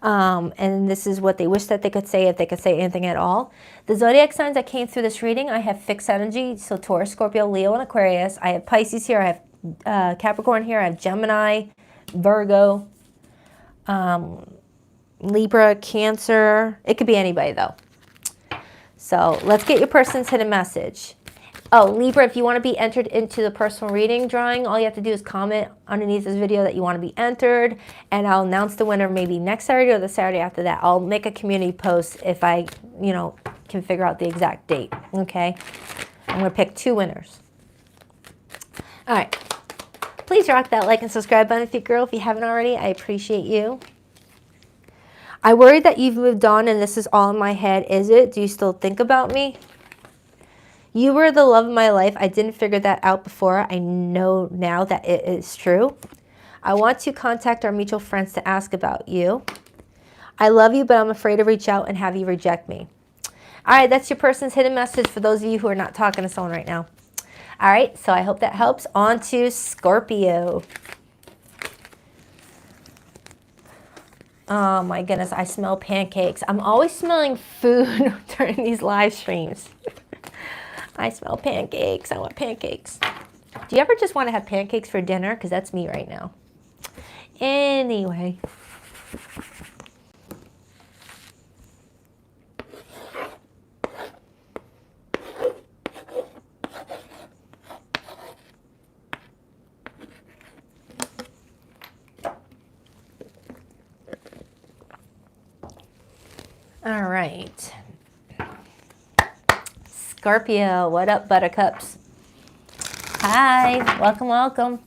And this is what they wish that they could say, if they could say anything at all. The zodiac signs that came through this reading, I have fixed energy, so Taurus, Scorpio, Leo, and Aquarius. I have Pisces here, I have Capricorn here, I have Gemini, Virgo, Libra, Cancer. It could be anybody though. So let's get your person's hidden message. Oh, Libra, if you want to be entered into the personal reading drawing, all you have to do is comment underneath this video that you want to be entered, and I'll announce the winner maybe next Saturday or the Saturday after that. I'll make a community post if I, you know, can figure out the exact date, okay? I'm going to pick 2 winners. All right. Please rock that like and subscribe button if you're a girl. If you haven't already, I appreciate you. I worry that you've moved on and this is all in my head. Is it? Do you still think about me? You were the love of my life. I didn't figure that out before. I know now that it is true. I want to contact our mutual friends to ask about you. I love you, but I'm afraid to reach out and have you reject me. All right, that's your person's hidden message for those of you who are not talking to someone right now. All right, so I hope that helps. On to Scorpio. Oh my goodness, I smell pancakes. I'm always smelling food during these live streams. I smell pancakes. I want pancakes. Do you ever just want to have pancakes for dinner? Because that's me right now. Anyway. All right. Scorpio, what up, buttercups? Hi, welcome, welcome.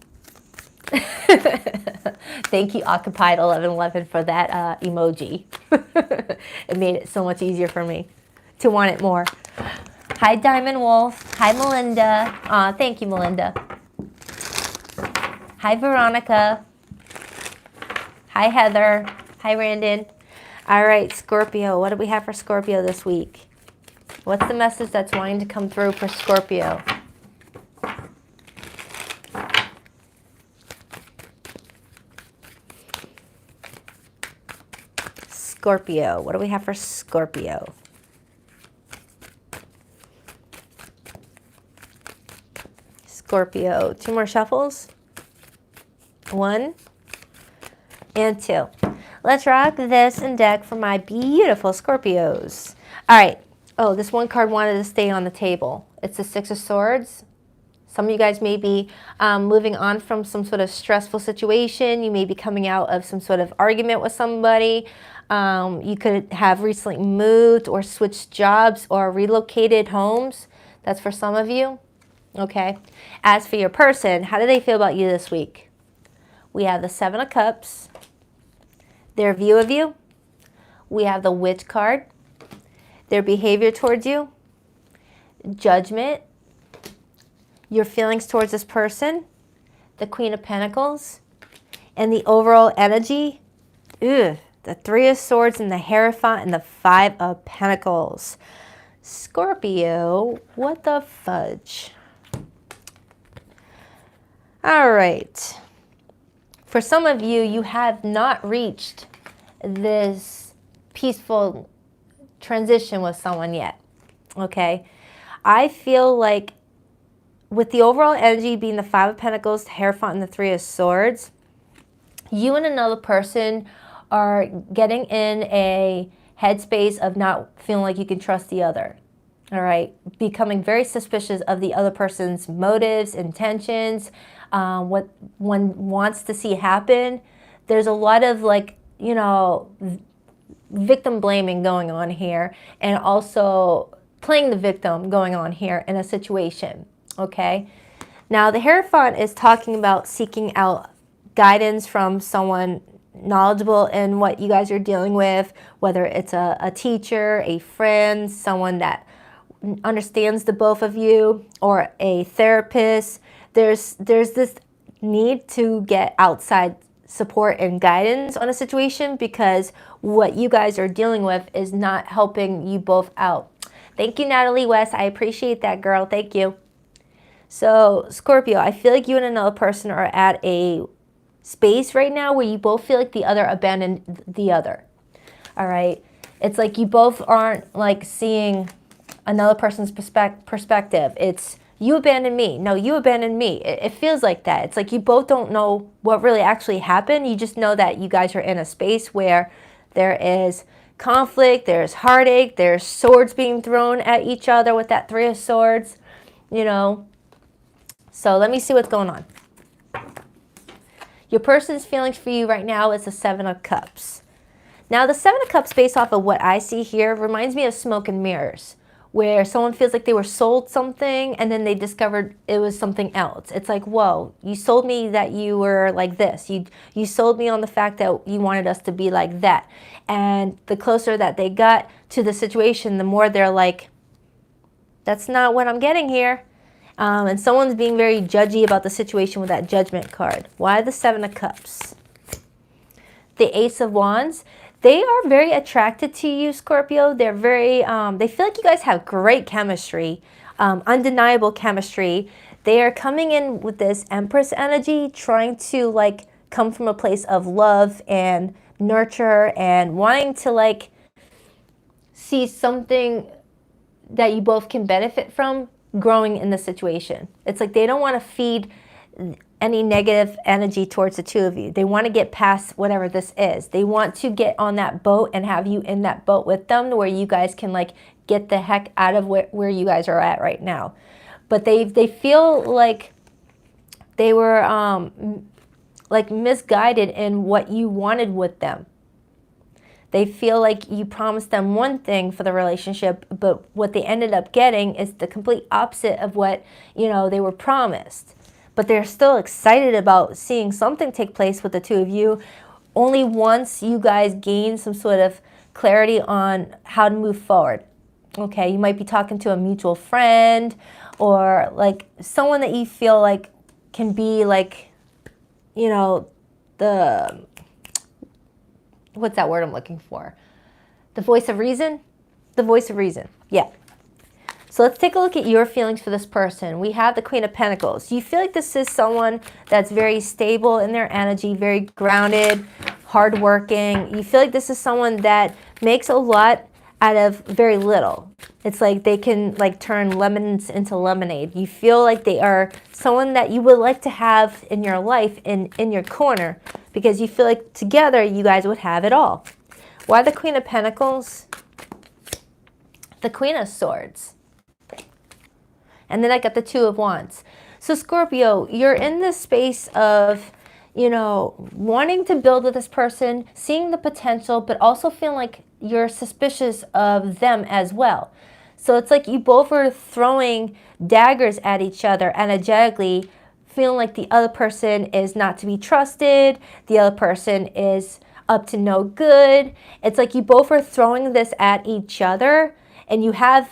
Thank you, Occupied 1111, for that emoji. It made it so much easier for me to want it more. Hi, Diamond Wolf. Hi, Melinda. Thank you, Melinda. Hi, Veronica. Hi, Heather. Hi, Randon. All right, Scorpio, what do we have for Scorpio this week? What's the message that's wanting to come through for Scorpio? Scorpio, what do we have for Scorpio? Scorpio, 2 more shuffles. 1 and 2. Let's rock this and deck for my beautiful Scorpios. All right. Oh, this one card wanted to stay on the table. It's the 6 of Swords. Some of you guys may be moving on from some sort of stressful situation. You may be coming out of some sort of argument with somebody. You could have recently moved or switched jobs or relocated homes. That's for some of you. Okay. As for your person, how do they feel about you this week? We have the 7 of Cups. Their view of you. We have the Witch card. Their behavior towards you. Judgment. Your feelings towards this person. The Queen of Pentacles. And the overall energy. The 3 of Swords and the Hierophant and the 5 of Pentacles. Scorpio, what the fudge? All right. For some of you, you have not reached this peaceful transition with someone yet, okay? I feel like with the overall energy being the Five of Pentacles, the Hierophant, and the Three of Swords, you and another person are getting in a headspace of not feeling like you can trust the other, all right? Becoming very suspicious of the other person's motives, intentions, what one wants to see happen. There's a lot of like, you know, victim blaming going on here, and also playing the victim going on here in a situation, okay? Now, the Hierophant is talking about seeking out guidance from someone knowledgeable in what you guys are dealing with, whether it's a teacher, a friend, someone that understands the both of you, or a therapist. There's this need to get outside support and guidance on a situation because what you guys are dealing with is not helping you both out. Thank you, Natalie West. I appreciate that, girl. Thank you. So, Scorpio, I feel like you and another person are at a space right now where you both feel like the other abandoned the other. All right? It's like you both aren't like seeing another person's perspective. It's you abandoned me. No, you abandoned me. It feels like that. It's like you both don't know what really actually happened. You just know that you guys are in a space where there is conflict, there's heartache, there's swords being thrown at each other with that Three of Swords, you know. So let me see what's going on. Your person's feelings for you right now is the Seven of Cups. Now, the Seven of Cups, based off of what I see here, reminds me of smoke and mirrors, where someone feels like they were sold something and then they discovered it was something else. It's like, whoa, you sold me that you were like this. You sold me on the fact that you wanted us to be like that. And the closer that they got to the situation, the more they're like, that's not what I'm getting here. And someone's being very judgy about the situation with that Judgment card. Why the Seven of Cups? The Ace of Wands. They are very attracted to you, Scorpio. They're very, they feel like you guys have great chemistry, undeniable chemistry. They are coming in with this Empress energy, trying to like come from a place of love and nurture and wanting to like see something that you both can benefit from growing in the situation. It's like they don't want to feed any negative energy towards the two of you. They want to get past whatever this is. They want to get on that boat and have you in that boat with them where you guys can like get the heck out of where you guys are at right now. But they feel like they were like misguided in what you wanted with them. They feel like you promised them one thing for the relationship, but what they ended up getting is the complete opposite of what, you know, they were promised. But they're still excited about seeing something take place with the two of you, only once you guys gain some sort of clarity on how to move forward. Okay, you might be talking to a mutual friend or like someone that you feel like can be like, you know, the, what's that word I'm looking for? The voice of reason? The voice of reason, yeah. So let's take a look at your feelings for this person. We have the Queen of Pentacles. You feel like this is someone that's very stable in their energy, very grounded, hardworking. You feel like this is someone that makes a lot out of very little. It's like they can like turn lemons into lemonade. You feel like they are someone that you would like to have in your life, in your corner, because you feel like together you guys would have it all. Why the Queen of Pentacles? The Queen of Swords. And then I got the Two of Wands. So Scorpio, you're in this space of, you know, wanting to build with this person, seeing the potential, but also feeling like you're suspicious of them as well. So it's like you both are throwing daggers at each other energetically, feeling like the other person is not to be trusted, the other person is up to no good. It's like you both are throwing this at each other, and you have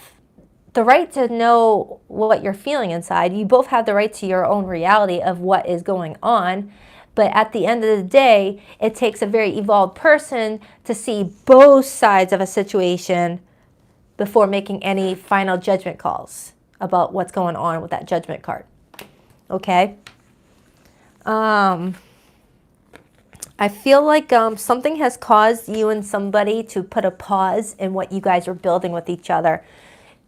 the right to know what you're feeling inside. You both have the right to your own reality of what is going on. But at the end of the day, it takes a very evolved person to see both sides of a situation before making any final judgment calls about what's going on with that Judgment card. Okay? I feel like something has caused you and somebody to put a pause in what you guys are building with each other.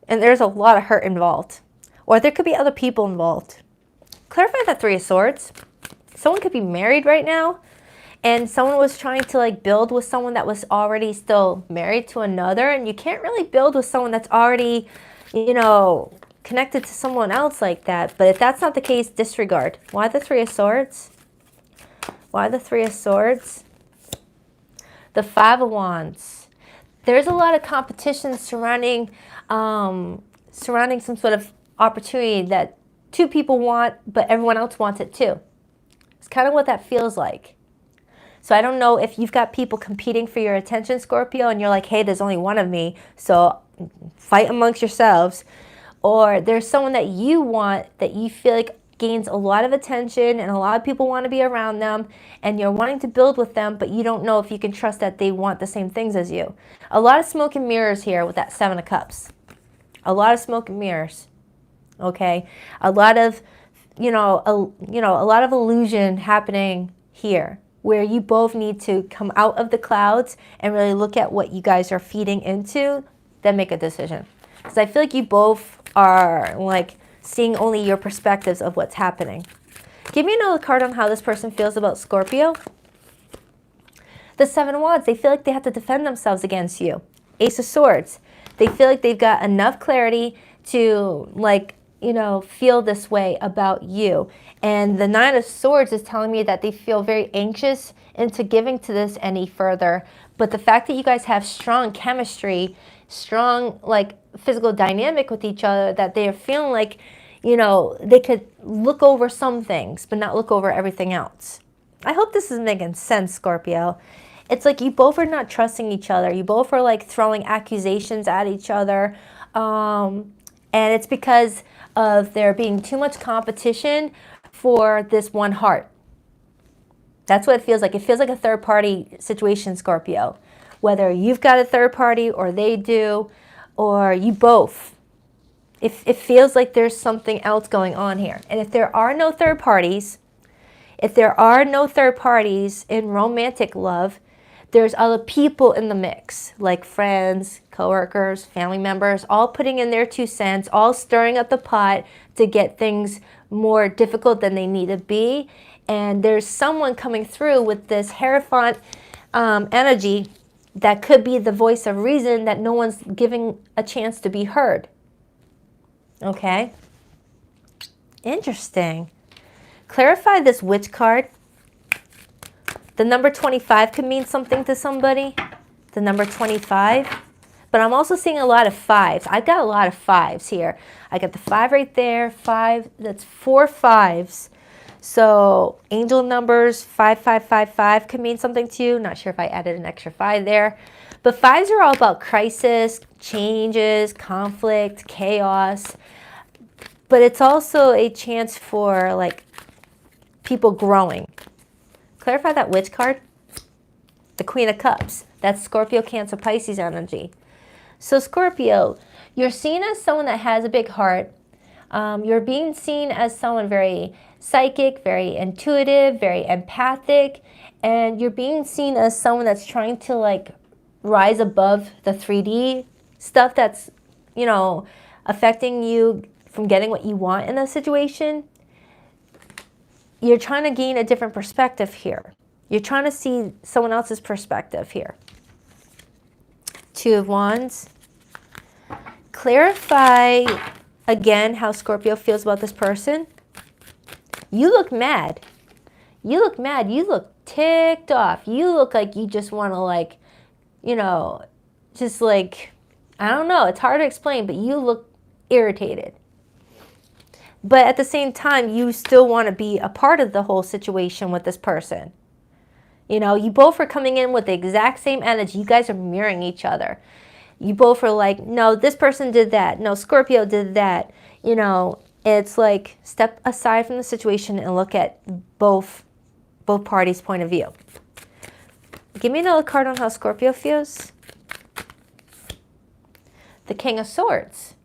And there's a lot of hurt involved. Or there could be other people involved. Clarify that Three of Swords. Someone could be married right now. And someone was trying to like build with someone that was already still married to another. And you can't really build with someone that's already, you know, connected to someone else like that. But if that's not the case, disregard. Why the Three of Swords? Why the Three of Swords? The Five of Wands. There's a lot of competition surrounding some sort of opportunity that two people want, but everyone else wants it too. It's kind of what that feels like. So I don't know if you've got people competing for your attention, Scorpio, and you're like, hey, there's only one of me, so fight amongst yourselves. Or there's someone that you want that you feel like gains a lot of attention and a lot of people want to be around them, and you're wanting to build with them, but you don't know if you can trust that they want the same things as you. A lot of smoke and mirrors here with that Seven of Cups. A lot of smoke and mirrors. Okay? A lot of, a lot of illusion happening here, where you both need to come out of the clouds and really look at what you guys are feeding into, then make a decision. Because I feel like you both are like seeing only your perspectives of what's happening. Give me another card on how this person feels about Scorpio. The Seven of Wands, they feel like they have to defend themselves against you. Ace of Swords, they feel like they've got enough clarity to feel this way about you. And the Nine of Swords is telling me that they feel very anxious into giving to this any further. But the fact that you guys have strong chemistry, strong physical dynamic with each other, that they are feeling like, they could look over some things, but not look over everything else. I hope this is making sense, Scorpio. It's like you both are not trusting each other. You both are like throwing accusations at each other. And it's because of there being too much competition for this one heart. That's what it feels like. It feels like a third party situation, Scorpio. Whether you've got a third party or they do, or you both. It feels like there's something else going on here. And if there are no third parties, in romantic love, there's other people in the mix, like friends, coworkers, family members, all putting in their 2 cents, all stirring up the pot to get things more difficult than they need to be. And there's someone coming through with this Hierophant energy that could be the voice of reason that no one's giving a chance to be heard. Okay? Interesting. Clarify this Witch card. The number 25 could mean something to somebody. The number 25. But I'm also seeing a lot of 5s. I've got a lot of 5s here. I got the 5 right there. 5. That's 4 5s. So angel numbers 5555 could mean something to you. Not sure if I added an extra 5 there. But 5s are all about crisis, changes, conflict, chaos. But it's also a chance for people growing. Clarify that Witch card. The Queen of Cups. That's Scorpio, Cancer, Pisces energy. So Scorpio, you're seen as someone that has a big heart. You're being seen as someone very psychic, very intuitive, very empathic. And you're being seen as someone that's trying to rise above the 3D stuff that's, affecting you from getting what you want in a situation. You're trying to gain a different perspective here. You're trying to see someone else's perspective here. 2 of Wands. Clarify again how Scorpio feels about this person. You look mad. You look mad. You look ticked off. You look like you just want to I don't know. It's hard to explain, but you look irritated. But at the same time, you still want to be a part of the whole situation with this person. You both are coming in with the exact same energy. You guys are mirroring each other. You both are like, no, this person did that. No, Scorpio did that. It's like step aside from the situation and look at both parties' point of view. Give me another card on how Scorpio feels. The King of Swords.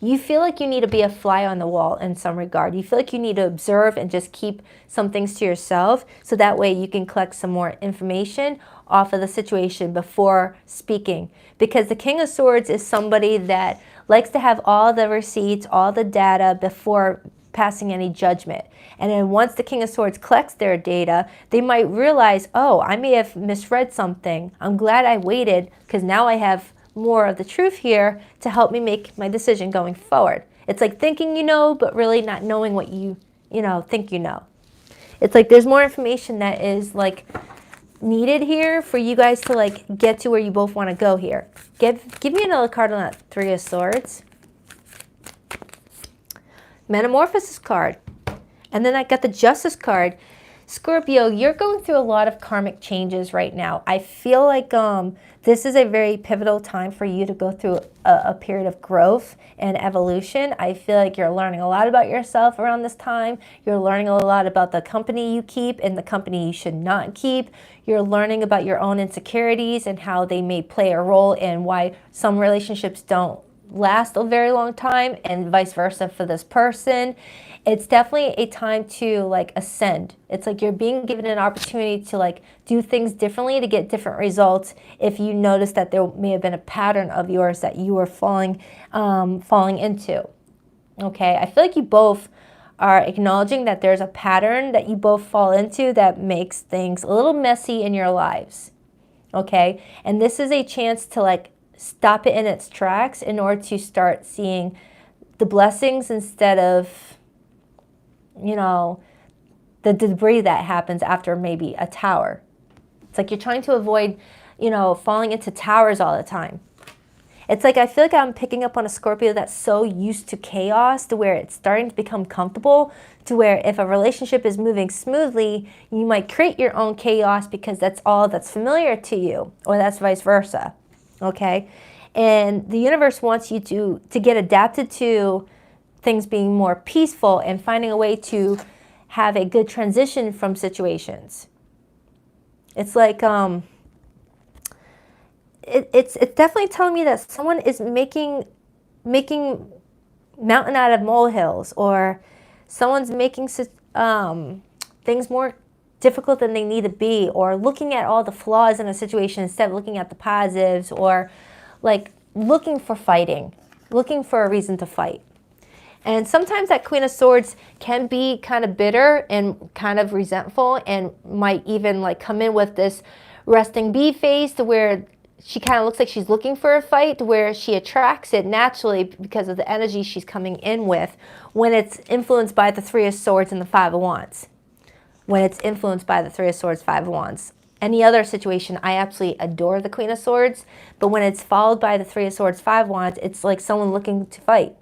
You feel like you need to be a fly on the wall in some regard. You feel like you need to observe and just keep some things to yourself, so that way you can collect some more information off of the situation before speaking. Because the King of Swords is somebody that likes to have all the receipts, all the data before passing any judgment. And then once the King of Swords collects their data, they might realize, oh, I may have misread something. I'm glad I waited, because now I have more of the truth here to help me make my decision going forward. It's like thinking you know, but really not knowing what you think you know. It's like there's more information that is like needed here for you guys to like get to where you both want to go here. Give me another card on that Three of Swords. Metamorphosis card. And then I got the Justice card. Scorpio, you're going through a lot of karmic changes right now. I feel like this is a very pivotal time for you to go through a period of growth and evolution. I feel like you're learning a lot about yourself around this time. You're learning a lot about the company you keep and the company you should not keep. You're learning about your own insecurities and how they may play a role in why some relationships don't last a very long time, and vice versa for this person. It's definitely a time to like ascend. It's like you're being given an opportunity to like do things differently to get different results. If you notice that there may have been a pattern of yours that you were falling into. Okay, I feel like you both are acknowledging that there's a pattern that you both fall into that makes things a little messy in your lives. Okay, and this is a chance to like stop it in its tracks in order to start seeing the blessings instead of, you know, the debris that happens after maybe a tower. It's like you're trying to avoid, you know, falling into towers all the time. It's like I feel like I'm picking up on a Scorpio that's so used to chaos to where it's starting to become comfortable, to where if a relationship is moving smoothly, you might create your own chaos because that's all that's familiar to you, or that's vice versa. Okay, and the universe wants you to get adapted to things being more peaceful and finding a way to have a good transition from situations. It's like it's definitely telling me that someone is making mountain out of molehills, or someone's making things more difficult than they need to be, or looking at all the flaws in a situation instead of looking at the positives, or like looking for fighting, looking for a reason to fight. And sometimes that Queen of Swords can be kind of bitter and kind of resentful, and might even like come in with this resting bee face to where she kind of looks like she's looking for a fight, to where she attracts it naturally because of the energy she's coming in with when it's influenced by the Three of Swords and the Five of Wands. When it's influenced by the Three of Swords, Five of Wands. Any other situation, I absolutely adore the Queen of Swords, but when it's followed by the Three of Swords, Five of Wands, it's like someone looking to fight,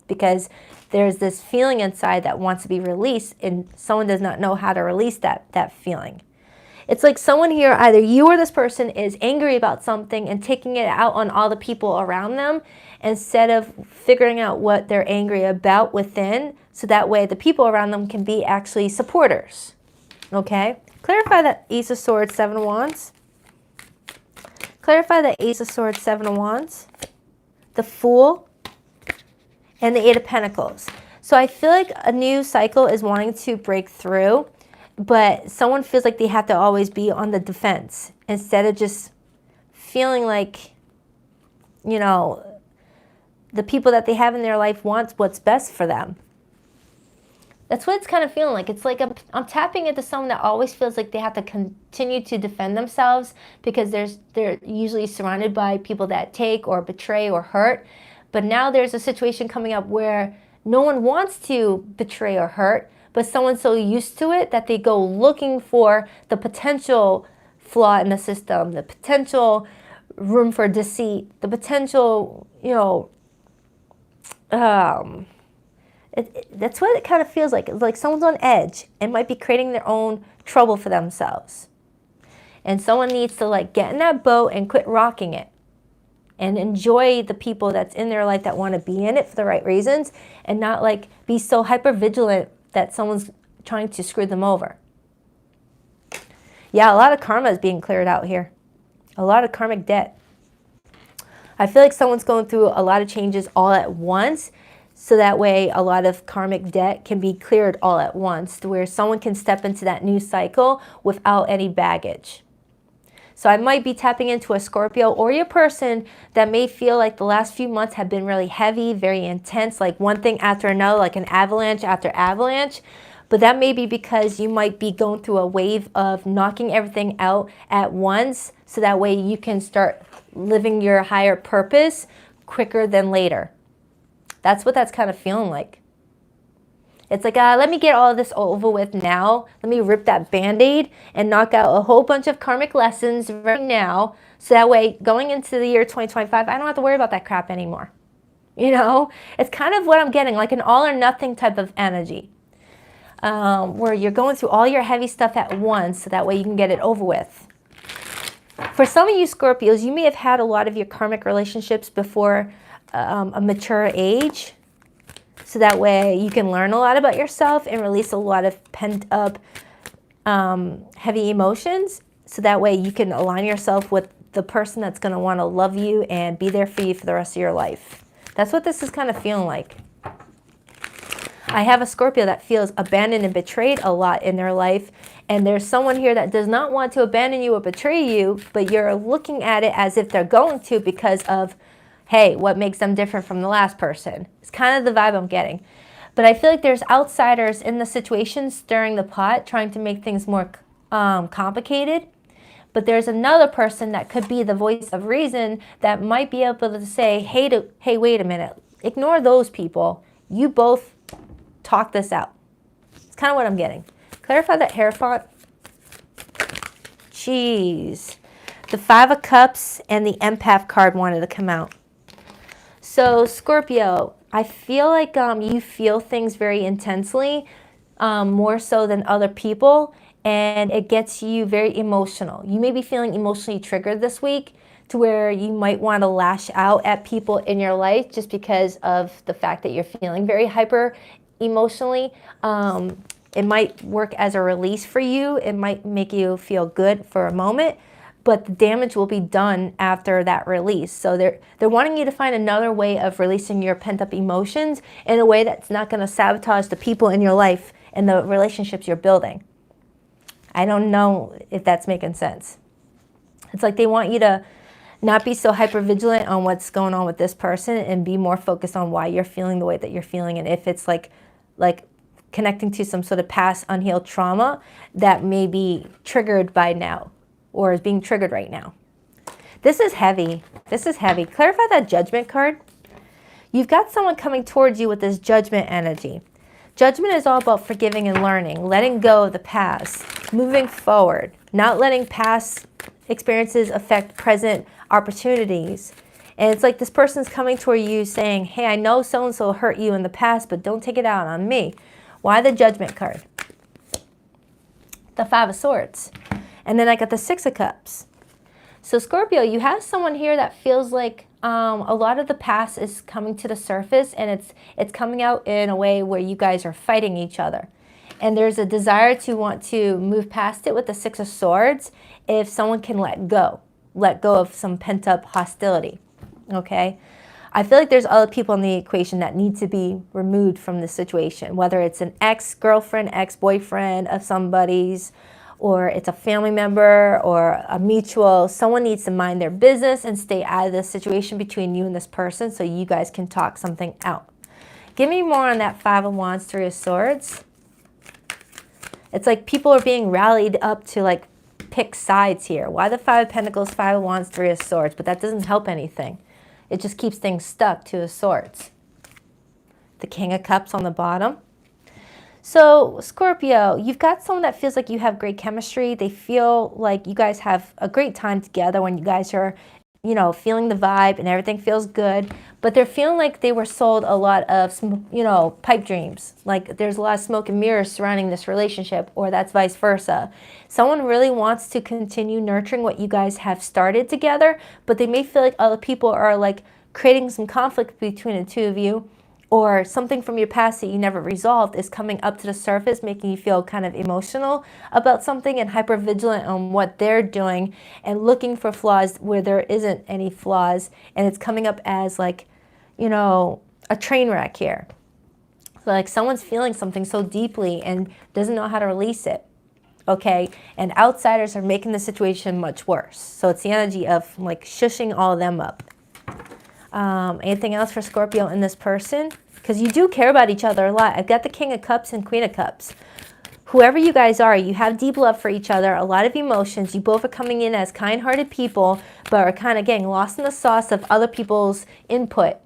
because there's this feeling inside that wants to be released, and someone does not know how to release that feeling. It's like someone here, either you or this person, is angry about something and taking it out on all the people around them instead of figuring out what they're angry about within, so that way the people around them can be actually supporters. Okay, clarify that Ace of Swords, Seven of Wands. Clarify the Ace of Swords, Seven of Wands, the Fool, and the Eight of Pentacles. So I feel like a new cycle is wanting to break through, but someone feels like they have to always be on the defense instead of just feeling like, you know, the people that they have in their life want what's best for them. That's what it's kind of feeling like. It's like I'm tapping into someone that always feels like they have to continue to defend themselves because they're usually surrounded by people that take or betray or hurt. But now there's a situation coming up where no one wants to betray or hurt, but someone's so used to it that they go looking for the potential flaw in the system, the potential room for deceit, the potential, you know, that's what it kind of feels like. It's like someone's on edge and might be creating their own trouble for themselves. And someone needs to like get in that boat and quit rocking it and enjoy the people that's in their life that want to be in it for the right reasons, and not like be so hyper vigilant that someone's trying to screw them over. Yeah, a lot of karma is being cleared out here. A lot of karmic debt. I feel like someone's going through a lot of changes all at once, So that way a lot of karmic debt can be cleared all at once, to where someone can step into that new cycle without any baggage. So I might be tapping into a Scorpio or your person that may feel like the last few months have been really heavy, very intense, like one thing after another, like an avalanche after avalanche. But that may be because you might be going through a wave of knocking everything out at once, so that way you can start living your higher purpose quicker than later. That's what that's kind of feeling like. It's like, let me get all of this over with now. Let me rip that Band-Aid and knock out a whole bunch of karmic lessons right now. So that way, going into the year 2025, I don't have to worry about that crap anymore. You know, it's kind of what I'm getting, like an all or nothing type of energy. Where you're going through all your heavy stuff at once, so that way you can get it over with. For some of you Scorpios, you may have had a lot of your karmic relationships before a mature age, so that way you can learn a lot about yourself and release a lot of pent up heavy emotions, so that way you can align yourself with the person that's going to want to love you and be there for you for the rest of your life. That's what this is kind of feeling like. I have a Scorpio that feels abandoned and betrayed a lot in their life, and there's someone here that does not want to abandon you or betray you, but you're looking at it as if they're going to, because of, hey, what makes them different from the last person? It's kind of the vibe I'm getting. But I feel like there's outsiders in the situation stirring the pot, trying to make things more complicated. But there's another person that could be the voice of reason that might be able to say, hey, wait a minute. Ignore those people. You both talk this out. It's kind of what I'm getting. Clarify that hair font. Jeez. The Five of Cups and the Empath card wanted to come out. So Scorpio, I feel like you feel things very intensely, more so than other people, and it gets you very emotional. You may be feeling emotionally triggered this week, to where you might want to lash out at people in your life just because of the fact that you're feeling very hyper emotionally. It might work as a release for you. It might make you feel good for a moment, but the damage will be done after that release. So they're wanting you to find another way of releasing your pent-up emotions in a way that's not going to sabotage the people in your life and the relationships you're building. I don't know if that's making sense. It's like they want you to not be so hyper vigilant on what's going on with this person and be more focused on why you're feeling the way that you're feeling, and if it's like connecting to some sort of past unhealed trauma that may be triggered by now, or is being triggered right now. This is heavy. This is heavy. Clarify that Judgment card. You've got someone coming towards you with this Judgment energy. Judgment is all about forgiving and learning, letting go of the past, moving forward, not letting past experiences affect present opportunities. And it's like this person's coming toward you saying, hey, I know so-and-so hurt you in the past, but don't take it out on me. Why the Judgment card? The Five of Swords. And then I got the Six of Cups. So Scorpio, you have someone here that feels like a lot of the past is coming to the surface, and it's coming out in a way where you guys are fighting each other. And there's a desire to want to move past it with the Six of Swords if someone can let go of some pent-up hostility, okay? I feel like there's other people in the equation that need to be removed from this situation, whether it's an ex-girlfriend, ex-boyfriend of somebody's, or it's a family member or a mutual. Someone needs to mind their business and stay out of this situation between you and this person so you guys can talk something out. Give me more on that Five of Wands, Three of Swords. It's like people are being rallied up to like pick sides here. Why the Five of Pentacles, Five of Wands, Three of Swords? But that doesn't help anything. It just keeps things stuck, Two of Swords. The King of Cups on the bottom. So Scorpio, you've got someone that feels like you have great chemistry. They feel like you guys have a great time together when you guys are, you know, feeling the vibe and everything feels good. But they're feeling like they were sold a lot of, you know, pipe dreams. Like there's a lot of smoke and mirrors surrounding this relationship, or that's vice versa. Someone really wants to continue nurturing what you guys have started together, but they may feel like other people are like creating some conflict between the two of you, or something from your past that you never resolved is coming up to the surface, making you feel kind of emotional about something and hyper vigilant on what they're doing and looking for flaws where there isn't any flaws. And it's coming up as like, you know, a train wreck here. So like someone's feeling something so deeply and doesn't know how to release it. Okay, and outsiders are making the situation much worse. So it's the energy of like shushing all of them up. Anything else for Scorpio in this person? Because you do care about each other a lot. I've got the King of Cups and Queen of Cups. Whoever you guys are, you have deep love for each other, a lot of emotions. You both are coming in as kind-hearted people, but are kind of getting lost in the sauce of other people's input.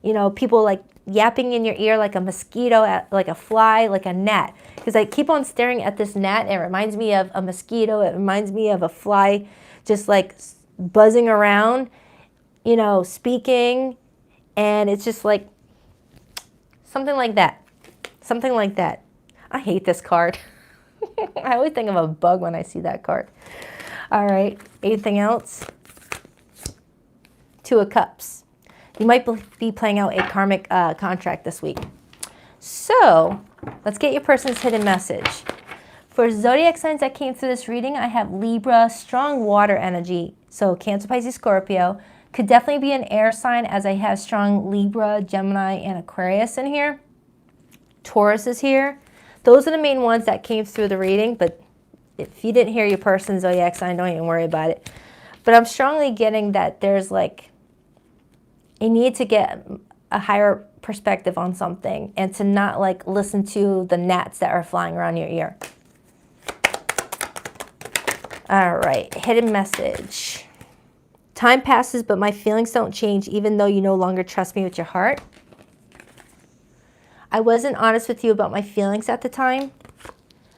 You know, people like yapping in your ear like a mosquito, like a fly, like a gnat. Because I keep on staring at this gnat. It reminds me of a mosquito. It reminds me of a fly just like buzzing around, you know, speaking. And it's just like something like that. Something like that. I hate this card. I always think of a bug when I see that card. All right. Anything else? Two of Cups. You might be playing out a karmic contract this week. So let's get your person's hidden message. For zodiac signs that came through this reading, I have Libra, strong water energy. So Cancer, Pisces, Scorpio. Could definitely be an air sign as I have strong Libra, Gemini, and Aquarius in here. Taurus is here. Those are the main ones that came through the reading, but if you didn't hear your person's zodiac sign, don't even worry about it. But I'm strongly getting that there's like a need to get a higher perspective on something and to not like listen to the gnats that are flying around your ear. All right, hidden message. Time passes, but my feelings don't change even though you no longer trust me with your heart. I wasn't honest with you about my feelings at the time.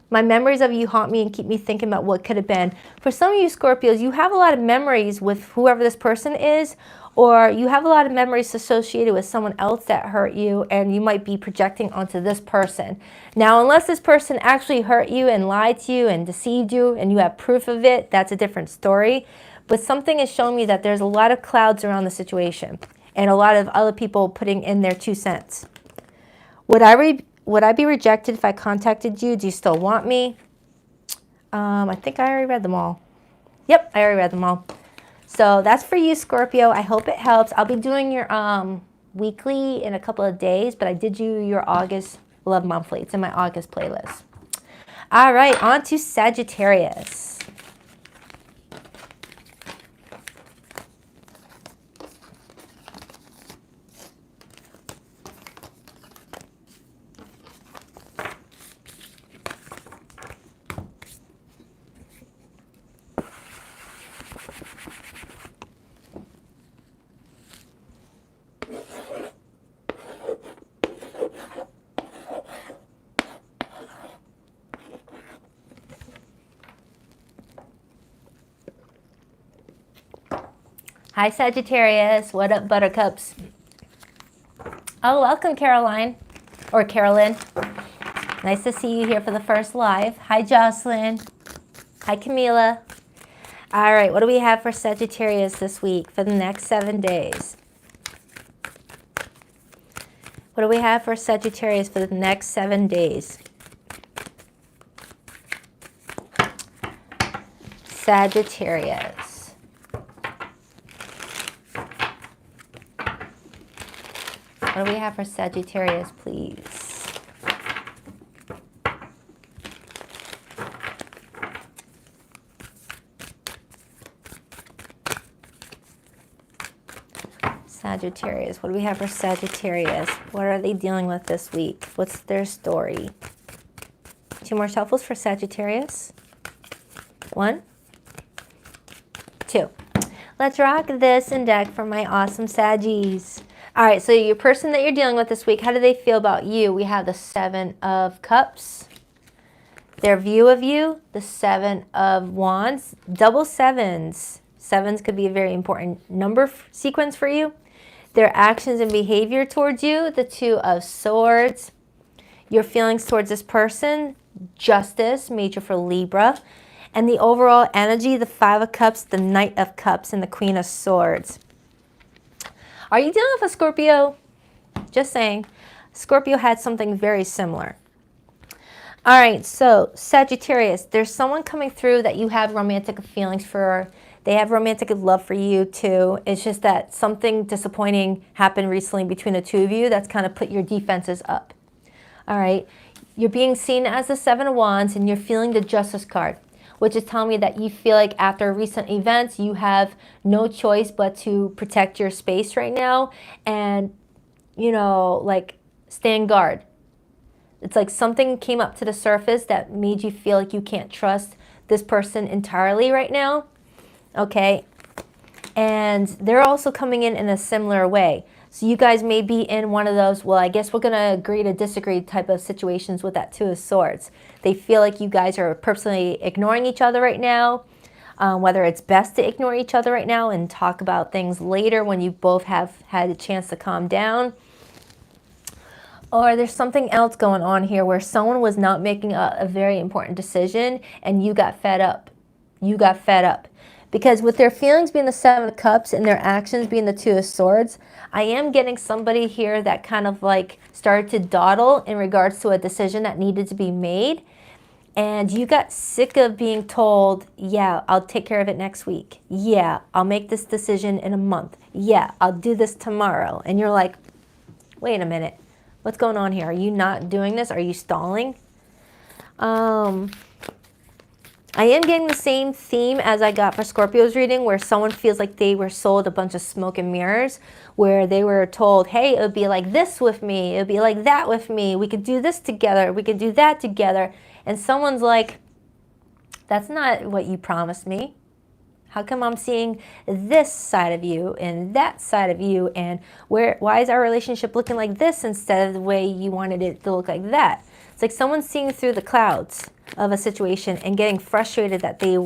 My memories of you haunt me and keep me thinking about what could have been. For some of you Scorpios, you have a lot of memories with whoever this person is, or you have a lot of memories associated with someone else that hurt you, and you might be projecting onto this person. Now, unless this person actually hurt you and lied to you and deceived you, and you have proof of it, that's a different story. But something is showing me that there's a lot of clouds around the situation, and a lot of other people putting in their 2 cents. Would I be rejected if I contacted you? Do you still want me? I think I already read them all. Yep, I already read them all. So that's for you, Scorpio. I hope it helps. I'll be doing your weekly in a couple of days, but I did you your August love monthly. It's in my August playlist. All right, on to Sagittarius. Hi, Sagittarius. What up, Buttercups? Oh, welcome, Caroline. Or Carolyn. Nice to see you here for the first live. Hi, Jocelyn. Hi, Camila. All right, what do we have for Sagittarius this week for the next 7 days? What do we have for Sagittarius for the next 7 days? Sagittarius. What do we have for Sagittarius, please? Sagittarius. What do we have for Sagittarius? What are they dealing with this week? What's their story? 2 more shuffles for Sagittarius. 1, 2. Let's rock this and deck for my awesome Saggies. All right, so your person that you're dealing with this week, how do they feel about you? We have the 7 of Cups. Their view of you, the 7 of Wands. Double 7s. 7s could be a very important number sequence for you. Their actions and behavior towards you, the 2 of Swords. Your feelings towards this person, Justice, major for Libra. And the overall energy, the 5 of Cups, the Knight of Cups, and the Queen of Swords. Are you dealing with a Scorpio? Just saying. Scorpio had something very similar. All right, so Sagittarius, there's someone coming through that you have romantic feelings for. They have romantic love for you too. It's just that something disappointing happened recently between the two of you that's kind of put your defenses up. All right, you're being seen as the Seven of Wands and you're feeling the Justice card, which is telling me that you feel like after recent events, you have no choice but to protect your space right now and, you know, like stand guard. It's like something came up to the surface that made you feel like you can't trust this person entirely right now, okay? And they're also coming in a similar way. So you guys may be in one of those, well, I guess we're going to agree to disagree type of situations with that Two of Swords. They feel like you guys are personally ignoring each other right now, whether it's best to ignore each other right now and talk about things later when you both have had a chance to calm down. Or there's something else going on here where someone was not making a very important decision and you got fed up. You got fed up. Because with their feelings being the Seven of Cups and their actions being the Two of Swords, I am getting somebody here that kind of like started to dawdle in regards to a decision that needed to be made. And you got sick of being told, yeah, I'll take care of it next week. Yeah, I'll make this decision in a month. Yeah, I'll do this tomorrow. And you're like, wait a minute. What's going on here? Are you not doing this? Are you stalling? I am getting the same theme as I got for Scorpio's reading, where someone feels like they were sold a bunch of smoke and mirrors, where they were told, hey, it would be like this with me. It would be like that with me. We could do this together. We could do that together. And someone's like, that's not what you promised me. How come I'm seeing this side of you and that side of you? And why is our relationship looking like this instead of the way you wanted it to look like that? It's like someone's seeing through the clouds of a situation and getting frustrated that they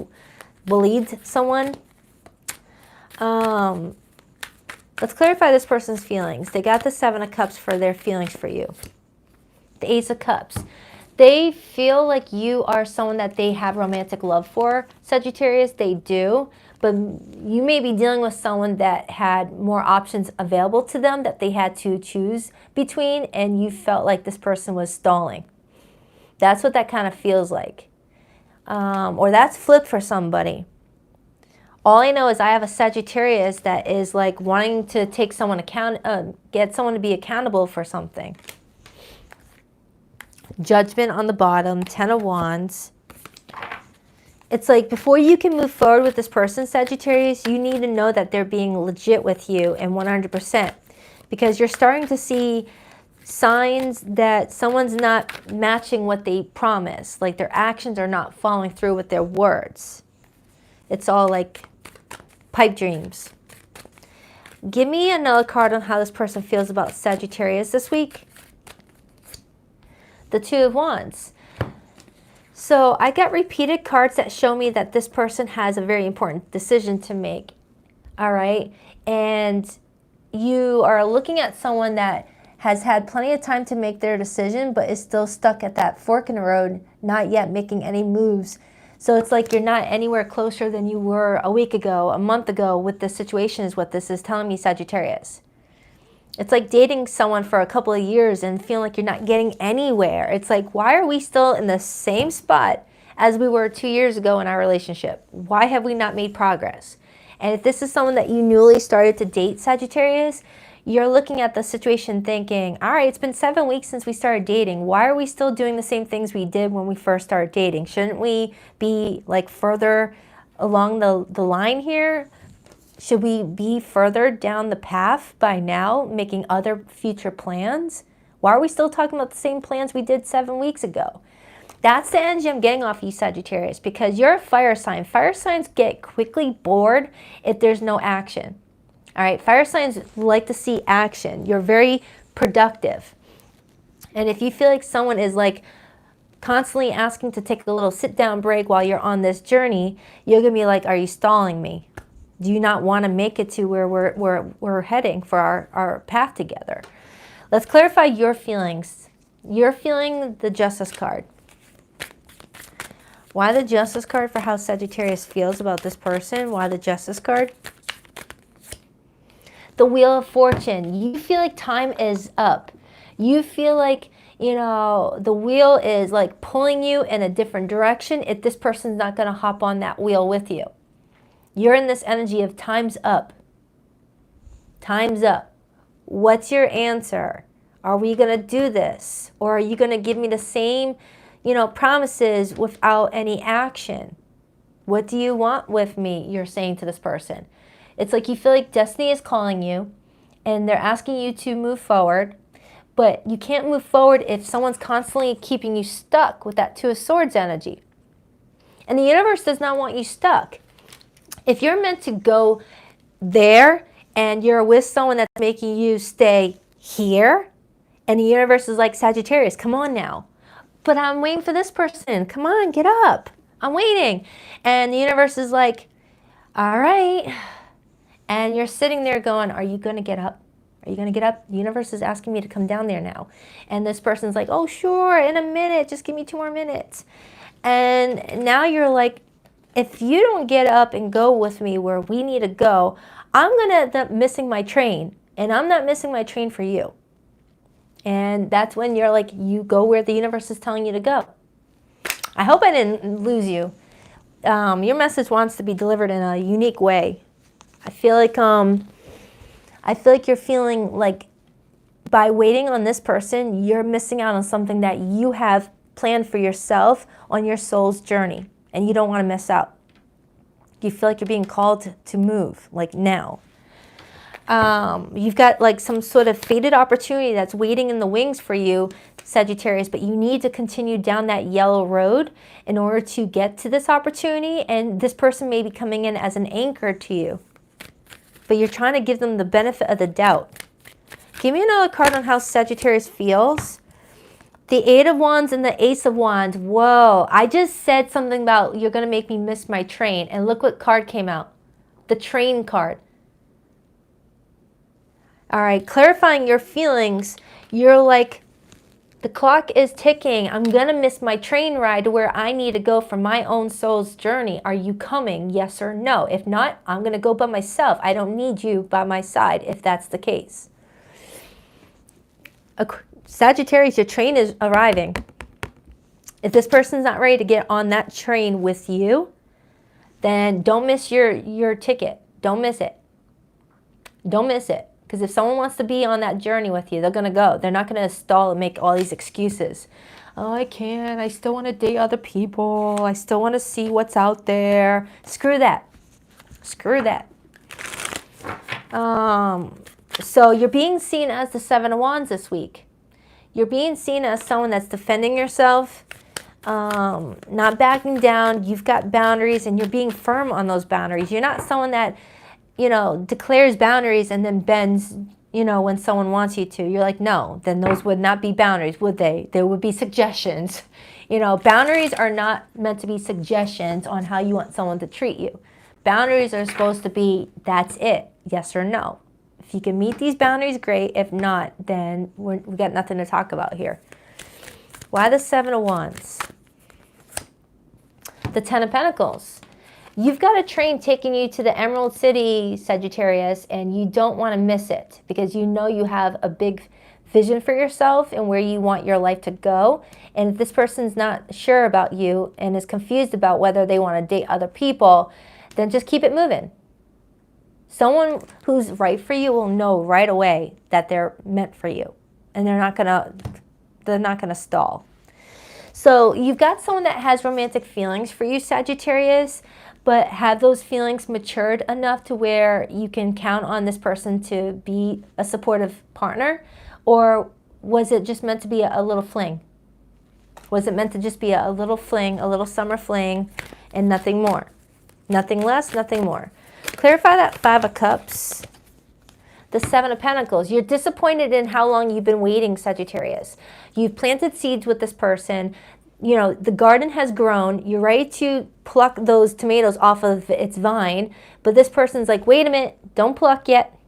believed someone. Let's clarify this person's feelings. They got the Seven of Cups for their feelings for you. The Ace of Cups. They feel like you are someone that they have romantic love for, Sagittarius. They do, but you may be dealing with someone that had more options available to them that they had to choose between, and you felt like this person was stalling. That's what that kind of feels like. Or that's flipped for somebody. All I know is I have a Sagittarius that is like wanting to take someone get someone to be accountable for something. Judgment on the bottom, Ten of Wands. It's like before you can move forward with this person, Sagittarius, you need to know that they're being legit with you and 100%. Because you're starting to see signs that someone's not matching what they promise. Like their actions are not following through with their words. It's all like pipe dreams. Give me another card on how this person feels about Sagittarius this week. The Two of Wands. So I got repeated cards that show me that this person has a very important decision to make. All right. And you are looking at someone that has had plenty of time to make their decision, but is still stuck at that fork in the road, not yet making any moves. So it's like you're not anywhere closer than you were a week ago, a month ago with the situation is what this is telling me, Sagittarius. It's like dating someone for a couple of years and feeling like you're not getting anywhere. It's like, why are we still in the same spot as we were 2 years ago in our relationship? Why have we not made progress? And if this is someone that you newly started to date, Sagittarius, you're looking at the situation thinking, all right, it's been 7 weeks since we started dating. Why are we still doing the same things we did when we first started dating? Shouldn't we be like further along the line here? Should we be further down the path by now, making other future plans? Why are we still talking about the same plans we did 7 weeks ago? That's the energy I'm getting off you, Sagittarius, because you're a fire sign. Fire signs get quickly bored if there's no action. All right, fire signs like to see action. You're very productive. And if you feel like someone is like constantly asking to take a little sit-down break while you're on this journey, you're going to be like, are you stalling me? Do you not want to make it to where we're heading for our path together? Let's clarify your feelings. You're feeling the Justice card. Why the Justice card for how Sagittarius feels about this person? Why the Justice card? The Wheel of Fortune. You feel like time is up. You feel like you know, the wheel is like pulling you in a different direction if this person's not going to hop on that wheel with you. You're in this energy of time's up. Time's up. What's your answer? Are we going to do this? Or are you going to give me the same, you know, promises without any action? What do you want with me? You're saying to this person. It's like you feel like destiny is calling you and they're asking you to move forward, but you can't move forward if someone's constantly keeping you stuck with that Two of Swords energy. And the universe does not want you stuck. If you're meant to go there and you're with someone that's making you stay here, and the universe is like, Sagittarius, come on now. But I'm waiting for this person. Come on, get up. I'm waiting. And the universe is like, all right. And you're sitting there going, are you going to get up? Are you going to get up? The universe is asking me to come down there now. And this person's like, oh, sure, in a minute. Just give me 2 more minutes. And now you're like, if you don't get up and go with me where we need to go, I'm going to end up missing my train. And I'm not missing my train for you. And that's when you're like, you go where the universe is telling you to go. I hope I didn't lose you. Your message wants to be delivered in a unique way. I feel like you're feeling like by waiting on this person, you're missing out on something that you have planned for yourself on your soul's journey, and you don't want to miss out. You feel like you're being called to move, like now. You've got like some sort of fated opportunity that's waiting in the wings for you, Sagittarius, but you need to continue down that yellow road in order to get to this opportunity, and this person may be coming in as an anchor to you. But you're trying to give them the benefit of the doubt. Give me another card on how Sagittarius feels. The Eight of Wands and the Ace of Wands. Whoa, I just said something about you're going to make me miss my train. And look what card came out. The train card. All right, clarifying your feelings. You're like, the clock is ticking. I'm going to miss my train ride to where I need to go for my own soul's journey. Are you coming? Yes or no? If not, I'm going to go by myself. I don't need you by my side if that's the case. Sagittarius, your train is arriving. If this person's not ready to get on that train with you, then don't miss your ticket. Don't miss it. Don't miss it. Because if someone wants to be on that journey with you, they're going to go. They're not going to stall and make all these excuses. Oh, I can't. I still want to date other people. I still want to see what's out there. Screw that. Screw that. So you're being seen as the Seven of Wands this week. You're being seen as someone that's defending yourself, not backing down. You've got boundaries, and you're being firm on those boundaries. You're not someone that, you know, declares boundaries and then bends, you know, when someone wants you to. You're like, no, then those would not be boundaries, would they? There would be suggestions. You know, boundaries are not meant to be suggestions on how you want someone to treat you. Boundaries are supposed to be, that's it, yes or no. If you can meet these boundaries, great. If not, then we've got nothing to talk about here. Why the Seven of Wands? The Ten of Pentacles. You've got a train taking you to the Emerald City, Sagittarius, and you don't want to miss it because you know you have a big vision for yourself and where you want your life to go. And if this person's not sure about you and is confused about whether they want to date other people, then just keep it moving. Someone who's right for you will know right away that they're meant for you, and they're not gonna stall. So you've got someone that has romantic feelings for you, Sagittarius, but have those feelings matured enough to where you can count on this person to be a supportive partner? Or was it just meant to be a little fling? Was it meant to just be a little fling, a little summer fling, and nothing more? Nothing less, nothing more. Clarify that Five of Cups. The Seven of Pentacles. You're disappointed in how long you've been waiting, Sagittarius. You've planted seeds with this person. You know, the garden has grown. You're ready to pluck those tomatoes off of its vine. But this person's like, wait a minute, don't pluck yet.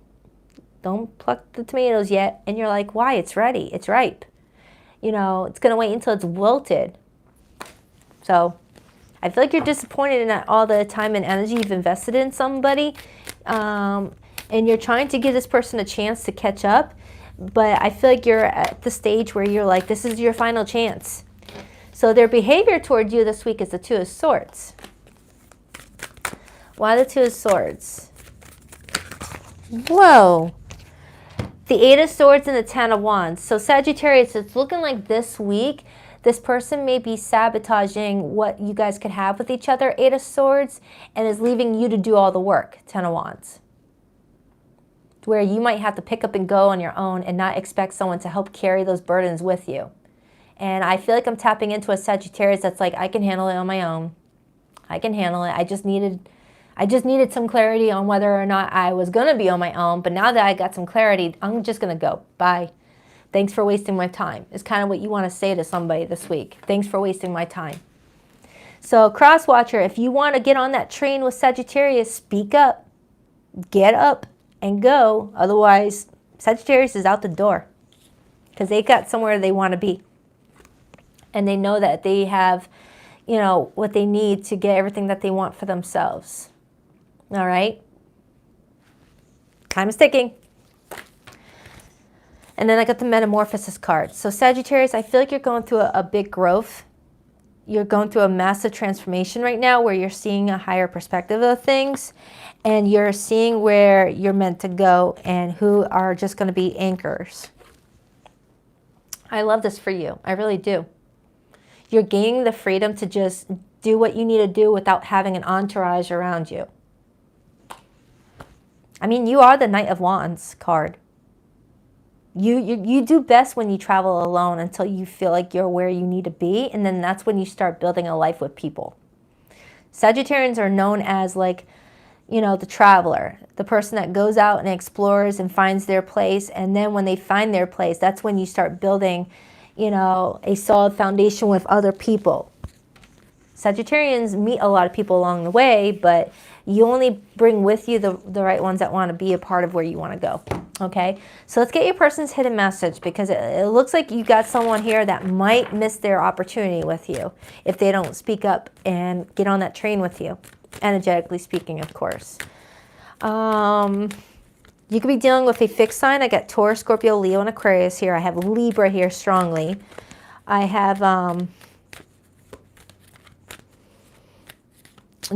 Don't pluck the tomatoes yet. And you're like, why? It's ready. It's ripe. You know, it's going to wait until it's wilted. So I feel like you're disappointed in all the time and energy you've invested in somebody. And you're trying to give this person a chance to catch up. but I feel like you're at the stage where you're like, this is your final chance. So their behavior toward you this week is the Two of Swords. Why the Two of Swords? Whoa. The Eight of Swords and the Ten of Wands. So Sagittarius, it's looking like this week, this person may be sabotaging what you guys could have with each other, Eight of Swords, and is leaving you to do all the work, Ten of Wands. Where you might have to pick up and go on your own and not expect someone to help carry those burdens with you. And I feel like I'm tapping into a Sagittarius that's like, I can handle it on my own. I can handle it. I just needed some clarity on whether or not I was going to be on my own. But now that I got some clarity, I'm just going to go. Bye. Thanks for wasting my time. Is kind of what you want to say to somebody this week. Thanks for wasting my time. So cross watcher, if you want to get on that train with Sagittarius, speak up. Get up and go. Otherwise, Sagittarius is out the door. Because they got somewhere they want to be. And they know that they have, you know, what they need to get everything that they want for themselves. All right? Time is ticking. And then I got the Metamorphosis card. So Sagittarius, I feel like you're going through a big growth. You're going through a massive transformation right now where you're seeing a higher perspective of things. And you're seeing where you're meant to go and who are just going to be anchors. I love this for you. I really do. You're gaining the freedom to just do what you need to do without having an entourage around you. I mean, you are the Knight of Wands card. You do best when you travel alone until you feel like you're where you need to be. And then that's when you start building a life with people. Sagittarians are known as like, you know, the traveler. The person that goes out and explores and finds their place. And then when they find their place, that's when you start building, you know, a solid foundation with other people. Sagittarians meet a lot of people along the way, but you only bring with you the right ones that want to be a part of where you want to go. Okay, so let's get your person's hidden message, because it looks like you got someone here that might miss their opportunity with you if they don't speak up and get on that train with you, energetically speaking, of course. You could be dealing with a fixed sign. I got Taurus, Scorpio, Leo, and Aquarius here. I have Libra here strongly. I have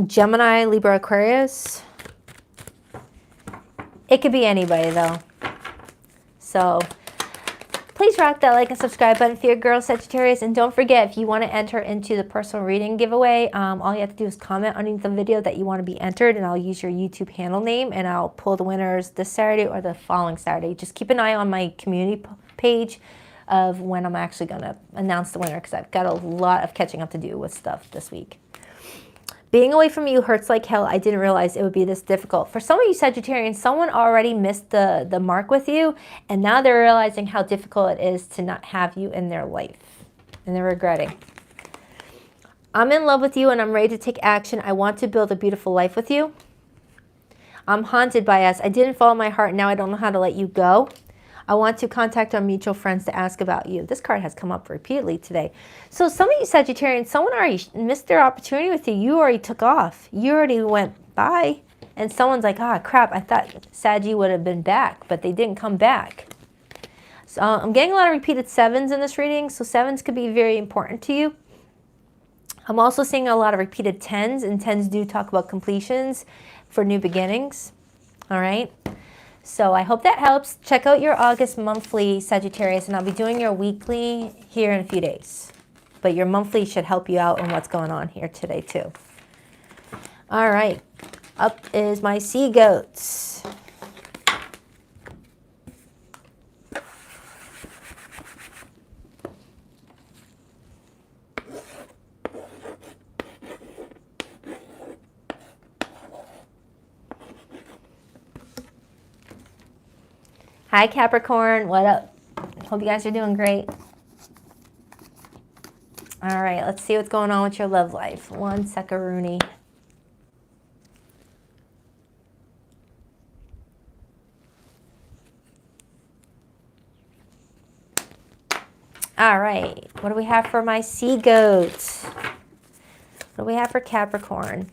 Gemini, Libra, Aquarius. It could be anybody, though. So please rock that like and subscribe button for your girl Sagittarius. And don't forget, if you want to enter into the personal reading giveaway, all you have to do is comment underneath the video that you want to be entered, and I'll use your YouTube handle name, and I'll pull the winners this Saturday or the following Saturday. Just keep an eye on my community page of when I'm actually going to announce the winner, because I've got a lot of catching up to do with stuff this week. Being away from you hurts like hell. I didn't realize it would be this difficult. For some of you Sagittarians, someone already missed the mark with you, and now they're realizing how difficult it is to not have you in their life, and they're regretting. I'm in love with you, and I'm ready to take action. I want to build a beautiful life with you. I'm haunted by us. I didn't follow my heart. Now I don't know how to let you go. I want to contact our mutual friends to ask about you. This card has come up repeatedly today. So some of you Sagittarians, someone already missed their opportunity with you. You already took off. You already went bye. And someone's like, ah, crap, I thought Saggy would have been back, but they didn't come back. So I'm getting a lot of repeated sevens in this reading. So sevens could be very important to you. I'm also seeing a lot of repeated tens, and tens do talk about completions for new beginnings. All right. So I hope that helps. Check out your August monthly, Sagittarius, and I'll be doing your weekly here in a few days. But your monthly should help you out on what's going on here today too. All right, up is my sea goats. Hi Capricorn, what up? Hope you guys are doing great. All right, let's see what's going on with your love life. One second. All right, what do we have for my sea goats? What do we have for Capricorn?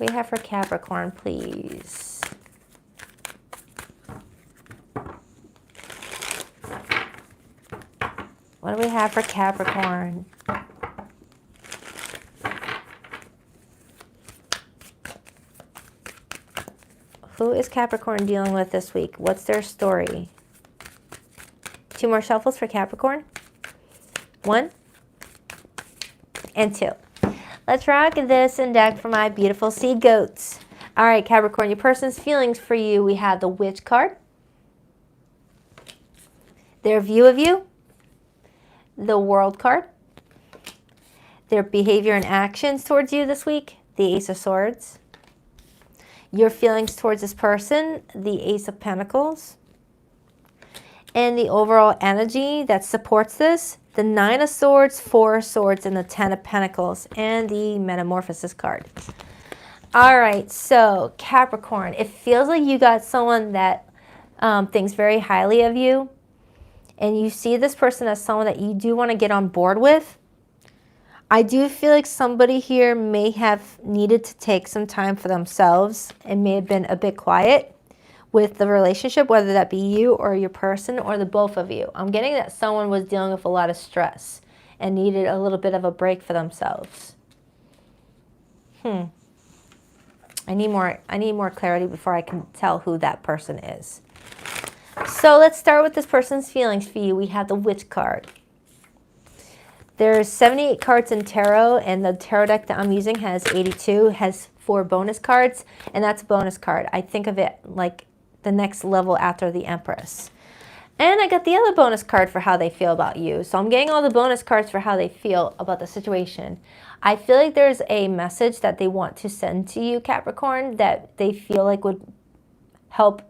do we have for Capricorn, please? What do we have for Capricorn? Who is Capricorn dealing with this week? What's their story? 2 more shuffles for Capricorn. 1 and 2. Let's rock this and deck for my beautiful sea goats. All right, Capricorn, your person's feelings for you. We have the Witch card, their view of you, the World card, their behavior and actions towards you this week, the Ace of Swords, your feelings towards this person, the Ace of Pentacles, and the overall energy that supports this, the 9 of Swords, 4 of Swords, and the 10 of Pentacles, and the Metamorphosis card. All right, so Capricorn, it feels like you got someone that thinks very highly of you, and you see this person as someone that you do want to get on board with. I do feel like somebody here may have needed to take some time for themselves and may have been a bit quiet with the relationship, whether that be you or your person or the both of you. I'm getting that someone was dealing with a lot of stress and needed a little bit of a break for themselves. I need more clarity before I can tell who that person is. So let's start with this person's feelings for you. We have the Witch card. There's 78 cards in tarot, and the tarot deck that I'm using has 82, has 4 bonus cards, and that's a bonus card. I think of it like the next level after the Empress. And I got the other bonus card for how they feel about you. So I'm getting all the bonus cards for how they feel about the situation. I feel like there's a message that they want to send to you, Capricorn, that they feel like would help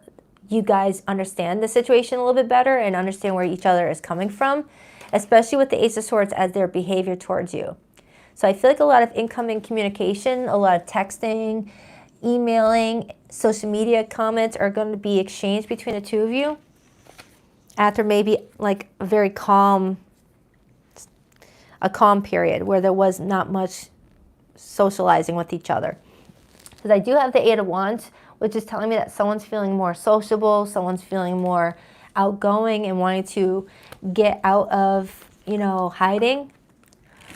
you guys understand the situation a little bit better and understand where each other is coming from, especially with the Ace of Swords as their behavior towards you. So I feel like a lot of incoming communication, a lot of texting, emailing, social media comments are going to be exchanged between the two of you after maybe like a very calm period where there was not much socializing with each other. Because I do have the 8 of Wands, which is telling me that someone's feeling more sociable, someone's feeling more outgoing and wanting to get out of, hiding,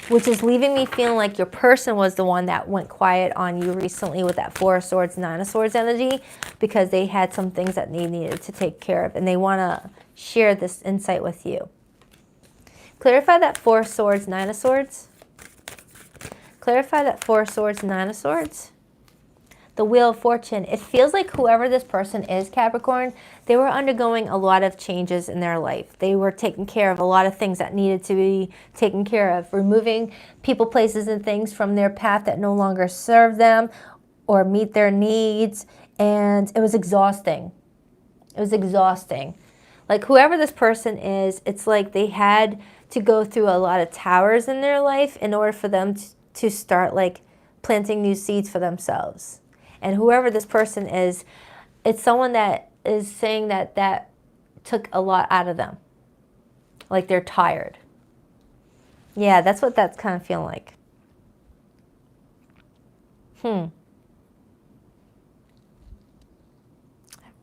which is leaving me feeling like your person was the one that went quiet on you recently with that 4 of Swords, 9 of Swords energy, because they had some things that they needed to take care of and they want to share this insight with you. Clarify that 4 of Swords, 9 of Swords. Clarify that 4 of Swords, 9 of Swords. The Wheel of Fortune. It feels like whoever this person is, Capricorn, they were undergoing a lot of changes in their life. They were taking care of a lot of things that needed to be taken care of, removing people, places, and things from their path that no longer serve them or meet their needs, and it was exhausting. It was exhausting. Like whoever this person is, it's like they had to go through a lot of towers in their life in order for them to start like planting new seeds for themselves. And whoever this person is, it's someone that is saying that that took a lot out of them. Like they're tired. Yeah, that's what that's kind of feeling like.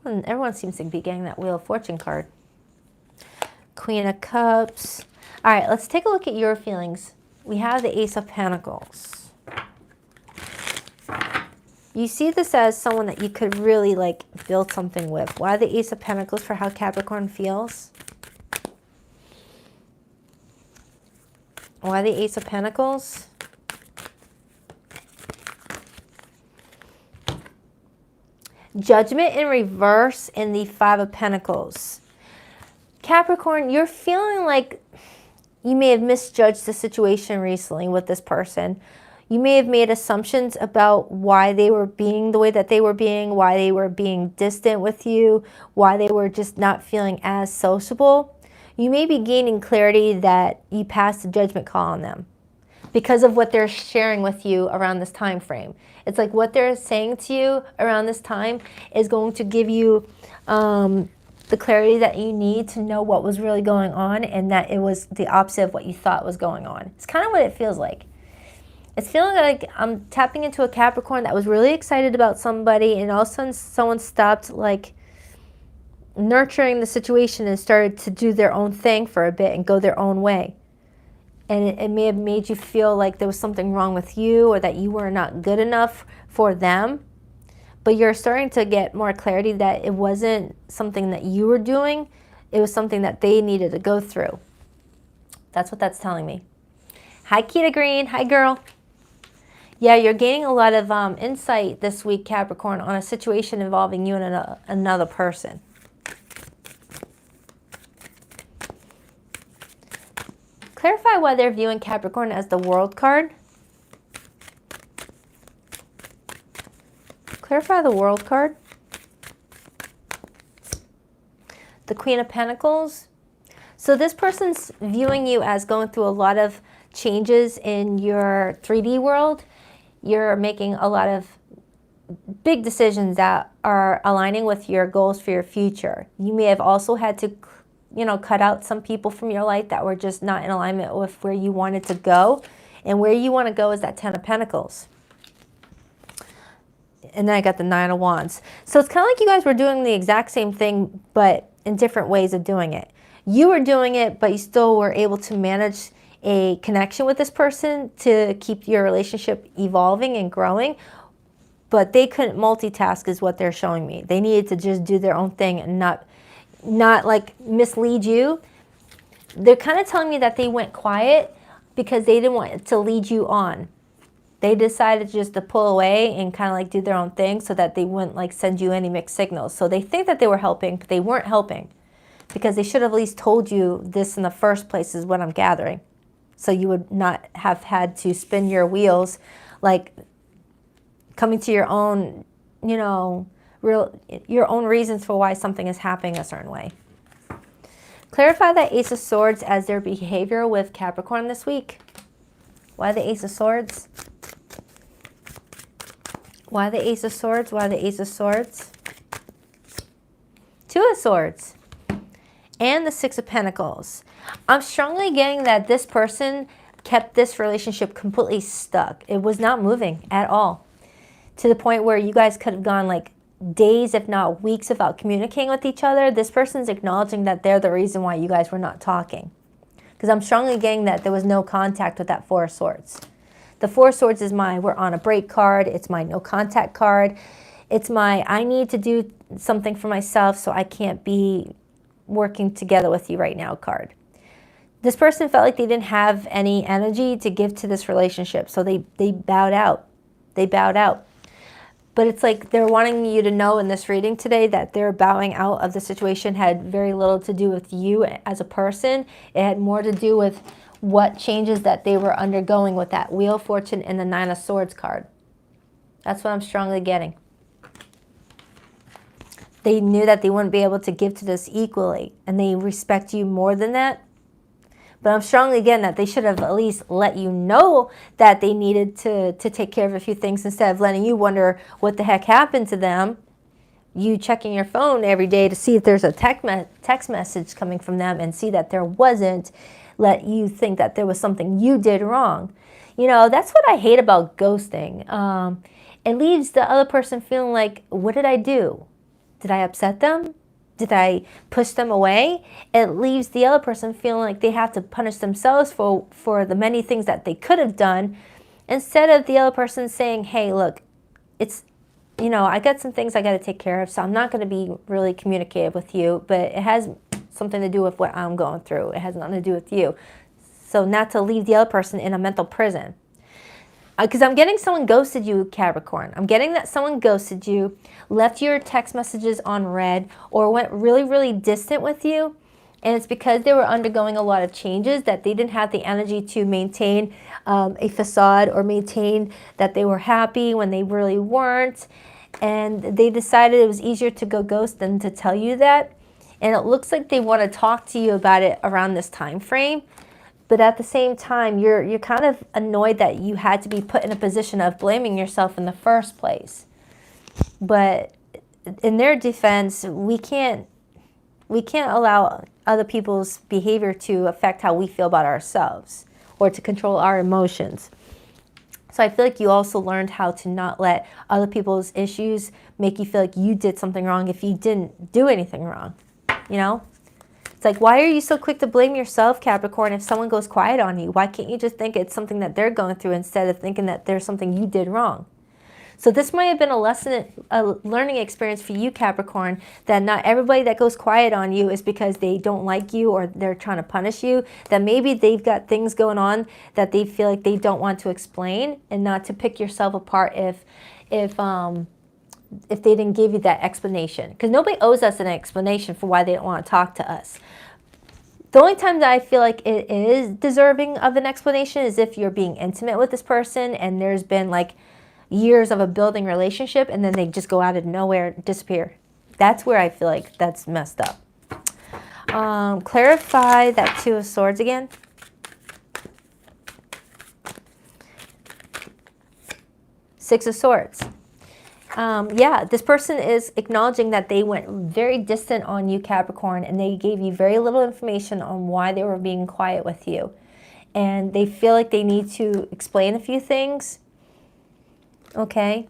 Everyone seems to be getting that Wheel of Fortune card. Queen of Cups. All right, let's take a look at your feelings. We have the Ace of Pentacles. You see this as someone that you could really like build something with. Why the Ace of Pentacles for how Capricorn feels? Why the Ace of Pentacles? Judgment in reverse in the 5 of Pentacles. Capricorn, you're feeling like you may have misjudged the situation recently with this person. You may have made assumptions about why they were being the way that they were being, why they were being distant with you, why they were just not feeling as sociable. You may be gaining clarity that you passed a judgment call on them because of what they're sharing with you around this time frame. It's like what they're saying to you around this time is going to give you the clarity that you need to know what was really going on and that it was the opposite of what you thought was going on. It's kind of what it feels like. It's feeling like I'm tapping into a Capricorn that was really excited about somebody, and all of a sudden someone stopped like nurturing the situation and started to do their own thing for a bit and go their own way. And it may have made you feel like there was something wrong with you, or that you were not good enough for them. But you're starting to get more clarity that it wasn't something that you were doing. It was something that they needed to go through. That's what that's telling me. Hi, Kita Green. Hi, girl. Yeah, you're gaining a lot of insight this week, Capricorn, on a situation involving you and another person. Clarify why they're viewing Capricorn as the World card. Clarify the World card. The Queen of Pentacles. So this person's viewing you as going through a lot of changes in your 3D world. You're making a lot of big decisions that are aligning with your goals for your future. You may have also had to, cut out some people from your life that were just not in alignment with where you wanted to go. And where you want to go is that Ten of Pentacles. And then I got the Nine of Wands. So it's kind of like you guys were doing the exact same thing, but in different ways of doing it. You were doing it, but you still were able to manage a connection with this person to keep your relationship evolving and growing. But they couldn't multitask is what they're showing me. They needed to just do their own thing and not like mislead you. They're kind of telling me that they went quiet because they didn't want to lead you on. They decided just to pull away and kind of like do their own thing so that they wouldn't like send you any mixed signals. So they think that they were helping, but they weren't helping because they should have at least told you this in the first place is what I'm gathering. So you would not have had to spin your wheels like coming to your own, your own reasons for why something is happening a certain way. Clarify that Ace of Swords as their behavior with Capricorn this week. Why the Ace of Swords? Why the Ace of Swords? Why the Ace of Swords? Two of Swords. And the Six of Pentacles. I'm strongly getting that this person kept this relationship completely stuck. It was not moving at all. To the point where you guys could have gone like days, if not weeks, without communicating with each other. This person's acknowledging that they're the reason why you guys were not talking. Because I'm strongly getting that there was no contact with that Four of Swords. The Four of Swords is my we're on a break card. It's my no contact card. It's my I need to do something for myself, so I can't be working together with you right now card. This person felt like they didn't have any energy to give to this relationship, so they bowed out. They bowed out. But it's like they're wanting you to know in this reading today that their bowing out of the situation had very little to do with you as a person. It had more to do with what changes that they were undergoing with that Wheel of Fortune and the Nine of Swords card. That's what I'm strongly getting. They knew that they wouldn't be able to give to this equally, and they respect you more than that. But I'm strongly getting that they should have at least let you know that they needed to take care of a few things instead of letting you wonder what the heck happened to them. You checking your phone every day to see if there's a text message coming from them and see that there wasn't, let you think that there was something you did wrong. That's what I hate about ghosting. It leaves the other person feeling like, what did I do? Did I upset them? Did I push them away? It leaves the other person feeling like they have to punish themselves for the many things that they could have done, instead of the other person saying, hey, look, it's, I got some things I got to take care of, so I'm not going to be really communicative with you, but it has something to do with what I'm going through. It has nothing to do with you. So not to leave the other person in a mental prison. Because I'm getting someone ghosted you, Capricorn. I'm getting that someone ghosted you, left your text messages on read, or went really, really distant with you. And it's because they were undergoing a lot of changes that they didn't have the energy to maintain a facade or maintain that they were happy when they really weren't. And they decided it was easier to go ghost than to tell you that. And it looks like they want to talk to you about it around this time frame. But at the same time, you're kind of annoyed that you had to be put in a position of blaming yourself in the first place. But in their defense, we can't allow other people's behavior to affect how we feel about ourselves or to control our emotions. So I feel like you also learned how to not let other people's issues make you feel like you did something wrong if you didn't do anything wrong, you know? It's like, why are you so quick to blame yourself, Capricorn, if someone goes quiet on you? Why can't you just think it's something that they're going through instead of thinking that there's something you did wrong? So this might have been a learning experience for you, Capricorn, that not everybody that goes quiet on you is because they don't like you or they're trying to punish you, that maybe they've got things going on that they feel like they don't want to explain, and not to pick yourself apart if they didn't give you that explanation. Because nobody owes us an explanation for why they don't want to talk to us. The only time that I feel like it is deserving of an explanation is if you're being intimate with this person and there's been like years of a building relationship and then they just go out of nowhere, disappear. That's where I feel like that's messed up. Clarify that Two of Swords again. Six of Swords. Yeah, this person is acknowledging that they went very distant on you, Capricorn, and they gave you very little information on why they were being quiet with you. And they feel like they need to explain a few things. Okay?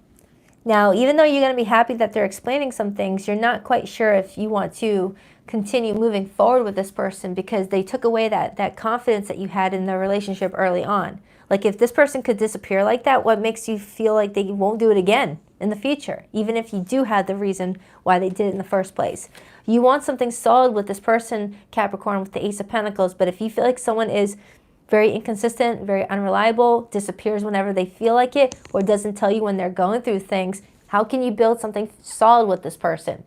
Now, even though you're going to be happy that they're explaining some things, you're not quite sure if you want to continue moving forward with this person because they took away that confidence that you had in the relationship early on. Like, if this person could disappear like that, what makes you feel like they won't do it again in the future, even if you do have the reason why they did it in the first place? You want something solid with this person, Capricorn, with the Ace of Pentacles, but if you feel like someone is very inconsistent, very unreliable, disappears whenever they feel like it, or doesn't tell you when they're going through things, how can you build something solid with this person?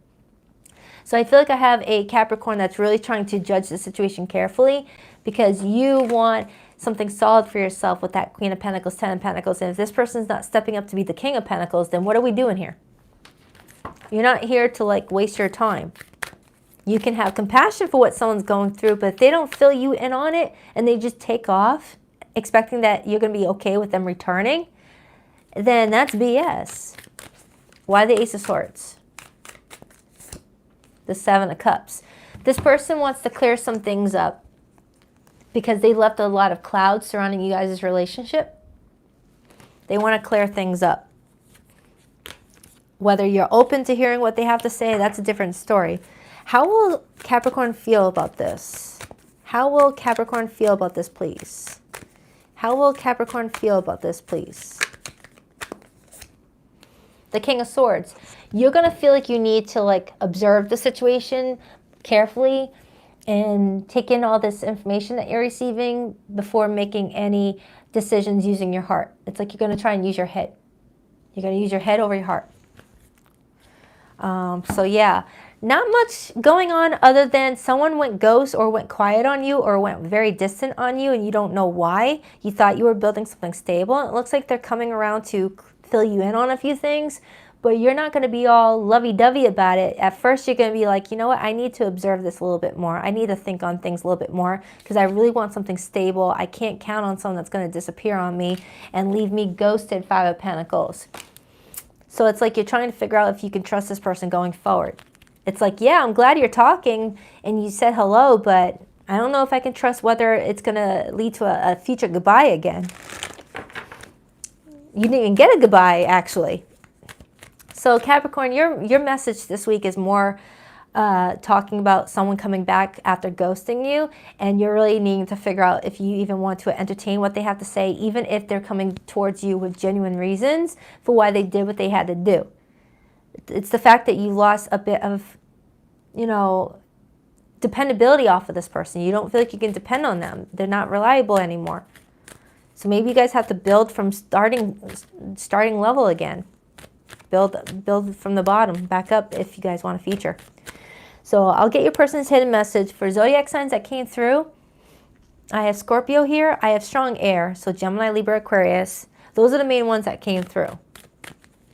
So I feel like I have a Capricorn that's really trying to judge the situation carefully because you want something solid for yourself with that Queen of Pentacles, Ten of Pentacles. And if this person's not stepping up to be the King of Pentacles, then what are we doing here? You're not here to like waste your time. You can have compassion for what someone's going through, but if they don't fill you in on it and they just take off expecting that you're going to be okay with them returning, then that's BS. Why the Ace of Swords? The Seven of Cups. This person wants to clear some things up because they left a lot of clouds surrounding you guys' relationship. They want to clear things up. Whether you're open to hearing what they have to say, that's a different story. How will Capricorn feel about this? How will Capricorn feel about this, please? How will Capricorn feel about this, please? The King of Swords. You're going to feel like you need to like observe the situation carefully and take in all this information that you're receiving before making any decisions using your heart. It's like you're going to try and use your head. You're going to use your head over your heart. So yeah, not much going on other than someone went ghost or went quiet on you or went very distant on you and you don't know why. You thought you were building something stable. It looks like they're coming around to fill you in on a few things, but you're not going to be all lovey-dovey about it. At first, you're going to be like, you know what, I need to observe this a little bit more. I need to think on things a little bit more because I really want something stable. I can't count on someone that's going to disappear on me and leave me ghosted, Five of Pentacles. So it's like you're trying to figure out if you can trust this person going forward. It's like, yeah, I'm glad you're talking and you said hello, but I don't know if I can trust whether it's going to lead to a future goodbye again. You didn't even get a goodbye, actually. So Capricorn, your message this week is more talking about someone coming back after ghosting you, and you're really needing to figure out if you even want to entertain what they have to say, even if they're coming towards you with genuine reasons for why they did what they had to do. It's the fact that you lost a bit of, you know, dependability off of this person. You don't feel like you can depend on them. They're not reliable anymore. So maybe you guys have to build from starting level again. Build from the bottom, back up if you guys want a feature. So I'll get your person's hidden message. For zodiac signs that came through, I have Scorpio here. I have strong air, so Gemini, Libra, Aquarius. Those are the main ones that came through.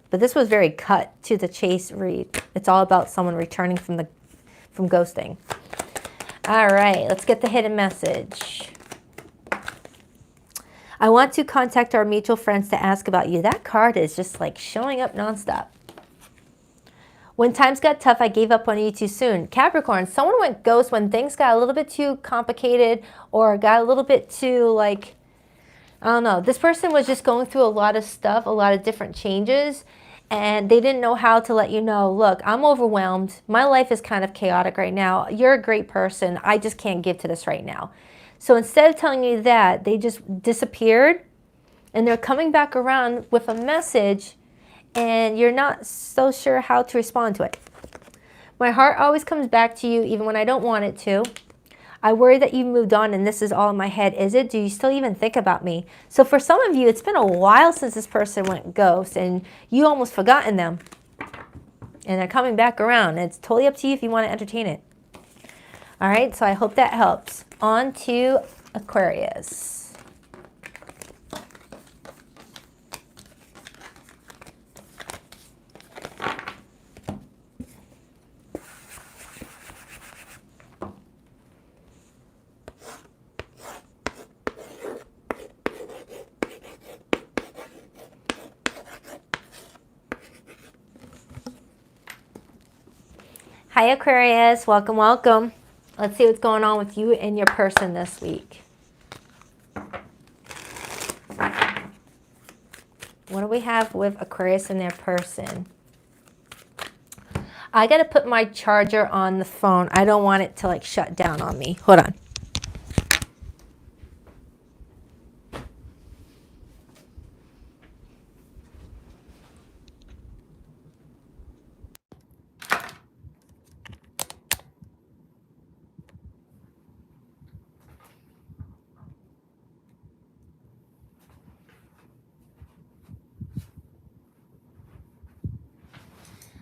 But this was very cut to the chase read. It's all about someone returning from ghosting. All right, let's get the hidden message. I want to contact our mutual friends to ask about you. That card is just like showing up nonstop. When times got tough, I gave up on you too soon. Capricorn, someone went ghost when things got a little bit too complicated or got a little bit too like, I don't know. This person was just going through a lot of stuff, a lot of different changes, and they didn't know how to let you know, look, I'm overwhelmed. My life is kind of chaotic right now. You're a great person. I just can't give to this right now. So instead of telling you that, they just disappeared, and they're coming back around with a message, and you're not so sure how to respond to it. My heart always comes back to you even when I don't want it to. I worry that you moved on and this is all in my head. Is it? Do you still even think about me? So for some of you, it's been a while since this person went ghost and you almost forgotten them. And they're coming back around. It's totally up to you if you want to entertain it. All right, so I hope that helps. On to Aquarius. Hi Aquarius, welcome, welcome. Let's see what's going on with you and your person this week. What do we have with Aquarius and their person? I gotta put my charger on the phone. I don't want it to like shut down on me. Hold on.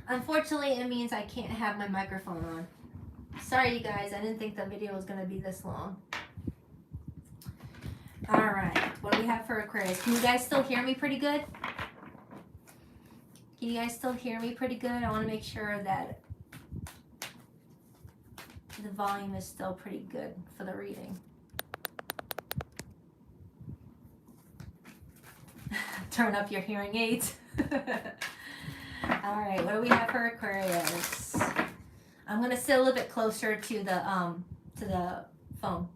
Unfortunately, it means I can't have my microphone on. Sorry, you guys. I didn't think the video was going to be this long. All right. What do we have for Aquarius? Can you guys still hear me pretty good? Can you guys still hear me pretty good? I want to make sure that the volume is still pretty good for the reading. Turn up your hearing aids. All right, what do we have for Aquarius? I'm gonna sit a little bit closer to the phone.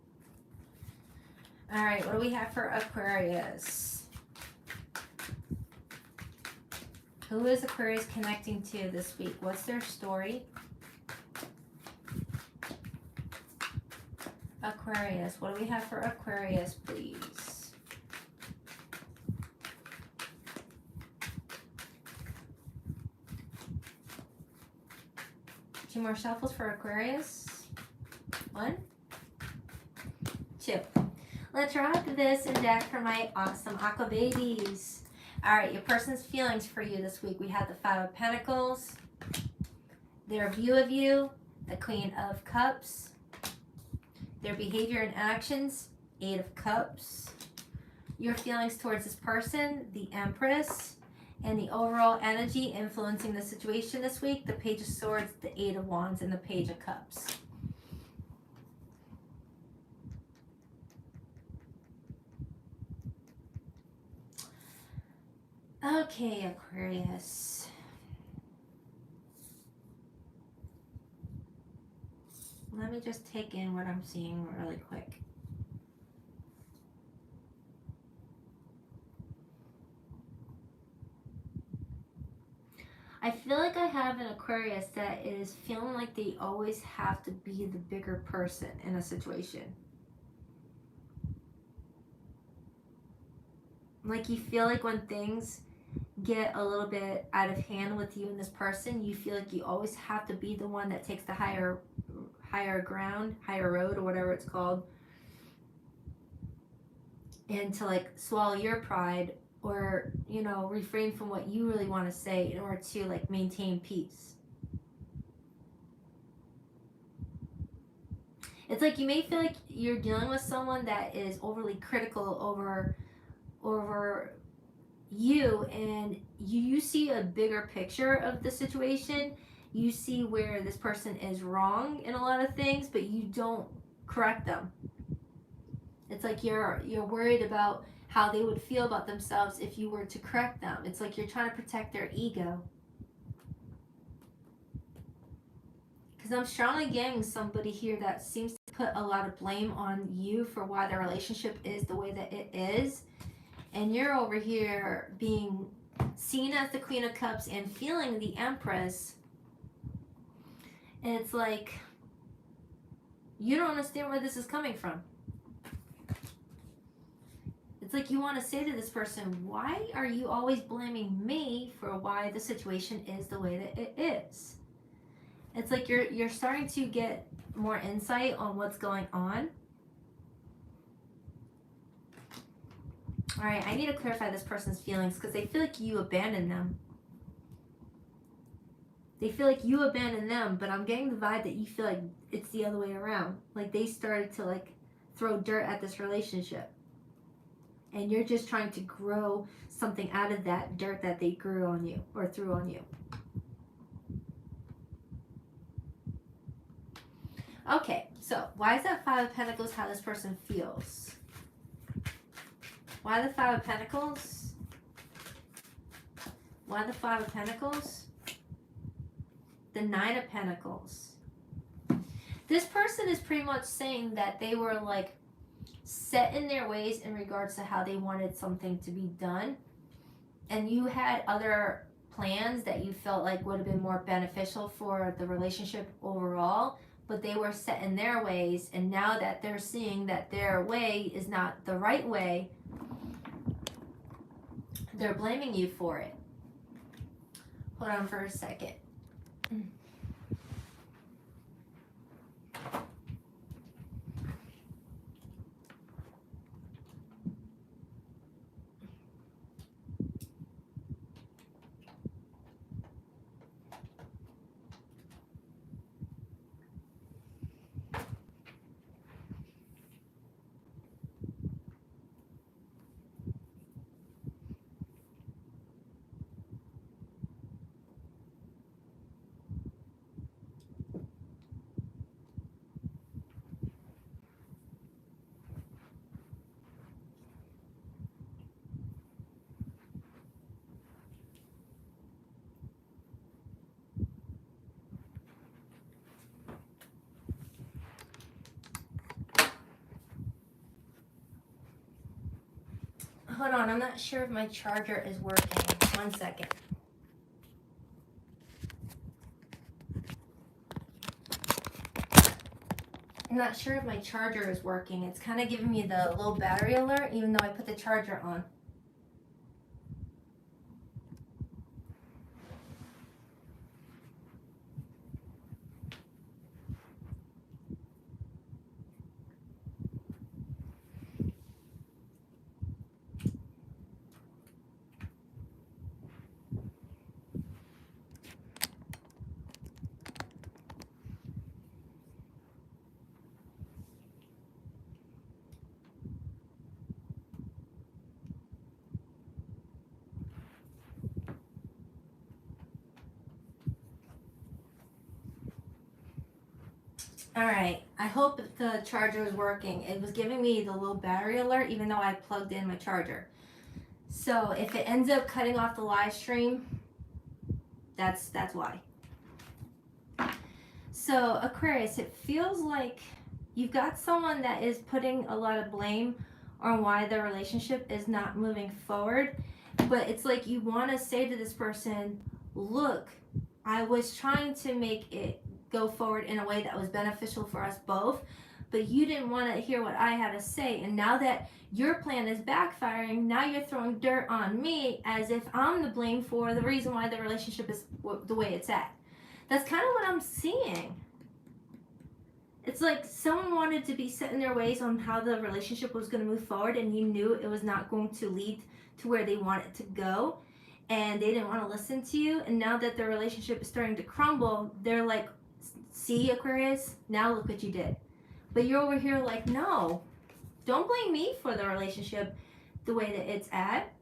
All right, what do we have for Aquarius? Who is Aquarius connecting to this week? What's their story? Aquarius, what do we have for Aquarius, please? Two more shuffles for Aquarius. 1, 2. Let's rock this and deck for my awesome Aqua babies. All right, your person's feelings for you this week. We have the 5 of Pentacles, their view of you, the Queen of Cups, their behavior and actions, 8 of Cups, your feelings towards this person, the Empress, and the overall energy influencing the situation this week, the Page of Swords, the 8 of Wands, and the Page of Cups. Okay, Aquarius. Let me just take in what I'm seeing really quick. I feel like I have an Aquarius that is feeling like they always have to be the bigger person in a situation. Like you feel like when things get a little bit out of hand with you and this person, you feel like you always have to be the one that takes the higher ground, higher road, or whatever it's called. And to like swallow your pride, or, you know, refrain from what you really want to say in order to like maintain peace. It's like you may feel like you're dealing with someone that is overly critical over you, and you see a bigger picture of the situation. You see where this person is wrong in a lot of things, but you don't correct them. It's like you're worried about how they would feel about themselves if you were to correct them. It's like you're trying to protect their ego. Because I'm strongly getting somebody here that seems to put a lot of blame on you for why their relationship is the way that it is. And you're over here being seen as the Queen of Cups and feeling the Empress. And it's like, you don't understand where this is coming from. It's like you want to say to this person, why are you always blaming me for why the situation is the way that it is? It's like you're starting to get more insight on what's going on. All right, I need to clarify this person's feelings because they feel like you abandoned them. They feel like you abandoned them, but I'm getting the vibe that you feel like it's the other way around. Like they started to like throw dirt at this relationship. And you're just trying to grow something out of that dirt that they grew on you or threw on you. Okay, so why is that Five of Pentacles how this person feels? Why the Five of Pentacles? Why the Five of Pentacles? The Nine of Pentacles. This person is pretty much saying that they were like set in their ways in regards to how they wanted something to be done. And you had other plans that you felt like would have been more beneficial for the relationship overall, but they were set in their ways. And now that they're seeing that their way is not the right way, they're blaming you for it. Hold on for a second. Hold on, I'm not sure if my charger is working. 1 second. I'm not sure if my charger is working. It's kind of giving me the low battery alert even though I put the charger on. All right, I hope the charger is working. It was giving me the low battery alert even though I plugged in my charger. So if it ends up cutting off the live stream, that's why. So Aquarius, it feels like you've got someone that is putting a lot of blame on why the relationship is not moving forward. But it's like you want to say to this person, look, I was trying to make it go forward in a way that was beneficial for us both, but you didn't want to hear what I had to say. And now that your plan is backfiring, now you're throwing dirt on me as if I'm the blame for the reason why the relationship is the way it's at. That's kind of what I'm seeing. It's like someone wanted to be set in their ways on how the relationship was going to move forward, and you knew it was not going to lead to where they wanted to go, and they didn't want to listen to you. And now that the relationship is starting to crumble, they're like, see, Aquarius, now look what you did. But you're over here like, no, don't blame me for the relationship the way that it's at.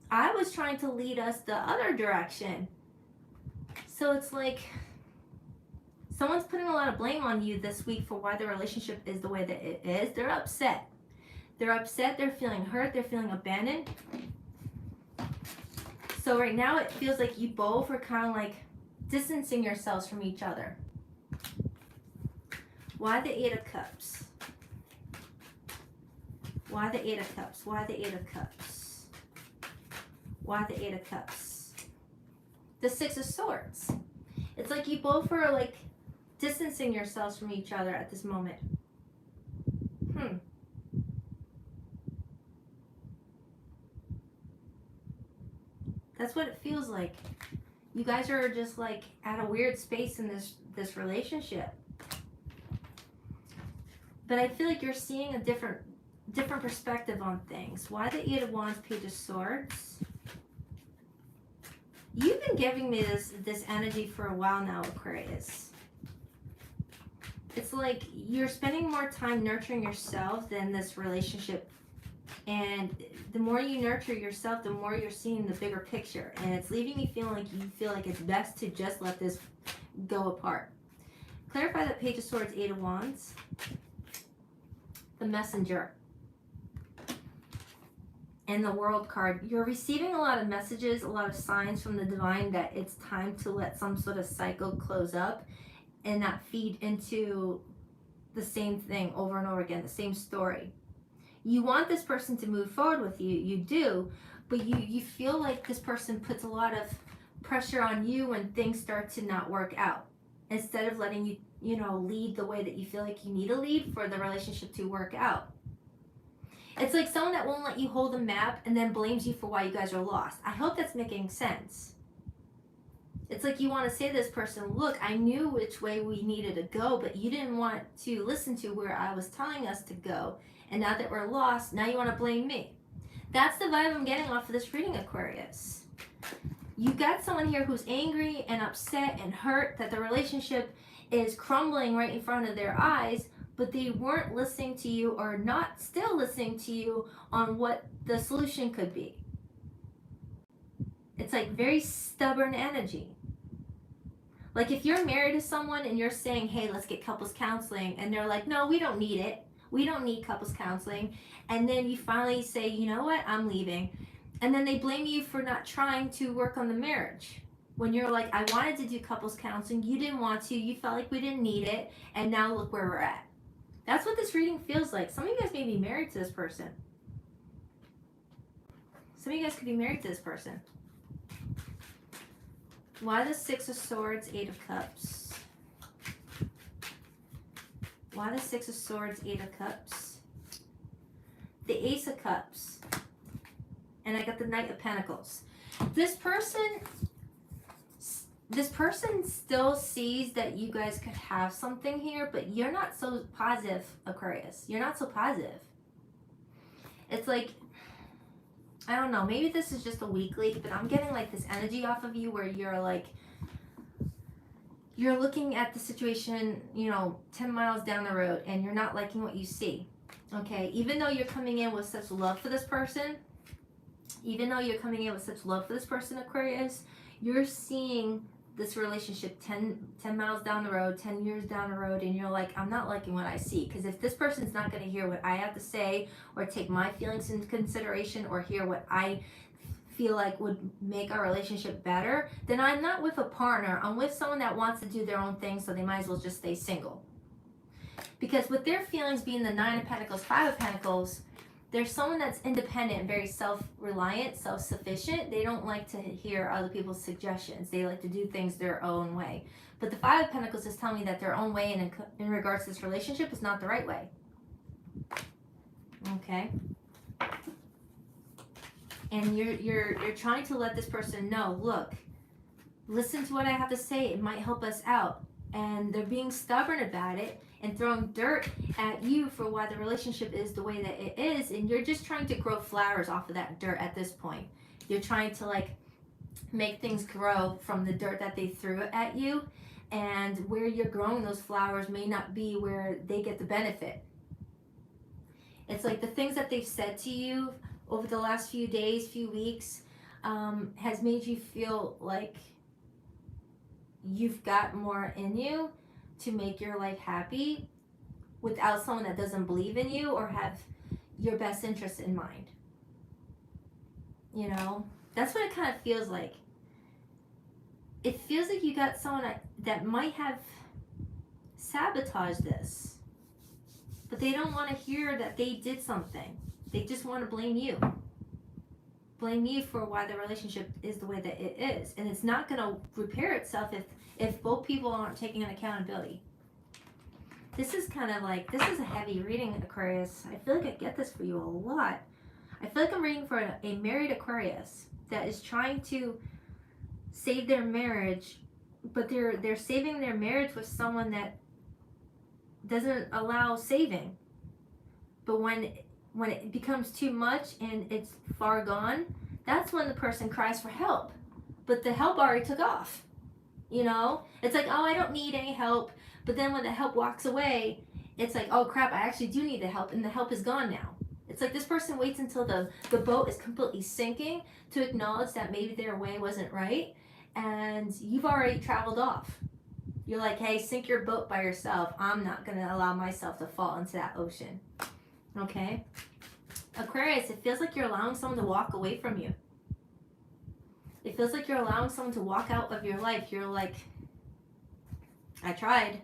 I was trying to lead us the other direction. So it's like someone's putting a lot of blame on you this week for why the relationship is the way that it is. They're upset. They're upset. They're feeling hurt. They're feeling abandoned. So right now it feels like you both are kind of like distancing yourselves from each other. Why the Eight of Cups? Why the Eight of Cups? Why the Eight of Cups? Why the Eight of Cups? The Six of Swords. It's like you both are like distancing yourselves from each other at this moment. That's what it feels like. You guys are just like at a weird space in this relationship. But I feel like you're seeing a different perspective on things. Why the Eight of Wands, Page of Swords? You've been giving me this energy for a while now, Aquarius. It's like you're spending more time nurturing yourself than this relationship. And the more you nurture yourself, the more you're seeing the bigger picture. And it's leaving you feeling like you feel like it's best to just let this go apart. Clarify that Page of Swords, Eight of Wands. The Messenger. And the World card. You're receiving a lot of messages, a lot of signs from the divine that it's time to let some sort of cycle close up and not feed into the same thing over and over again, the same story. You want this person to move forward with you, you do, but you feel like this person puts a lot of pressure on you when things start to not work out. Instead of letting you, lead the way that you feel like you need to lead for the relationship to work out. It's like someone that won't let you hold the map and then blames you for why you guys are lost. I hope that's making sense. It's like you want to say to this person, look, I knew which way we needed to go, but you didn't want to listen to where I was telling us to go. And now that we're lost, now you want to blame me. That's the vibe I'm getting off of this reading, Aquarius. You got someone here who's angry and upset and hurt that the relationship is crumbling right in front of their eyes, but they weren't listening to you or not still listening to you on what the solution could be. It's like very stubborn energy. Like if you're married to someone and you're saying, hey, let's get couples counseling, and they're like, no, we don't need it. We don't need couples counseling. And then you finally say, you know what, I'm leaving. And then they blame you for not trying to work on the marriage. When you're like, I wanted to do couples counseling, you didn't want to, you felt like we didn't need it, and now look where we're at. That's what this reading feels like. Some of you guys may be married to this person. Some of you guys could be married to this person. Why the Six of Swords, Eight of Cups? Why the Six of Swords, Eight of Cups? The Ace of Cups. And I got the Knight of Pentacles. This person still sees that you guys could have something here, but you're not so positive, Aquarius. You're not so positive. It's like, I don't know, maybe this is just a weekly, but I'm getting like this energy off of you where you're like, you're looking at the situation, 10 miles down the road, and you're not liking what you see. Okay, even though you're coming in with such love for this person, Aquarius, you're seeing this relationship 10 miles down the road, 10 years down the road, and you're like, I'm not liking what I see. Because if this person's not going to hear what I have to say or take my feelings into consideration or hear what I feel like would make our relationship better, then I'm not with a partner. I'm with someone that wants to do their own thing, so they might as well just stay single. Because with their feelings being the Nine of Pentacles, Five of Pentacles, there's someone that's independent, very self-reliant, self-sufficient. They don't like to hear other people's suggestions. They like to do things their own way. But the Five of Pentacles is telling me that their own way in regards to this relationship is not the right way. Okay? And you're trying to let this person know, look, listen to what I have to say. It might help us out. And they're being stubborn about it and throwing dirt at you for why the relationship is the way that it is, and you're just trying to grow flowers off of that dirt at this point. You're trying to like make things grow from the dirt that they threw at you, and where you're growing those flowers may not be where they get the benefit. It's like the things that they've said to you over the last few days, few weeks, has made you feel like you've got more in you to make your life happy without someone that doesn't believe in you or have your best interest in mind. That's what it kind of feels like. It feels like you got someone that might have sabotaged this, but they don't want to hear that they did something. They just want to blame you. blame you for why the relationship is the way that it is. And it's not going to repair itself if both people aren't taking an accountability. This is kind of like, this is a heavy reading, Aquarius. I feel like I get this for you a lot. I feel like I'm reading for a married Aquarius that is trying to save their marriage, but they're saving their marriage with someone that doesn't allow saving. But when it becomes too much and it's far gone, that's when the person cries for help. But the help already took off. You know? It's like, oh, I don't need any help. But then when the help walks away, it's like, oh crap, I actually do need the help, and the help is gone now. It's like this person waits until the boat is completely sinking to acknowledge that maybe their way wasn't right, and you've already traveled off. You're like, hey, sink your boat by yourself. I'm not going to allow myself to fall into that ocean. Okay? Aquarius, it feels like you're allowing someone to walk away from you. It feels like you're allowing someone to walk out of your life. You're like, I tried.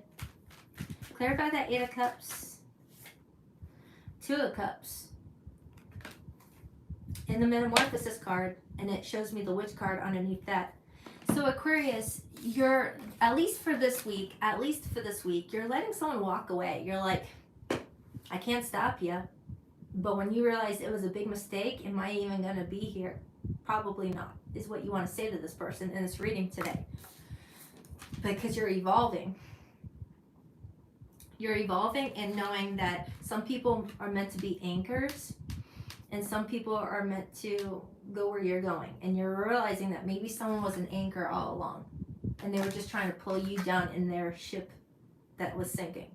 Clarify that 8 of Cups. 2 of Cups. In the Metamorphosis card, and it shows me the Witch card underneath that. So Aquarius, you're, at least for this week, you're letting someone walk away. You're like, I can't stop you. But when you realize it was a big mistake, am I even going to be here? Probably not, is what you want to say to this person in this reading today. Because you're evolving. You're evolving and knowing that some people are meant to be anchors and some people are meant to go where you're going. And you're realizing that maybe someone was an anchor all along and they were just trying to pull you down in their ship that was sinking.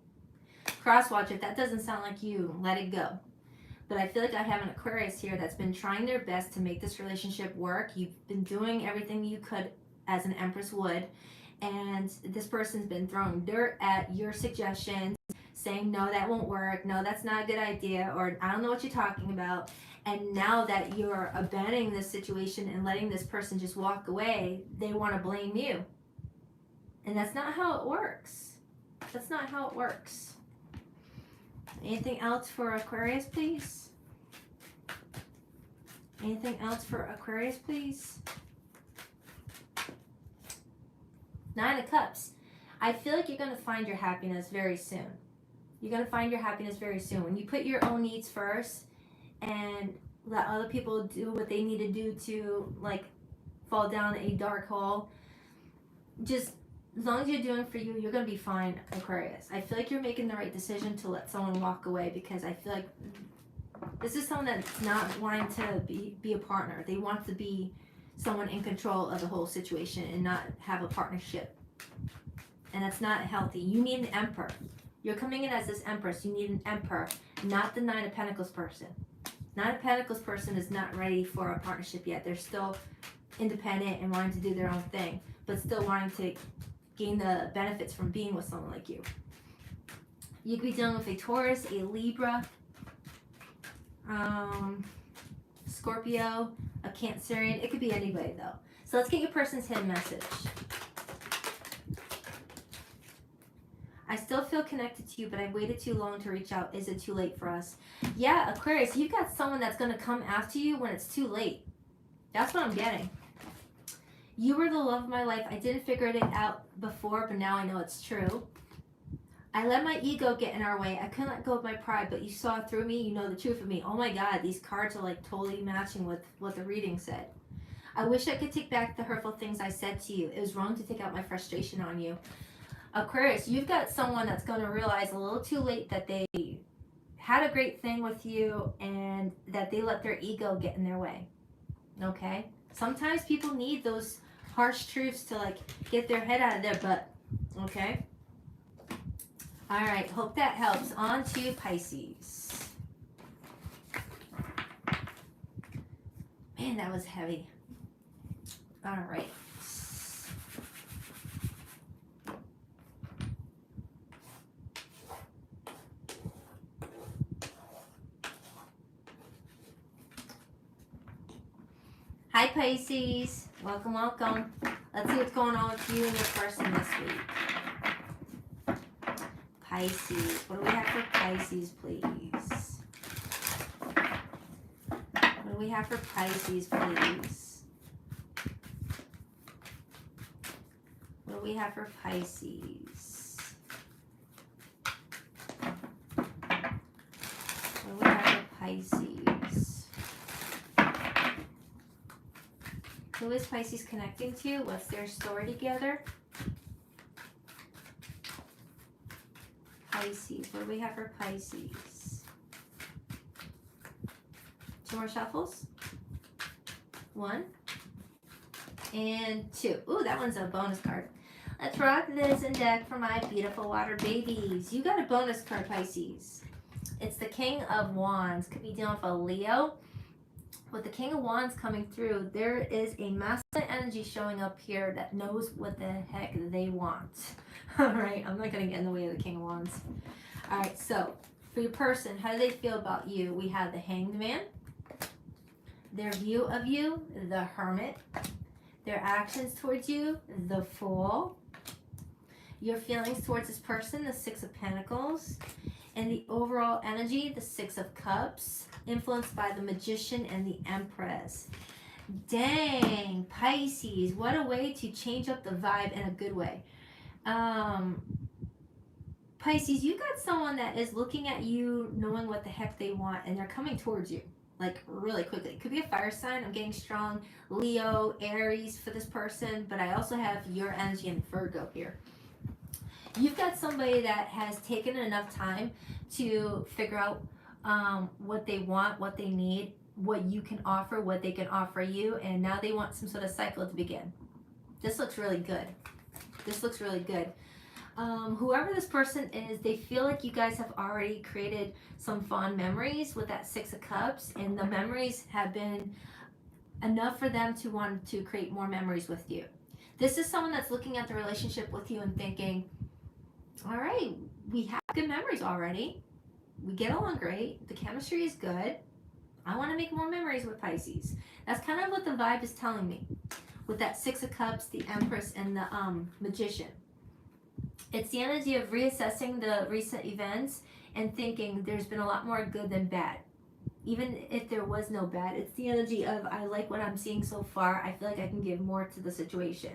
Crosswatch, if that doesn't sound like you, let it go. But I feel like I have an Aquarius here that's been trying their best to make this relationship work. You've been doing everything you could as an Empress would. And this person's been throwing dirt at your suggestions, saying, no, that won't work. No, that's not a good idea. Or I don't know what you're talking about. And now that you're abandoning this situation and letting this person just walk away, they want to blame you. And that's not how it works. That's not how it works. Anything else for Aquarius, please? Anything else for Aquarius, please? 9 of Cups. I feel like you're going to find your happiness very soon. You're going to find your happiness very soon. When you put your own needs first and let other people do what they need to do to, like, fall down a dark hole, just as long as you're doing for you, you're going to be fine, Aquarius. I feel like you're making the right decision to let someone walk away, because I feel like this is someone that's not wanting to be a partner. They want to be someone in control of the whole situation and not have a partnership. And that's not healthy. You need an Emperor. You're coming in as this Empress. You need an Emperor, not the 9 of Pentacles person. 9 of Pentacles person is not ready for a partnership yet. They're still independent and wanting to do their own thing, but still wanting to gain the benefits from being with someone like you. You could be dealing with a Taurus, a Libra, Scorpio, a Cancerian. It could be anybody though. So let's get your person's hidden message. I still feel connected to you, but I waited too long to reach out. Is it too late for us? Yeah, Aquarius, you've got someone that's going to come after you when it's too late. That's what I'm getting. You were the love of my life. I didn't figure it out before, but now I know it's true. I let my ego get in our way. I couldn't let go of my pride, but you saw through me. You know the truth of me. Oh my God, these cards are like totally matching with what the reading said. I wish I could take back the hurtful things I said to you. It was wrong to take out my frustration on you. Aquarius, you've got someone that's going to realize a little too late that they had a great thing with you and that they let their ego get in their way. Okay? Sometimes people need those harsh truths to like get their head out of their butt. Okay? All right, hope that helps. On to Pisces. Man, that was heavy. All right. Hi Pisces, welcome, welcome. Let's see what's going on with you and your person this week. Pisces, what do we have for Pisces, please? What do do we have for Pisces, please? What do we have for Pisces? What do we have for Pisces? Who is Pisces connecting to? What's their story together? Pisces. What do we have for Pisces? 2 more shuffles. 1 and 2. Ooh, that one's a bonus card. Let's rock this and deck for my beautiful water babies. You got a bonus card, Pisces. It's the King of Wands. Could be dealing with a Leo. With the King of Wands coming through, there is a masculine energy showing up here that knows what the heck they want. All right, I'm not going to get in the way of the King of Wands. All right, so for your person, how do they feel about you? We have the Hanged Man, their view of you, the Hermit, their actions towards you, the Fool, your feelings towards this person, the Six of Pentacles, and the overall energy, the Six of Cups, influenced by the Magician and the Empress. Dang, Pisces, what a way to change up the vibe in a good way. Pisces, you got someone that is looking at you, knowing what the heck they want, and they're coming towards you, like really quickly. It could be a fire sign. I'm getting strong Leo, Aries for this person, but I also have your energy in Virgo here. You've got somebody that has taken enough time to figure out what they want, what they need, what you can offer, what they can offer you, and now they want some sort of cycle to begin. This looks really good. This looks really good. Whoever this person is, they feel like you guys have already created some fond memories with that Six of Cups, and the memories have been enough for them to want to create more memories with you. This is someone that's looking at the relationship with you and thinking, all right, we have good memories already. We get along great. The chemistry is good. I want to make more memories with Pisces. That's kind of what the vibe is telling me with that Six of Cups, the Empress, and the Magician. It's the energy of reassessing the recent events and thinking there's been a lot more good than bad. Even if there was no bad, it's the energy of I like what I'm seeing so far. I feel like I can give more to the situation.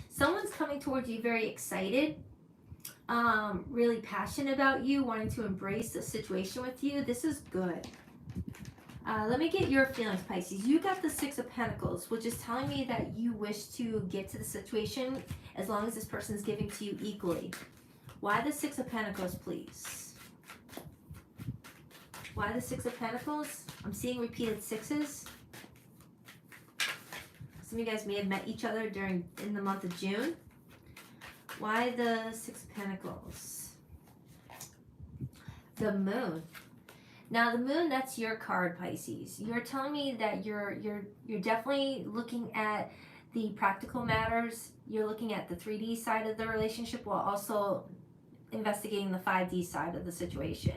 Someone's coming towards you very excited, really passionate about you, wanting to embrace the situation with you. This is good. Let me get your feelings, Pisces. You got the Six of Pentacles, which is telling me that you wish to get to the situation as long as this person is giving to you equally. Why the Six of Pentacles, please? Why the Six of Pentacles? I'm seeing repeated sixes. Some of you guys may have met each other in the month of June. Why the Six of Pentacles? The Moon. Now the Moon, that's your card, Pisces. You're telling me that you're definitely looking at the practical matters. You're looking at the 3D side of the relationship while also investigating the 5D side of the situation.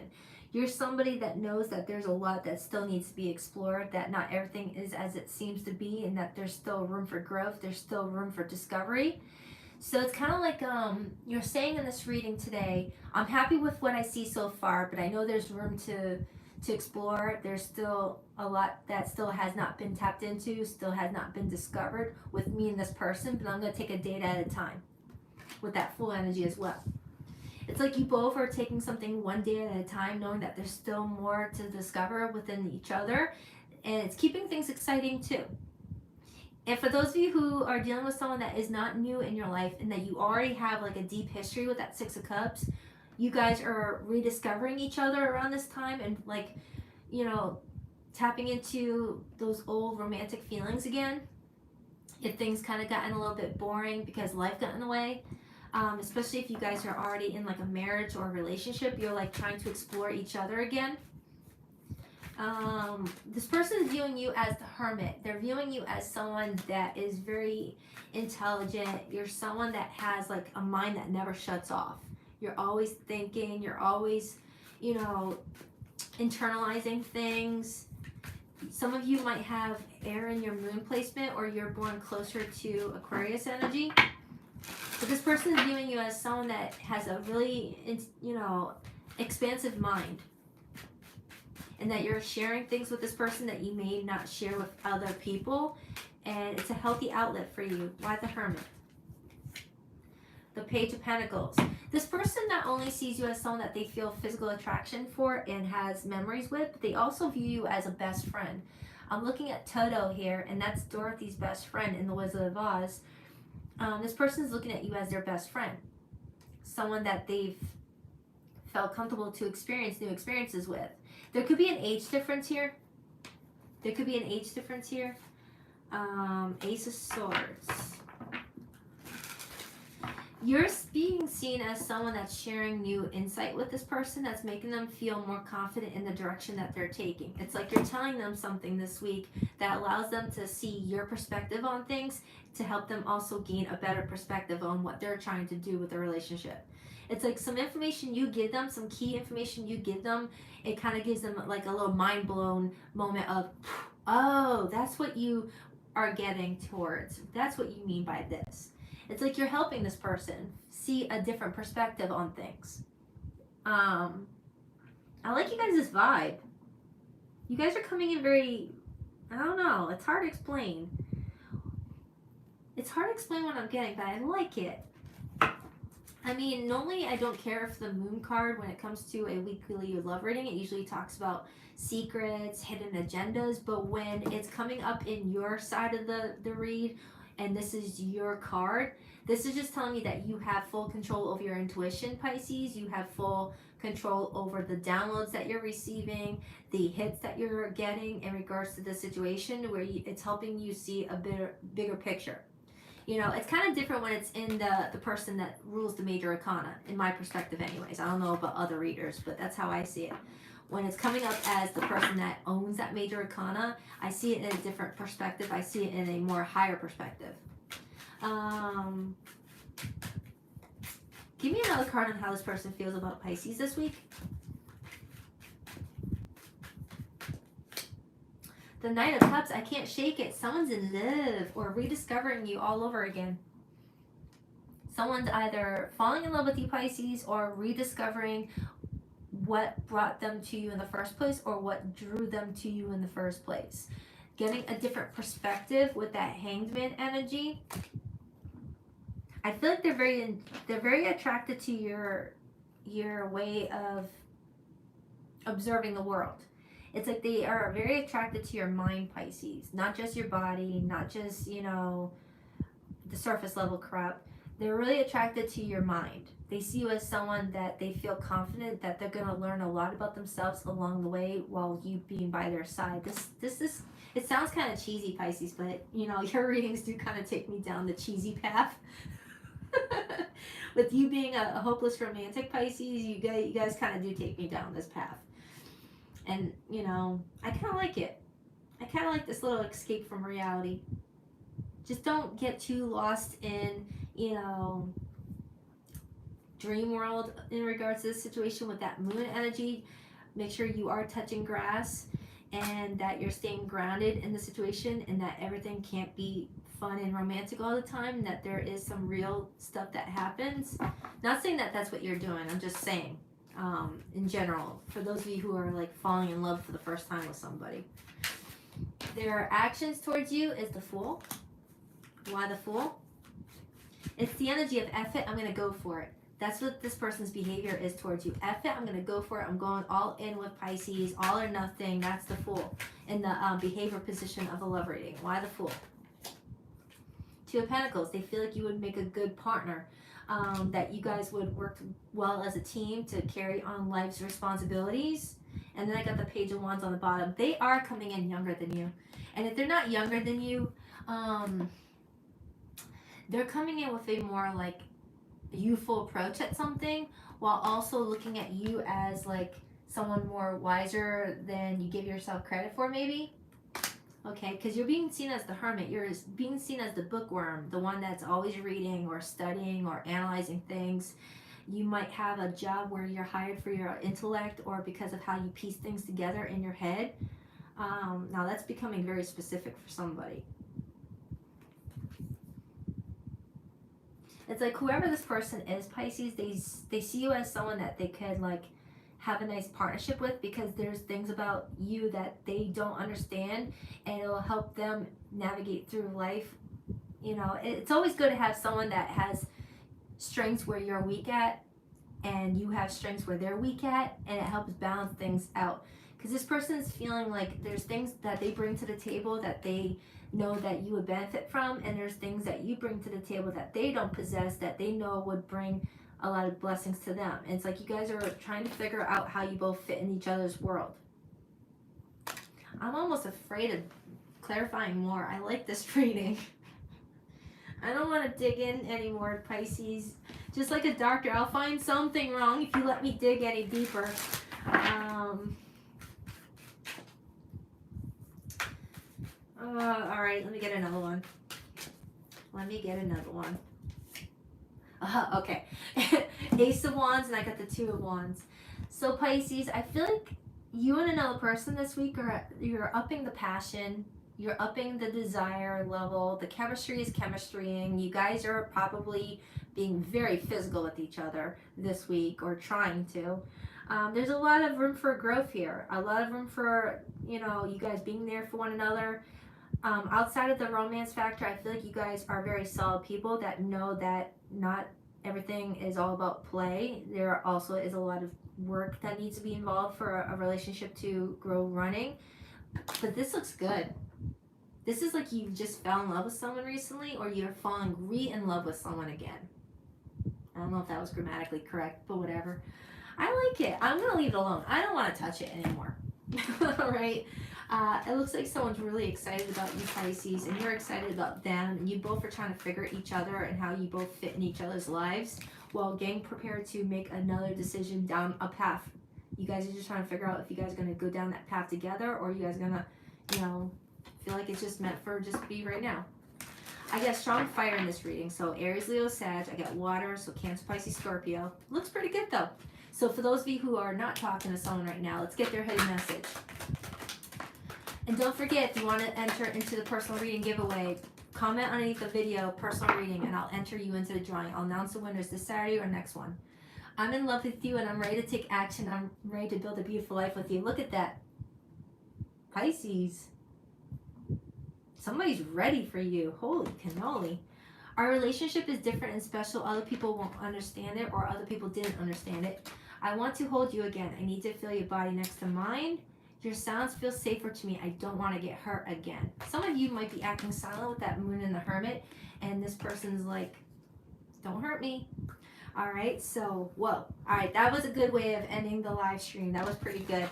You're somebody that knows that there's a lot that still needs to be explored, that not everything is as it seems to be, and that there's still room for growth, there's still room for discovery. So it's kind of like you're saying in this reading today, I'm happy with what I see so far, but I know there's room to explore. There's still a lot that still has not been tapped into, still has not been discovered with me and this person, but I'm going to take a day at a time with that full energy as well. It's like you both are taking something one day at a time, knowing that there's still more to discover within each other, and it's keeping things exciting too. And for those of you who are dealing with someone that is not new in your life and that you already have like a deep history with that Six of Cups, you guys are rediscovering each other around this time and like, you know, tapping into those old romantic feelings again. If things kind of gotten a little bit boring because life got in the way, especially if you guys are already in like a marriage or a relationship, you're like trying to explore each other again. This person is viewing you as the Hermit. They're viewing you as someone that is very intelligent. You're someone that has like a mind that never shuts off. You're always thinking, you're always, you know, internalizing things. Some of you might have air in your moon placement, or you're born closer to Aquarius energy. But this person is viewing you as someone that has a really, you know, expansive mind. and that you're sharing things with this person that you may not share with other people, and it's a healthy outlet for you. Why the Hermit? The Page of Pentacles. This person not only sees you as someone that they feel physical attraction for and has memories with, but they also view you as a best friend. I'm looking at Toto here, and that's Dorothy's best friend in The Wizard of Oz. This person is looking at you as their best friend. Someone that they've felt comfortable to experience new experiences with. There could be an age difference here. Ace of Swords. You're being seen as someone that's sharing new insight with this person, that's making them feel more confident in the direction that they're taking. It's like you're telling them something this week that allows them to see your perspective on things, to help them also gain a better perspective on what they're trying to do with the relationship. It's like some information you give them, some key information you give them, it kind of gives them like a little mind blown moment of, oh, that's what you are getting towards. That's what you mean by this. It's like you're helping this person see a different perspective on things. I like you guys' vibe. You guys are coming in very, I don't know, it's hard to explain. It's hard to explain what I'm getting, but I like it. I mean, normally I don't care for the moon card when it comes to a weekly love reading. It usually talks about secrets, hidden agendas, but when it's coming up in your side of the read, and this is your card, this is just telling me that you have full control over your intuition, Pisces. You have full control over the downloads that you're receiving, the hits that you're getting in regards to the situation, where it's helping you see a bigger picture. You know, it's kind of different when it's in the person that rules the major arcana, in my perspective anyways. I don't know about other readers, but that's how I see it. When it's coming up as the person that owns that major arcana, I see it in a different perspective. I see it in a more higher perspective. Give me another card on how this person feels about Pisces this week. The Knight of Cups, I can't shake it. Someone's in love or rediscovering you all over again. Someone's either falling in love with you, Pisces, or rediscovering what brought them to you in the first place, or what drew them to you in the first place. Getting a different perspective with that Hanged Man energy. I feel like they're very attracted to your way of observing the world. It's like they are very attracted to your mind, Pisces. Not just your body, not just, you know, the surface level crap. They're really attracted to your mind. They see you as someone that they feel confident that they're going to learn a lot about themselves along the way while you being by their side. It sounds kind of cheesy, Pisces, but, you know, your readings do kind of take me down the cheesy path. With you being a hopeless romantic, Pisces, you guys kind of do take me down this path. And, you know, I kind of like it. I kind of like this little escape from reality. Just don't get too lost in, you know, dream world in regards to this situation with that moon energy. Make sure you are touching grass and that you're staying grounded in the situation, and that everything can't be fun and romantic all the time, that there is some real stuff that happens. Not saying that that's what you're doing, I'm just saying in general, for those of you who are like falling in love for the first time with somebody. Their actions towards you is the Fool. Why the Fool? It's the energy of F it, I'm going to go for it. That's what this person's behavior is towards you. F it, I'm going to go for it. I'm going all in with Pisces, all or nothing. That's the Fool in the behavior position of a love reading. Why the Fool? Two of Pentacles. They feel like you would make a good partner, that you guys would work well as a team to carry on life's responsibilities. And then I got the Page of Wands on the bottom. They are coming in younger than you. And if they're not younger than you, they're coming in with a more like youthful approach at something, while also looking at you as like someone more wiser than you give yourself credit for, maybe. Okay, because you're being seen as the hermit. You're being seen as the bookworm, the one that's always reading or studying or analyzing things. You might have a job where you're hired for your intellect or because of how you piece things together in your head. Now that's becoming very specific for somebody. It's like whoever this person is, Pisces, they see you as someone that they could like have a nice partnership with, because there's things about you that they don't understand, and it'll help them navigate through life. You know, it's always good to have someone that has strengths where you're weak at, and you have strengths where they're weak at, and it helps balance things out. Because this person's feeling like there's things that they bring to the table that they know that you would benefit from, and there's things that you bring to the table that they don't possess that they know would bring a lot of blessings to them. And it's like you guys are trying to figure out how you both fit in each other's world. I'm almost afraid of clarifying more. I like this reading. I don't want to dig in anymore, Pisces. Just like a doctor, I'll find something wrong if you let me dig any deeper. All right, let me get another one. Okay. Ace of Wands, and I got the Two of Wands. So Pisces, I feel like you and another person this week you're upping the passion. You're upping the desire level. The chemistry is chemistrying. You guys are probably being very physical with each other this week, or trying to. There's a lot of room for growth here. A lot of room for, you know, you guys being there for one another. Outside of the romance factor, I feel like you guys are very solid people that know that not everything is all about play. There also is a lot of work that needs to be involved for a relationship to grow running. But this looks good. This is like you just fell in love with someone recently, or you're falling in love with someone again. I don't know if that was grammatically correct, but whatever. I like it. I'm going to leave it alone. I don't want to touch it anymore. All right. It looks like someone's really excited about you, Pisces, and you're excited about them, and you both are trying to figure each other and how you both fit in each other's lives while getting prepared to make another decision down a path. You guys are just trying to figure out if you guys are going to go down that path together, or you guys are going to, you know, feel like it's just meant for just be right now. I got strong fire in this reading. So Aries, Leo, Sag. I got water, so Cancer, Pisces, Scorpio. Looks pretty good though. So for those of you who are not talking to someone right now, let's get their hidden message. And don't forget, if you want to enter into the personal reading giveaway, comment underneath the video, personal reading, and I'll enter you into the drawing. I'll announce the winners this Saturday or next one. I'm in love with you, and I'm ready to take action. I'm ready to build a beautiful life with you. Look at that. Pisces. Somebody's ready for you. Holy cannoli. Our relationship is different and special. Other people won't understand it, or other people didn't understand it. I want to hold you again. I need to feel your body next to mine. Your sounds feel safer to me. I don't want to get hurt again. Some of you might be acting silent with that Moon in the Hermit, and this person's like, don't hurt me. All right, so, whoa. All right, that was a good way of ending the live stream. That was pretty good.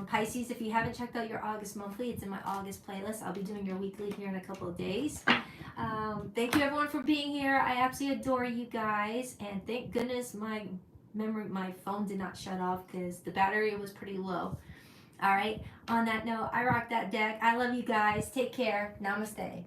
Pisces, if you haven't checked out your August monthly, it's in my August playlist. I'll be doing your weekly here in a couple of days. Thank you everyone for being here. I absolutely adore you guys, and thank goodness my phone did not shut off because the battery was pretty low. All right, on that note, I rock that deck. I love you guys. Take care. Namaste.